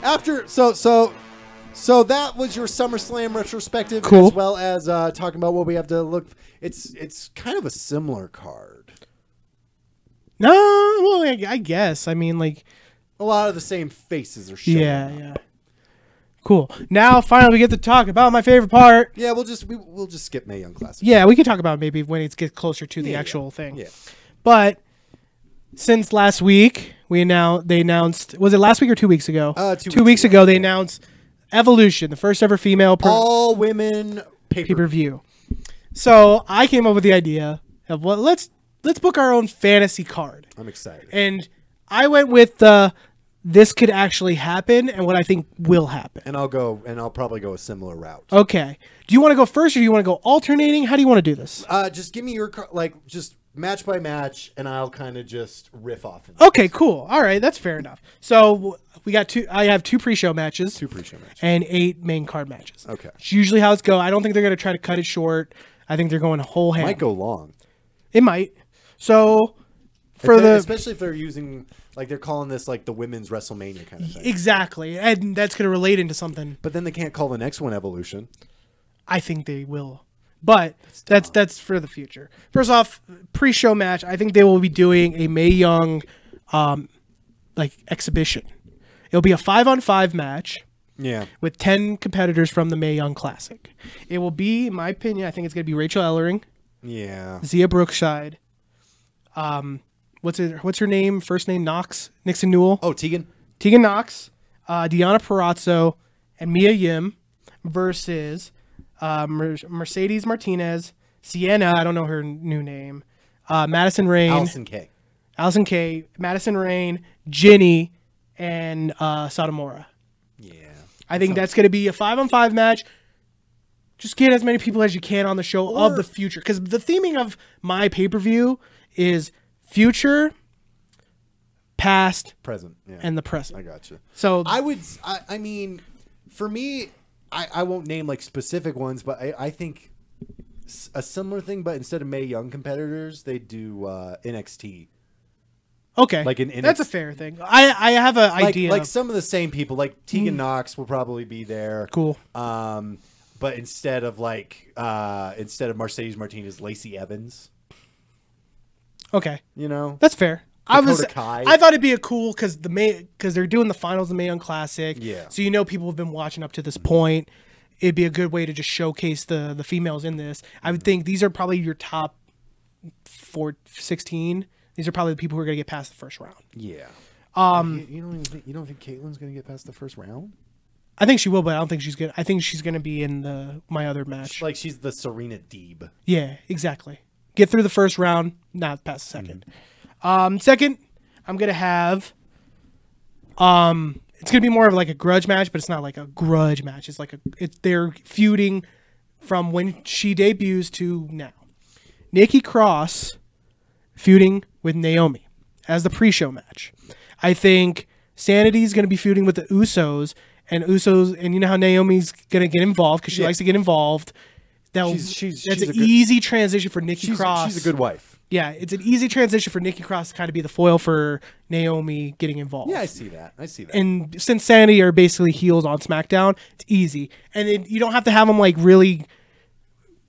After so that was your SummerSlam retrospective, Cool. as well as talking about what we have to look. It's kind of a similar card. No, well, I guess. I mean, like, A lot of the same faces are showing. yeah, up. yeah. Cool. Now, finally, we get to talk about my favorite part. Yeah, we'll just skip Mae Young Classic. Yeah, we can talk about it maybe when it gets closer to the Yeah, actual thing. Yeah. But since last week, they announced. Was it last week or 2 weeks ago? 2 weeks ago, they announced Evolution, the first ever female All women pay paper. per view. So I came up with the idea of let's book our own fantasy card, I'm excited. and I went with this could actually happen and what I think will happen. And I'll probably go a similar route. Okay. Do you want to go first, or do you want to go alternating? How do you want to do this? Just give me your just match by match, and I'll kind of just riff off. Of Okay, cool. All right, that's fair enough. So we got two. I have 2 pre-show matches. 2 pre-show matches. And 8 main card matches. Okay. It's usually how it's go. I don't think they're going to try to cut it short. I think they're going whole ham. Might go long. It might. So for Especially if they're using they're calling this like the women's WrestleMania kind of thing. exactly, and that's going to relate into something. But then they can't call the next one Evolution. I think they will, but that's for the future. First off, pre-show match. I think they will be doing a Mae Young, exhibition. It'll be a 5-on-5 match Yeah. with 10 competitors from the Mae Young Classic. It will be, in my opinion, I think it's going to be Rachel Ellering, Yeah. Zia Brookside. What's her name? First name Knox, Nixon Newell, Oh, Tegan. Tegan Knox, Deanna Perazzo, and Mia Yim versus Mercedes Martinez, Sienna. I don't know her new name. Madison Rain, Allison Kay. Madison Rain, Ginny, and Satomura. Yeah. I think that's going to be a 5-on-5 match. Just get as many people as you can on the show of the future, because the theming of my pay-per-view is future, past, Present. Yeah. and the I present. gotcha. So I mean, for me, I won't name specific ones, but I think a similar thing, but instead of Mae Young competitors, they do NXT. okay, like in that's a fair thing. I have an idea. Like some of the same people, like Tegan Knox will probably be there. Cool. But instead of Mercedes Martinez, Lacey Evans. Okay, You know, that's fair. Dakota Kai. I thought it'd be a cool because they're doing the finals of the Mae Young Classic. Yeah. So people have been watching up to this point. It'd be a good way to just showcase the females in this. I would think these are probably your top 16. These are probably the people who are going to get past the first round. Yeah. You don't think Caitlin's gonna get past the first round? I think she will, but I don't think she's good. I think she's going to be in my other match. Like she's the Serena Deeb. Yeah, exactly. Get through the first round, not past the second. Second, I'm gonna have. It's gonna be more of like a grudge match, but it's not like a grudge match. It's like they're feuding from when she debuts to now. Nikki Cross feuding with Naomi as the pre-show match. I think Sanity's gonna be feuding with the Usos, and you know how Naomi's gonna get involved because she likes to get involved. That's an easy transition for Nikki Cross. She's a good wife. Yeah, it's an easy transition for Nikki Cross to kind of be the foil for Naomi getting involved. Yeah, I see that. And since Sanity are basically heels on SmackDown, it's easy. And then you don't have to have them like really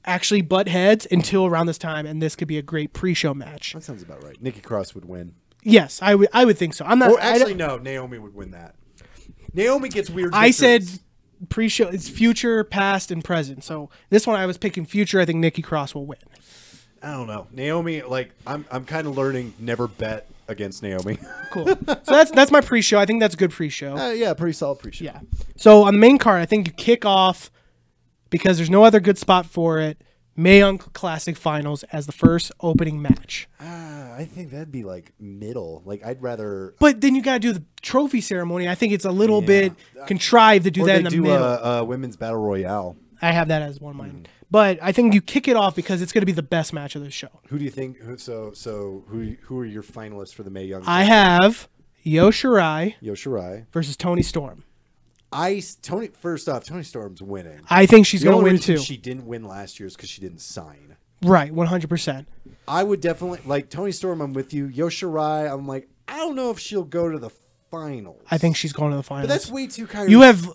actually butt heads until around this time, and this could be a great pre-show match. That sounds about right. Nikki Cross would win. Yes, I would think so. I'm not. Or actually, no. Naomi would win that. Naomi gets weird. I said victories. pre-show. It's future, past, and present. So this one I was picking future. I think Nikki Cross will win. I don't know. Naomi, I'm kind of learning never bet against Naomi. Cool. So that's my pre-show. I think that's a good pre-show. Yeah, pretty solid pre-show. Yeah. So on the main card, I think you kick off because there's no other good spot for it. Mae Young Classic Finals as the first opening match. I think that'd be like middle. Like I'd rather. But then you got to do the trophy ceremony. I think it's a little bit contrived to do Or that they in the do middle. a women's battle royale. I have that as one of mine. But I think you kick it off because it's going to be the best match of the show. Who do you think? Who are your finalists for the Mae Young? I have Io Shirai Io Shirai. versus Toni Storm. First off, Toni Storm's winning. I think she's The going to only win reason too. She didn't win last year is because she didn't sign. Right, 100%. I would definitely like Toni Storm. I'm with you. Io Shirai. I'm like, I don't know if she'll go to the finals. I think she's going to the finals. but that's way too Kyrie. You have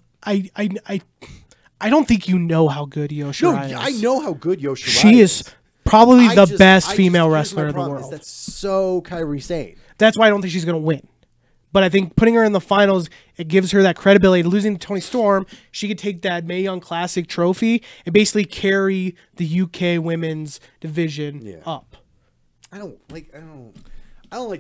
I don't think you know how good Io no. Shirai is. I know how good Io Shirai She is probably I the just- best I female just- here's my wrestler in the problem is world. That's so Kyrie Sane. That's why I don't think she's going to win. But I think putting her in the finals, it gives her that credibility. Losing to Toni Storm, she could take that Mae Young Classic trophy and basically carry the UK women's division Yeah. up. I don't like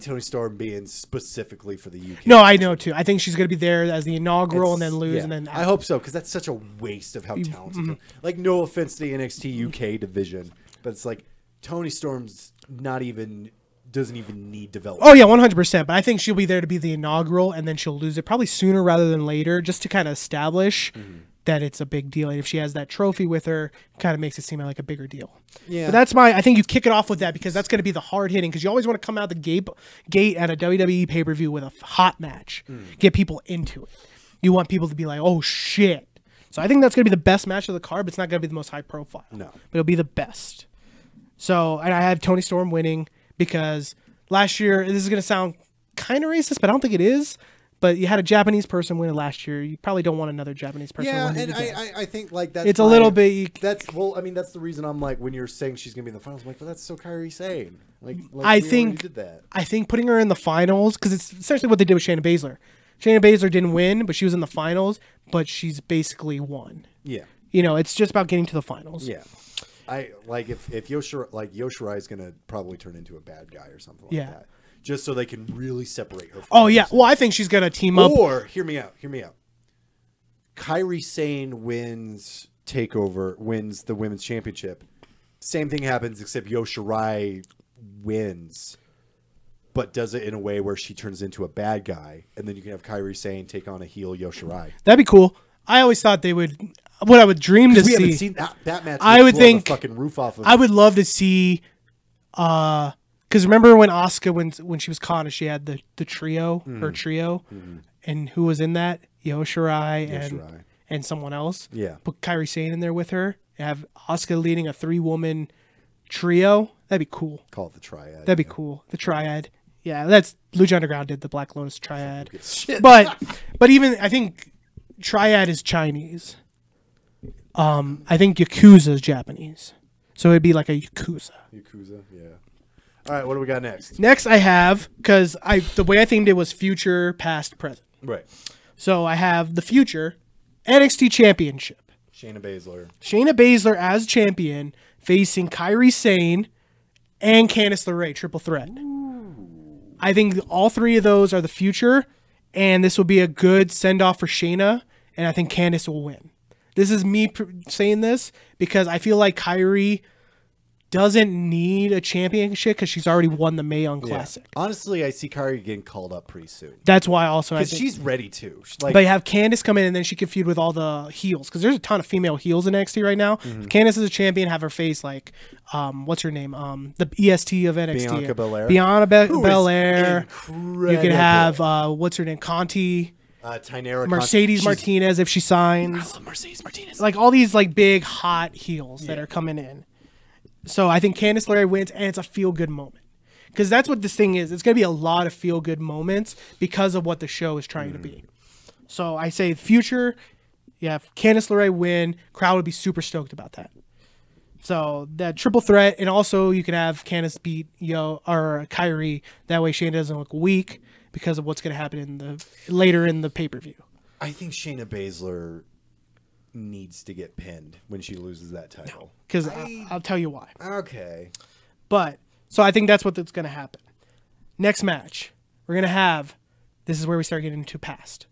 Toni Storm being specifically for the UK. No, I know too. I think she's going to be there as the inaugural and then lose Yeah, and then I hope so because that's such a waste of how talented. Like, no offense to the NXT UK division, but it's like Toni Storm's doesn't even need development. Oh yeah, 100%. But I think she'll be there to be the inaugural, and then she'll lose it probably sooner rather than later, just to kind of establish that it's a big deal. And if she has that trophy with her, kind of makes it seem like a bigger deal. Yeah. But that's I think you kick it off with that because that's going to be the hard hitting. Because you always want to come out the gate at a WWE pay per view with a hot match, get people into it. You want people to be like, oh shit. So I think that's going to be the best match of the card, but it's not going to be the most high profile. No. But it'll be the best. So, and I have Toni Storm winning because last year, this is going to sound kind of racist, but I don't think it is. But you had a Japanese person win it last year. You probably don't want another Japanese person Yeah, win it and again. I think like that's It's a little bit. That's that's the reason I'm like when you're saying she's gonna be in the finals. I'm like, well, that's so Kyrie Sane. Like I we already think did that. I think putting her in the finals because it's essentially what they did with Shayna Baszler. Shayna Baszler didn't win, but she was in the finals. But she's basically won. Yeah, You know, it's just about getting to the finals. yeah. I like if Io Shirai is gonna probably turn into a bad guy or something like Yeah. that, just so they can really separate her. From Oh yeah. others. Well, I think she's gonna team up. Or hear me out. Kyrie Sane wins the women's championship. Same thing happens except Io Shirai wins, but does it in a way where she turns into a bad guy, and then you can have Kyrie Sane take on a heel Io Shirai. That'd be cool. I always thought they would. What I would dream to We haven't see. seen that match. I would blow the think- fucking roof off of. I would love to see. Because remember when Asuka when she was Kana, she had the trio, her trio, and who was in that? Io Shirai Shirai. and someone else. Yeah. Put Kairi Sane in there with her. Have Asuka leading a 3-woman trio. That'd be cool. Call it the triad. That'd be cool. The triad. Yeah, that's Lucha Underground did the Black Lotus triad. Shit. But even I think triad is Chinese. I think Yakuza is Japanese. So it'd be like a Yakuza. Yakuza. Yeah. All right. What do we got next? Next I have, because the way I themed it was future, past, present. Right. So I have the future NXT Championship. Shayna Baszler. Shayna Baszler as champion facing Kairi Sane and Candice LeRae, triple threat. I think all three of those are the future, and this will be a good send-off for Shayna, and I think Candice will win. This is me saying this because I feel like Kairi doesn't need a championship because she's already won the Mae Young Classic. Honestly, I see Kyrie getting called up pretty soon That's why also I because think. she's ready to. Like, But you have Candice come in and then she can feud with all the heels because there's a ton of female heels in NXT right now. Mm-hmm. Candice is a champion, have her face like, what's her name? The EST of NXT. Bianca Belair. Bianca Who is Belair. incredible. You could have, what's her name? Conti. Tynara Mercedes she's- Martinez if she signs. Mercedes Martinez. Like all these like big hot heels that are coming in. So I think Candice LeRae wins, and it's a feel good moment because that's what this thing is. It's gonna be a lot of feel good moments because of what the show is trying to be. So I say future, yeah, if Candice LeRae win, crowd would be super stoked about that. So that triple threat, and also you can have Candice beat or Kyrie. That way Shayna doesn't look weak because of what's gonna happen later in the pay per view. I think Shayna Baszler needs to get pinned when she loses that title. Because I'll tell you why. Okay. But so I think that's what's going to happen. Next match, we're going to have. This is where we start getting into past.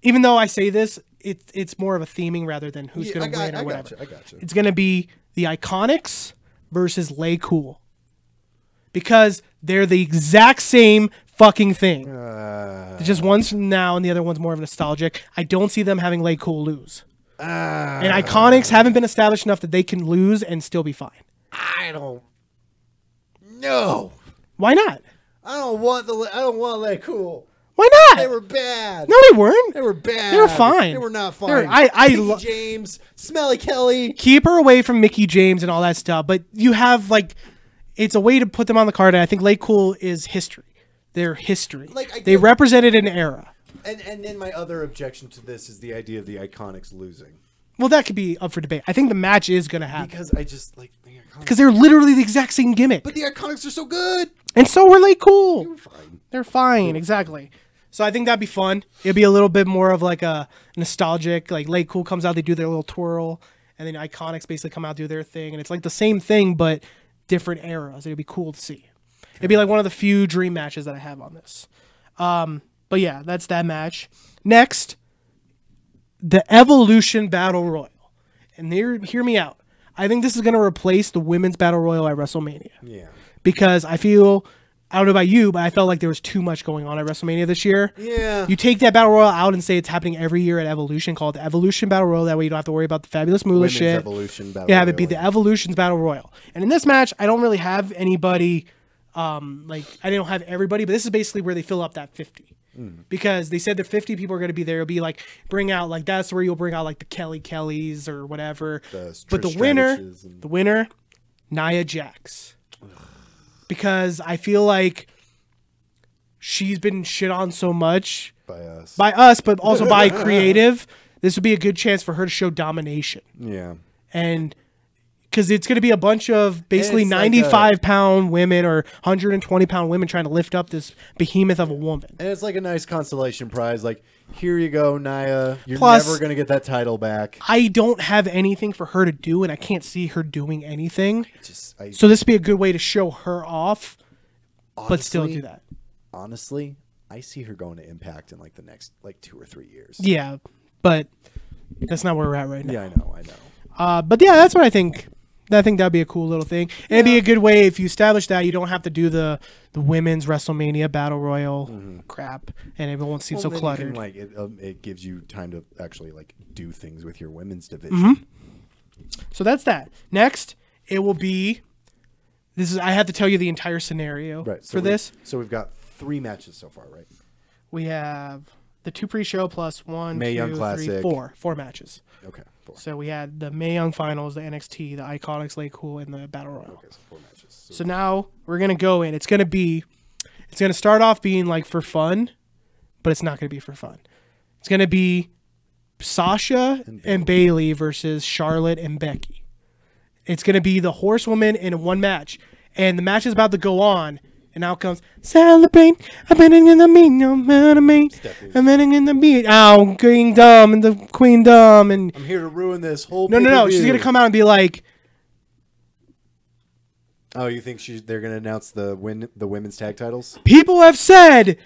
Even though I say this, it's more of a theming rather than who's going to win or whatever. I got you. It's going to be the Iconics versus Lay Cool because they're the exact same fucking thing. Just one's from now and the other one's more of nostalgic. I don't see them having Lay Cool lose. And Iconics haven't been established enough that they can lose and still be fine. I don't know. Why not? I don't want that cool. Why not? They were bad. No, they weren't. They were bad. They were fine. They were not They were- fine. I James, Smelly Kelly. keep her away from Mickey James and all that stuff. But you have like, it's a way to put them on the card. And I think Late Cool is history. They're history. Like, I they get- represented an era. And then my other objection to this is the idea of the Iconics losing. Well, that could be up for debate. I think the match is going to happen Because I just like the Iconics. because they're literally the exact same gimmick. But the Iconics are so good. And so were Late Cool. They were fine. They're fine, exactly. So I think that'd be fun. It'd be a little bit more of like a nostalgic, like Late Cool comes out, they do their little twirl, and then Iconics basically come out, do their thing, and it's like the same thing but different eras. It'd be cool to see. It'd be like one of the few dream matches that I have on this. But yeah, that's that match. Next, the Evolution Battle Royal. And hear me out. I think this is going to replace the Women's Battle Royal at WrestleMania. Yeah. Because I feel, I don't know about you, but I felt like there was too much going on at WrestleMania this year. Yeah. You take that Battle Royal out and say it's happening every year at Evolution, called the Evolution Battle Royal. That way you don't have to worry about the Fabulous Moolah Women's shit. Evolution Battle You have it be Royal. the Evolution's Battle Royal. And in this match, I don't really have anybody, like, I don't have everybody, but this is basically where they fill up that 50. Because they said that 50 people are going to be there. It'll be like, bring out, like, that's where you'll bring out, like, the Kellys or whatever. But the Trish winner, Stratish's and- the winner, Nia Jax. Because I feel like she's been shit on so much by us. but also by creative. This would be a good chance for her to show domination. Yeah. And because it's going to be a bunch of basically it's like a- 95-pound women or 120-pound women trying to lift up this behemoth of a woman. And it's like a nice consolation prize. Like, here you go, Nia. You're Plus- never going to get that title back. I don't have anything for her to do, and I can't see her doing anything. I So this would be a good way to show her off, but still honestly- do that. Honestly, I see her going to Impact in like the next like 2 or 3 years. Yeah, but that's not where we're at right now. Yeah, I know. But yeah, that's what I think. I think that'd be a cool little thing. And it'd be a good way if you establish that you don't have to do the women's WrestleMania Battle Royal crap, and it won't seem Well, so then you cluttered. can, like it gives you time to actually like do things with your women's division. Mm-hmm. So that's that. Next, it will be. This is. I have to tell you the entire scenario Right. for this. So we've got 3 matches so far, right? We have the 2 pre-show plus 1, Mae 2, Young 3, Classic. 4 matches. Okay. 4. So we had the Mae Young Finals, the NXT, the Iconics, Late Cool, and the Battle Royal. Okay, so 4 matches. So now we're gonna go in. It's gonna start off being like for fun, but it's not gonna be for fun. It's gonna be Sasha and Bailey versus Charlotte and Becky. It's gonna be the Horsewoman in one match, and the match is about to go on. And out comes celebrate. I'm betting in the meat, no matter me. I'm betting in the beat. Oh, Queendom and the Queendom and I'm here to ruin this whole. no. pay-per-view. She's gonna come out and be like, Oh, you think they're gonna announce the women's tag titles? people have said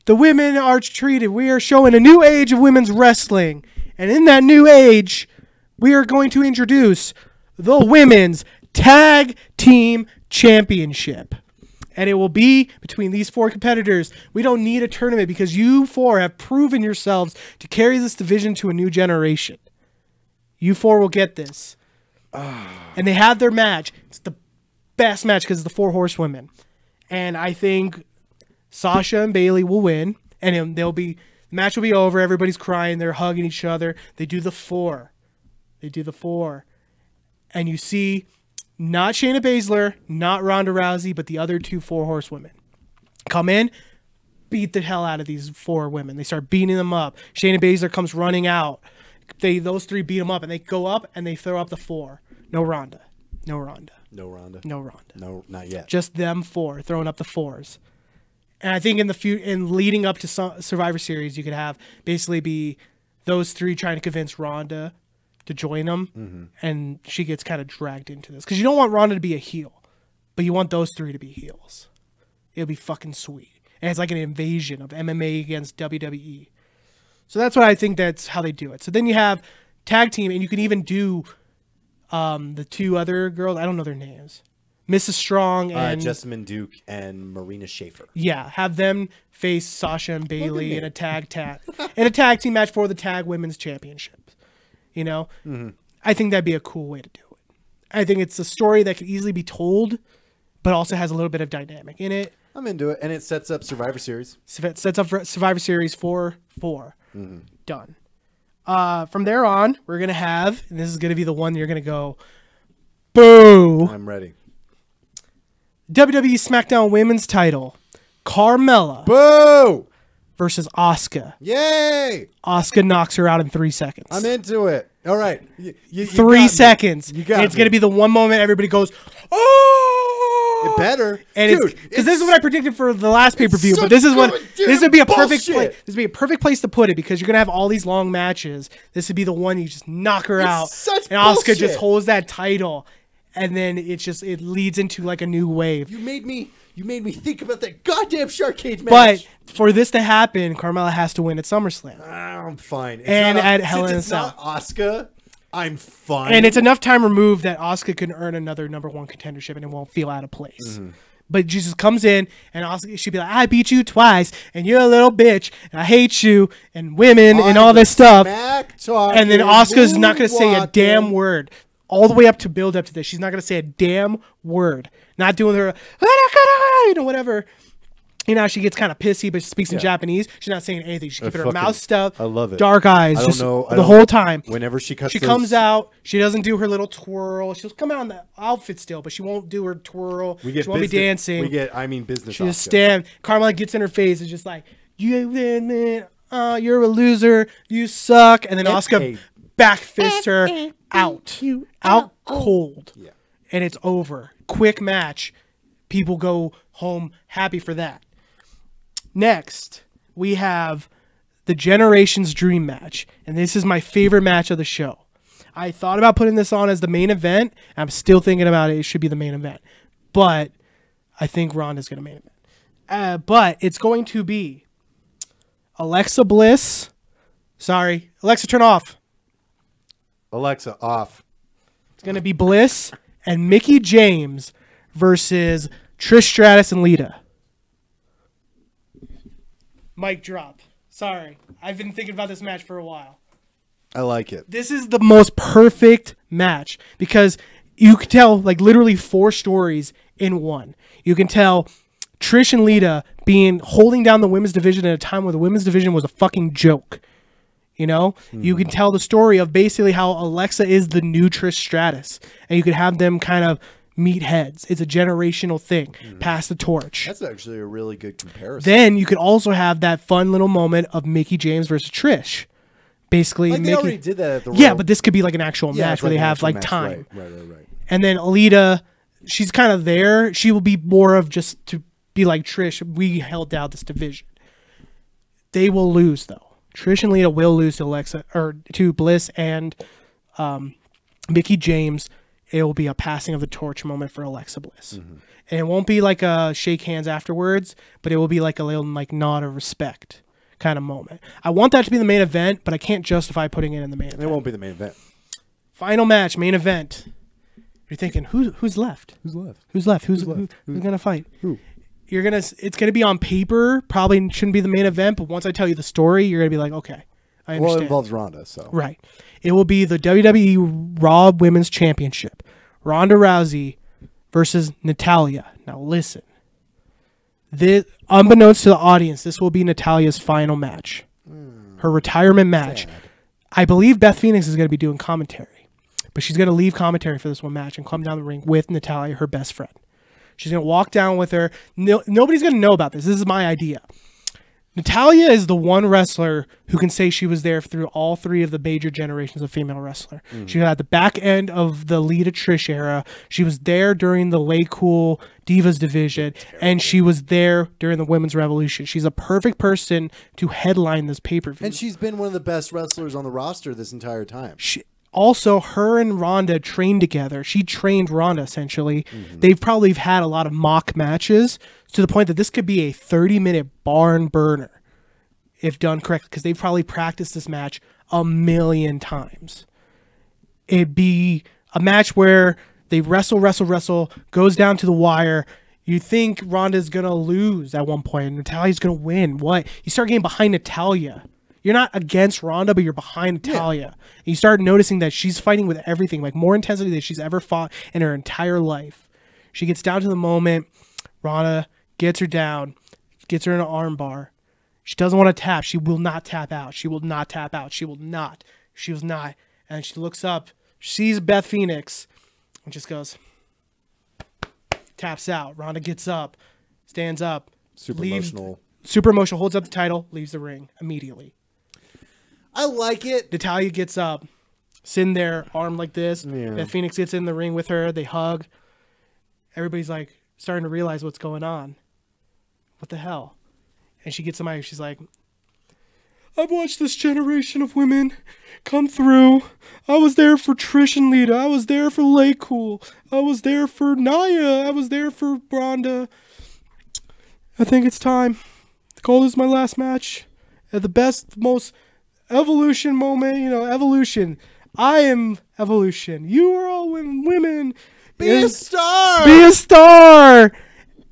the women are treated. We are showing a new age of women's wrestling. And in that new age, we are going to introduce the Women's Tag Team Championship. And it will be between these 4 competitors. We don't need a tournament because you 4 have proven yourselves to carry this division to a new generation. You 4 will get this. And they have their match. It's the best match because it's the 4 horsewomen. And I think Sasha and Bailey will win. And the match will be over. Everybody's crying. They're hugging each other. They do the 4. And you see not Shayna Baszler, not Ronda Rousey, but the other 2 4 horsewomen come in, beat the hell out of these 4 women. They start beating them up. Shayna Baszler comes running out. Those 3 beat them up, and they go up and they throw up the 4. No Ronda. No Ronda. No, not yet. Just them 4 throwing up the 4s. And I think in leading up to Survivor Series, you could have basically be those 3 trying to convince Ronda to join them, and she gets kind of dragged into this because you don't want Ronda to be a heel, but you want those 3 to be heels. It'll be fucking sweet, and it's like an invasion of MMA against WWE. So that's what I think. That's how they do it. So then you have tag team, and you can even do the 2 other girls. I don't know their names. Mrs. Strong and Jessamine Duke and Marina Schaefer. yeah, have them face Sasha and Bailey in a tag team match for the Tag Women's Championship. You know, I think that'd be a cool way to do it. I think it's a story that could easily be told, but also has a little bit of dynamic in it. I'm into it, and it sets up Survivor Series. Sets up Survivor Series 4-4. Done. From there on, we're gonna have, and this is gonna be the one you're gonna go, boo. I'm ready. WWE SmackDown Women's Title, Carmella Boo! versus Asuka. Yay! Asuka knocks her out in 3 seconds. I'm into it. All right. You 3 got me. seconds. You got and it's me. gonna be the one moment everybody goes, oh! It better. And Dude, because this is what I predicted for the last pay per view, but such this is what goddamn this would be a perfect bullshit. this would be a perfect place to put it because you're gonna have all these long matches. This would be the one you just knock her out, such and Asuka bullshit. just holds that title, and then it leads into like a new wave. You made me think about that goddamn Sharkcade But match. for this to happen, Carmella has to win at SummerSlam, I'm fine. It's And not, at Hell in a since it's not Asuka, I'm fine. and it's enough time removed that Asuka can earn another #1 contendership, and it won't feel out of place. But she just comes in, and Asuka she'd be like, "I beat you twice, and you're a little bitch, and I hate you, and women, and all this stuff." And then Asuka's not going to say a damn word. All the way up to build up to this. She's not going to say a damn word. Not doing her, whatever. You know, she gets kind of pissy, but she speaks in Japanese. She's not saying anything. She's keeping her mouth stuffed. I love it. Dark eyes. I don't just know. the whole time. Whenever she cuts She those- comes out. She doesn't do her little twirl. She'll come out in the outfit still, but she won't do her twirl. we get she won't be business- dancing. We get, I mean, business. She just Asuka. stand. Carmella gets in her face. It's just like, you're a loser. You suck. And then Asuka back fist her out. Out cold. Yeah. And it's over. Quick match. People go home happy for that. Next, we have the Generations Dream match. And this is my favorite match of the show. I thought about putting this on as the main event. I'm still thinking about it. It should be the main event. But I think Ronda's going to main event. But it's going to be Alexa Bliss. Sorry. Alexa, turn off. Alexa, off. It's going to be Bliss and Mickie James versus Trish Stratus and Lita. Mic drop. Sorry. I've been thinking about this match for a while. I like it. This is the most perfect match because you can tell like literally 4 stories in one. You can tell Trish and Lita holding down the women's division at a time where the women's division was a fucking joke. You know, you can tell the story of basically how Alexa is the new Trish Stratus, and you could have them kind of meet heads. It's a generational thing. Pass the torch. That's actually a really good comparison. Then you could also have that fun little moment of Mickie James versus Trish. Basically, like they Mickie- already did that at the yeah, Royal- but this could be like an actual Yeah, match it's where they an have actual like match. time. Right. And then Alita, she's kind of there. She will be more of just to be like Trish. We held down this division. They will lose though. Trish and Lita will lose to Alexa or to Bliss and Mickie James. It will be a passing of the torch moment for Alexa Bliss, and it won't be like a shake hands afterwards, but it will be like a little like nod of respect kind of moment. I want that to be the main event, but I can't justify putting it in the main event. It won't be the main event. Final match, main event. You're thinking, who's left? Who's left? Who's left? Who's gonna fight? Who? It's gonna be on paper. Probably shouldn't be the main event, but once I tell you the story, you're gonna be like, okay, I understand. Well, it involves Ronda, so. Right. It will be the WWE Raw Women's Championship. Ronda Rousey versus Natalya. Now listen. Unbeknownst to the audience, this will be Natalya's final match. Her retirement match. Sad. I believe Beth Phoenix is going to be doing commentary. But she's going to leave commentary for this one match and come down the ring with Natalya, her best friend. She's going to walk down with her. Nobody's going to know about this. This is my idea. Natalya is the one wrestler who can say she was there through all 3 of the major generations of female wrestler. She was at the back end of the Lita Trish era. She was there during the Lay Cool Divas division, and she was there during the Women's Revolution. She's a perfect person to headline this pay-per-view. And she's been one of the best wrestlers on the roster this entire time. Also, her and Ronda trained together. She trained Ronda, essentially. They've probably had a lot of mock matches to the point that this could be a 30-minute barn burner if done correctly, because they've probably practiced this match a million times. It'd be a match where they wrestle, goes down to the wire. You think Ronda's going to lose at one point. Natalya's going to win. What? You start getting behind Natalya. You're not against Ronda, but you're behind Natalya. And you start noticing that she's fighting with everything, like more intensity than she's ever fought in her entire life. She gets down to the moment. Ronda gets her down, gets her in an arm bar. She doesn't want to tap. She will not tap out. She will not tap out. She will not. She was not. And she looks up, sees Beth Phoenix, and just goes, taps out. Ronda gets up, stands up, Super leaves, emotional. super emotional, holds up the title, leaves the ring immediately. I like it. Natalya gets up, sitting there, arm like this. Yeah. Beth Phoenix gets in the ring with her. They hug. Everybody's like starting to realize what's going on. What the hell? And she gets to my, she's like, I've watched this generation of women come through. I was there for Trish and Lita. I was there for Lay Cool. I was there for Nia. I was there for Ronda. I think it's time to call this my last match. At the best, most evolution moment, evolution. I am evolution. You are all women. Be a star. Be a star.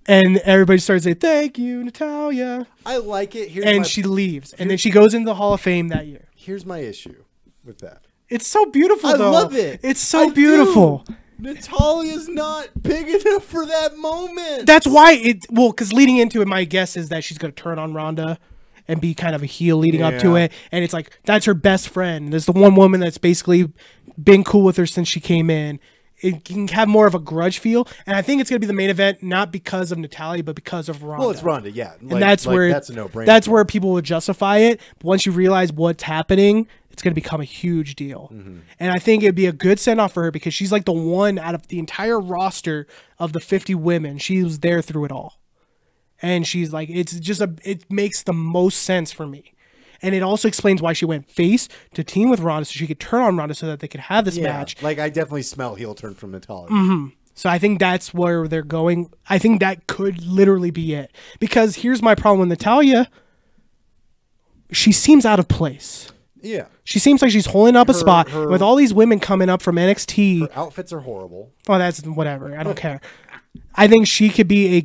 And everybody starts saying, thank you, Natalya. I like it. And she leaves. And then she goes into the Hall of Fame that year. Here's my issue with that. It's so beautiful, I though. love it. It's so I beautiful. do. Natalia's not big enough for that moment. That's why because leading into it, my guess is that she's going to turn on Ronda and be kind of a heel leading up to Yeah. it. And it's like, that's her best friend. There's the one woman that's basically been cool with her since she came in. It can have more of a grudge feel. And I think it's going to be the main event, not because of Natalya, but because of Ronda. Well, it's Ronda, yeah. And that's where that's a no-brainer. That's where people will justify it. But once you realize what's happening, it's going to become a huge deal. And I think it'd be a good send off for her because she's like the one out of the entire roster of the 50 women. She was there through it all. And she's like, it makes the most sense for me. And it also explains why she went face to team with Ronda so she could turn on Ronda so that they could have this match. Like, I definitely smell heel turn from Natalya. So I think that's where they're going. I think that could literally be it. Because here's my problem with Natalya. She seems out of place. Yeah. She seems like she's holding up a spot her- with all these women coming up from NXT. Her outfits are horrible. Oh, that's whatever. I don't care. I think she could be a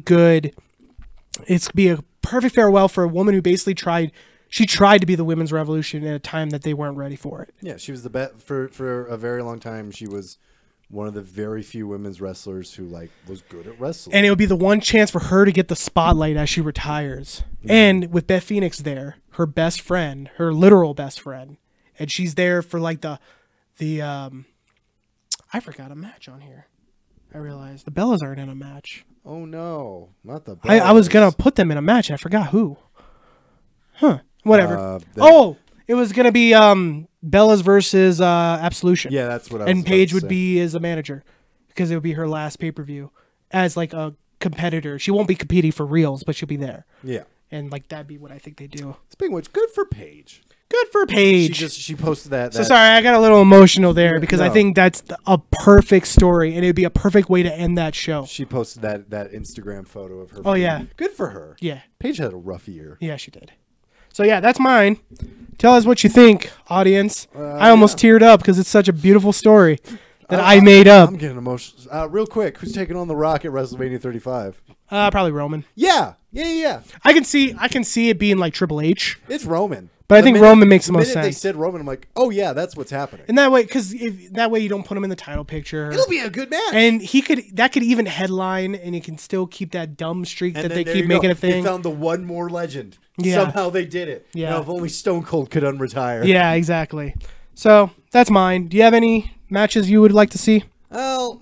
perfect farewell for a woman who basically tried to be the women's revolution at a time that they weren't ready for it. Yeah, she was the best for a very long time. She was one of the very few women's wrestlers who was good at wrestling. And it would be the one chance for her to get the spotlight as she retires. And with Beth Phoenix there, her best friend, her literal best friend, and she's there for I forgot a match on here. I realized the Bellas aren't in a match. Oh no, not the. I was Bellas. gonna put them in a match and I forgot who. Huh. Whatever. that- It was gonna be Bellas versus Absolution. Yeah, that's what I was And about Paige to would say. be as a manager because it would be her last pay-per-view as like a competitor. She won't be competing for reals, but she'll be there. Yeah. And that'd be what I think they do. Speaking of which, good for Paige. Good for Paige. She posted that. So sorry, I got a little emotional there because I no. think that's a perfect story and it'd be a perfect way to end that show. She posted that Instagram photo of her. Oh, yeah. Good for her. Yeah. Paige had a rough year. Yeah, she did. So yeah, that's mine. Tell us what you think, audience. I almost teared up because it's such a beautiful story that I made up. I'm getting emotional. Real quick, who's taking on The Rock at WrestleMania 35? Probably Roman. Yeah. I can see it being like Triple H. It's Roman. But I think Roman makes the most minute they sense. said Roman, I'm like, oh yeah, that's what's happening. And that way, because that way you don't put him in the title picture. It'll be a good match. And that could even headline, and you can still keep that dumb streak And that then they there keep you making go. a thing. They found the one more legend. Yeah. Somehow they did it. Yeah. Now, if only Stone Cold could unretire. Yeah, exactly. So that's mine. Do you have any matches you would like to see? Well,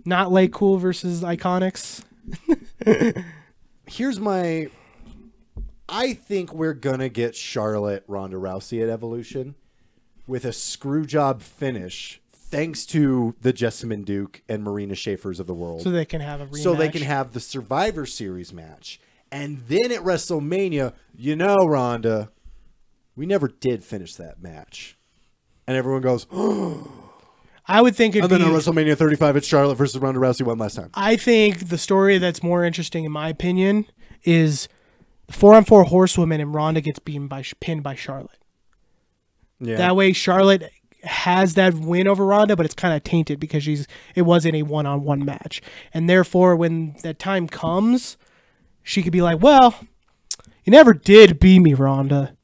Not Lay Cool versus Iconics. here's my. I think we're gonna get Charlotte Ronda Rousey at Evolution with a screw job finish, thanks to the Jessamine Duke and Marina Schaefer's of the world. So they can have a rematch. So they can have the Survivor Series match. And then at WrestleMania, Ronda, we never did finish that match. And everyone goes, I would think it'd and then be. at WrestleMania 35, it's Charlotte versus Ronda Rousey one last time. I think the story that's more interesting, in my opinion, is the 4-on-4 horsewoman and Ronda gets pinned by Charlotte. Yeah. That way, Charlotte has that win over Ronda, but it's kind of tainted because it wasn't a one-on-one match, and therefore, when that time comes, she could be like, "Well, you never did beat me, Ronda.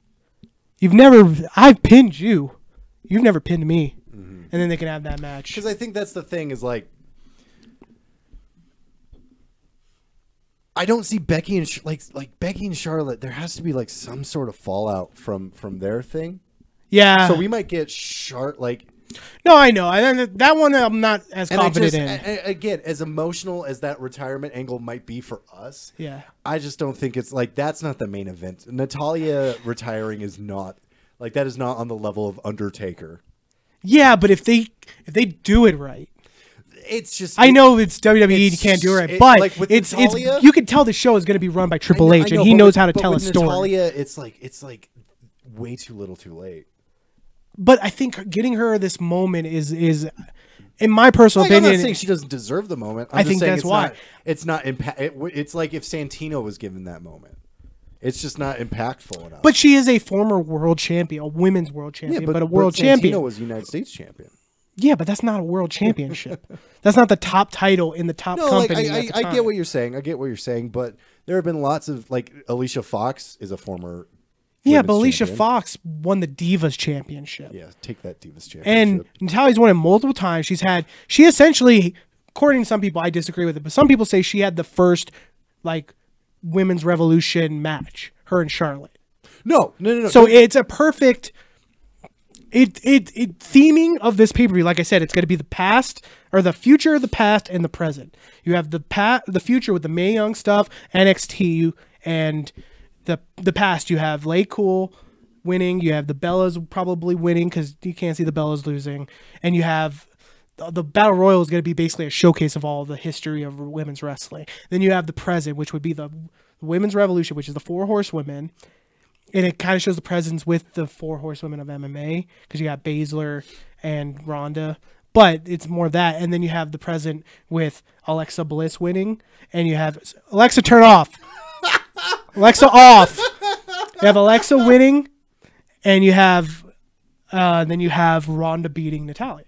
I've pinned you. You've never pinned me. And then they can have that match. Because I think that's the thing is like, I don't see Becky and like Becky and Charlotte. There has to be like some sort of fallout from their thing. Yeah. So we might get like. No, I know. That one I'm not as confident in. Again, as emotional as that retirement angle might be for us, Yeah. I just don't think it's like that's not the main event. Natalia retiring is not like that is not on the level of Undertaker. Yeah, but if they do it right. It's just I know it's WWE, you can't do it right, but like with it's Natalya, you can tell the show is going to be run by Triple H, and he knows how to tell a story. Natalya, it's like way too little, too late. But I think getting her this moment is in my personal opinion. I'm not saying she doesn't deserve the moment. I think that's why it's not it's like if Santino was given that moment. It's just not impactful enough. But she is a former world champion, a women's world champion, yeah, but a world champion. Santino was United States champion. Yeah, but that's not a world championship. That's not the top title in the top company. I get what you're saying. I get what you're saying, but there have been lots of like Alicia Fox is a former. Yeah, but women's Alicia champion. Fox won the Divas Championship. Yeah, take that Divas Championship. And Natalia's won it multiple times. She essentially, according to some people, I disagree with it, but some people say she had the first like women's revolution match, her and Charlotte. No. So it's a perfect theming of this pay-per-view. Like I said, it's going to be the past or the future, the past, and the present. You have the future with the Mae Young stuff, NXT, and the past. You have Lay Cool winning. You have the Bellas probably winning because you can't see the Bellas losing, and you have the Battle Royal is going to be basically a showcase of all the history of women's wrestling. Then you have the present, which would be the Women's Revolution, which is the 4 Horsewomen. And it kind of shows the presence with the 4 Horsewomen of MMA because you got Baszler and Ronda. But it's more that. And then you have the present with Alexa Bliss winning. And you have Alexa, turn off. Alexa off. You have Alexa winning. And you have then you have Ronda beating Natalya.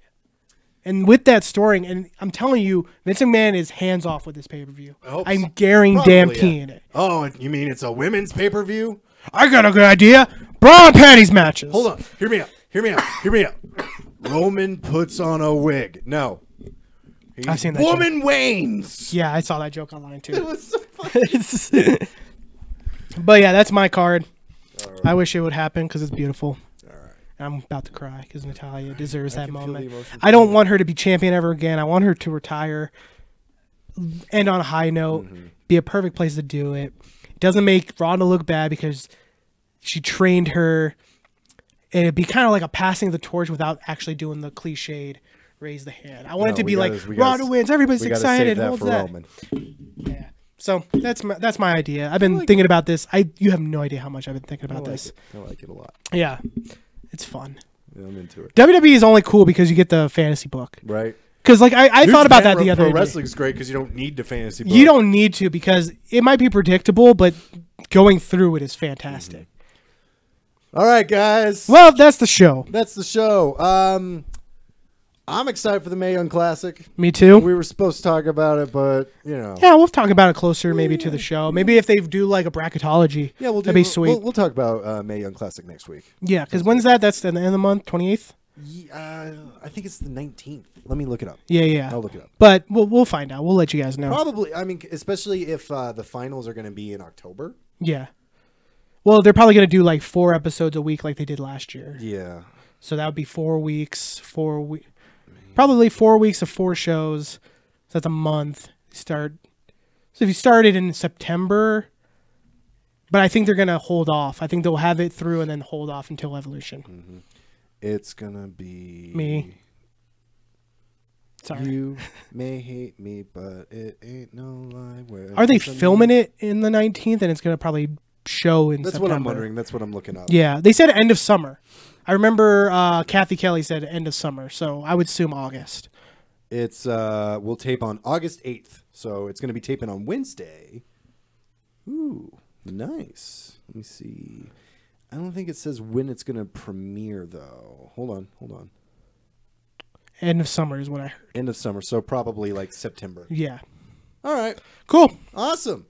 And with that story, and I'm telling you, Vince McMahon is hands off with this pay-per-view. I'm guaranteeing it. Oh, you mean it's a women's pay-per-view? I got a good idea. Bra and panties matches. Hold on. Hear me out. Roman puts on a wig. No. I've seen that Woman Waynes. Yeah, I saw that joke online too. It was so funny. But yeah, that's my card. I wish it would happen because it's beautiful. I'm about to cry because Natalya deserves that moment. I don't want her to be champion ever again. I want her to retire, end on a high note, be a perfect place to do it. It doesn't make Ronda look bad because she trained her, and it'd be kind of like a passing of the torch without actually doing the cliched raise the hand. I want it to be like Ronda wins, everybody's excited. Save that for Roman. Yeah. So that's my idea. I've been thinking about this. You have no idea how much I've been thinking about this. I like it a lot. Yeah. It's fun. Yeah, I'm into it. WWE is only cool because you get the fantasy book. Right. Because like I thought about that the other day. Pro wrestling's great because you don't need the fantasy book. You don't need to because it might be predictable, but going through it is fantastic. All right, guys. Well, that's the show. That's the show. I'm excited for the Mae Young Classic. Me too. We were supposed to talk about it, but you know. Yeah, we'll talk about it closer maybe to the show. Maybe if they do like a bracketology. Yeah, that'd be sweet. We'll talk about Mae Young Classic next week. Yeah, because when's that? That's the end of the month, 28th? I think it's the 19th. Let me look it up. Yeah. I'll look it up. But we'll find out. We'll let you guys know. Probably. I mean, especially if the finals are going to be in October. Yeah. Well, they're probably going to do like 4 episodes a week like they did last year. Yeah. So that would be 4 weeks, probably 4 weeks of 4 shows. So that's a month. So if you started in September, but I think they're going to hold off. I think they'll have it through and then hold off until Evolution. Mm-hmm. It's going to be... Me. Sorry. You may hate me, but it ain't no lie. Are they filming it in the 19th and it's going to probably show in September? That's what I'm wondering. That's what I'm looking up. Yeah. They said end of summer. I remember Kathy Kelly said end of summer, so I would assume August. It's we'll tape on August 8th, so it's going to be taping on Wednesday. Ooh, nice. Let me see. I don't think it says when it's going to premiere, though. Hold on. End of summer is what I heard. End of summer, so probably like September. Yeah. All right. Cool. Awesome.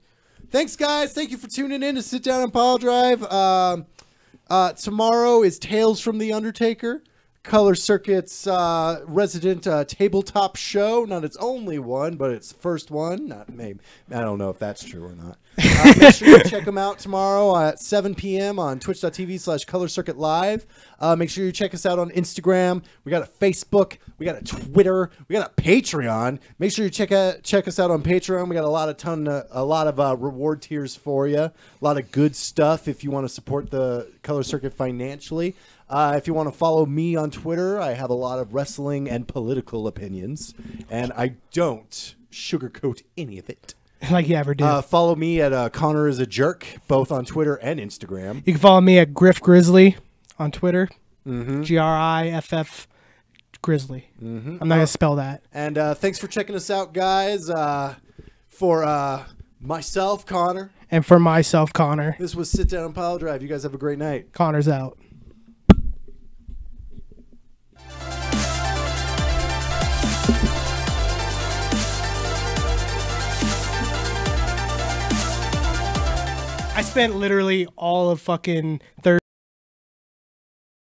Thanks, guys. Thank you for tuning in to Sit Down and Pile Drive. Tomorrow is Tales from the Undertaker, Color Circuit's resident tabletop show. Not its only one, but its first one. Not maybe. I don't know if that's true or not. Make sure you check them out tomorrow at 7 p.m. on twitch.tv/Color Circuit Live. Make sure you check us out on Instagram. We got a Facebook. We got a Twitter. We got a Patreon. Make sure you check us out on Patreon. We got a lot of reward tiers for you. A lot of good stuff if you want to support the Color Circuit financially. If you want to follow me on Twitter, I have a lot of wrestling and political opinions, and I don't sugarcoat any of it. Like you ever do. Follow me at Connor is a Jerk, both on Twitter and Instagram. You can follow me at Griff Grizzly on Twitter. Griff Grizzly. I'm not going to spell that. And thanks for checking us out, guys. For myself, Connor. And for myself, Connor. This was Sit Down and Pile Drive. You guys have a great night. Connor's out. I spent literally all of fucking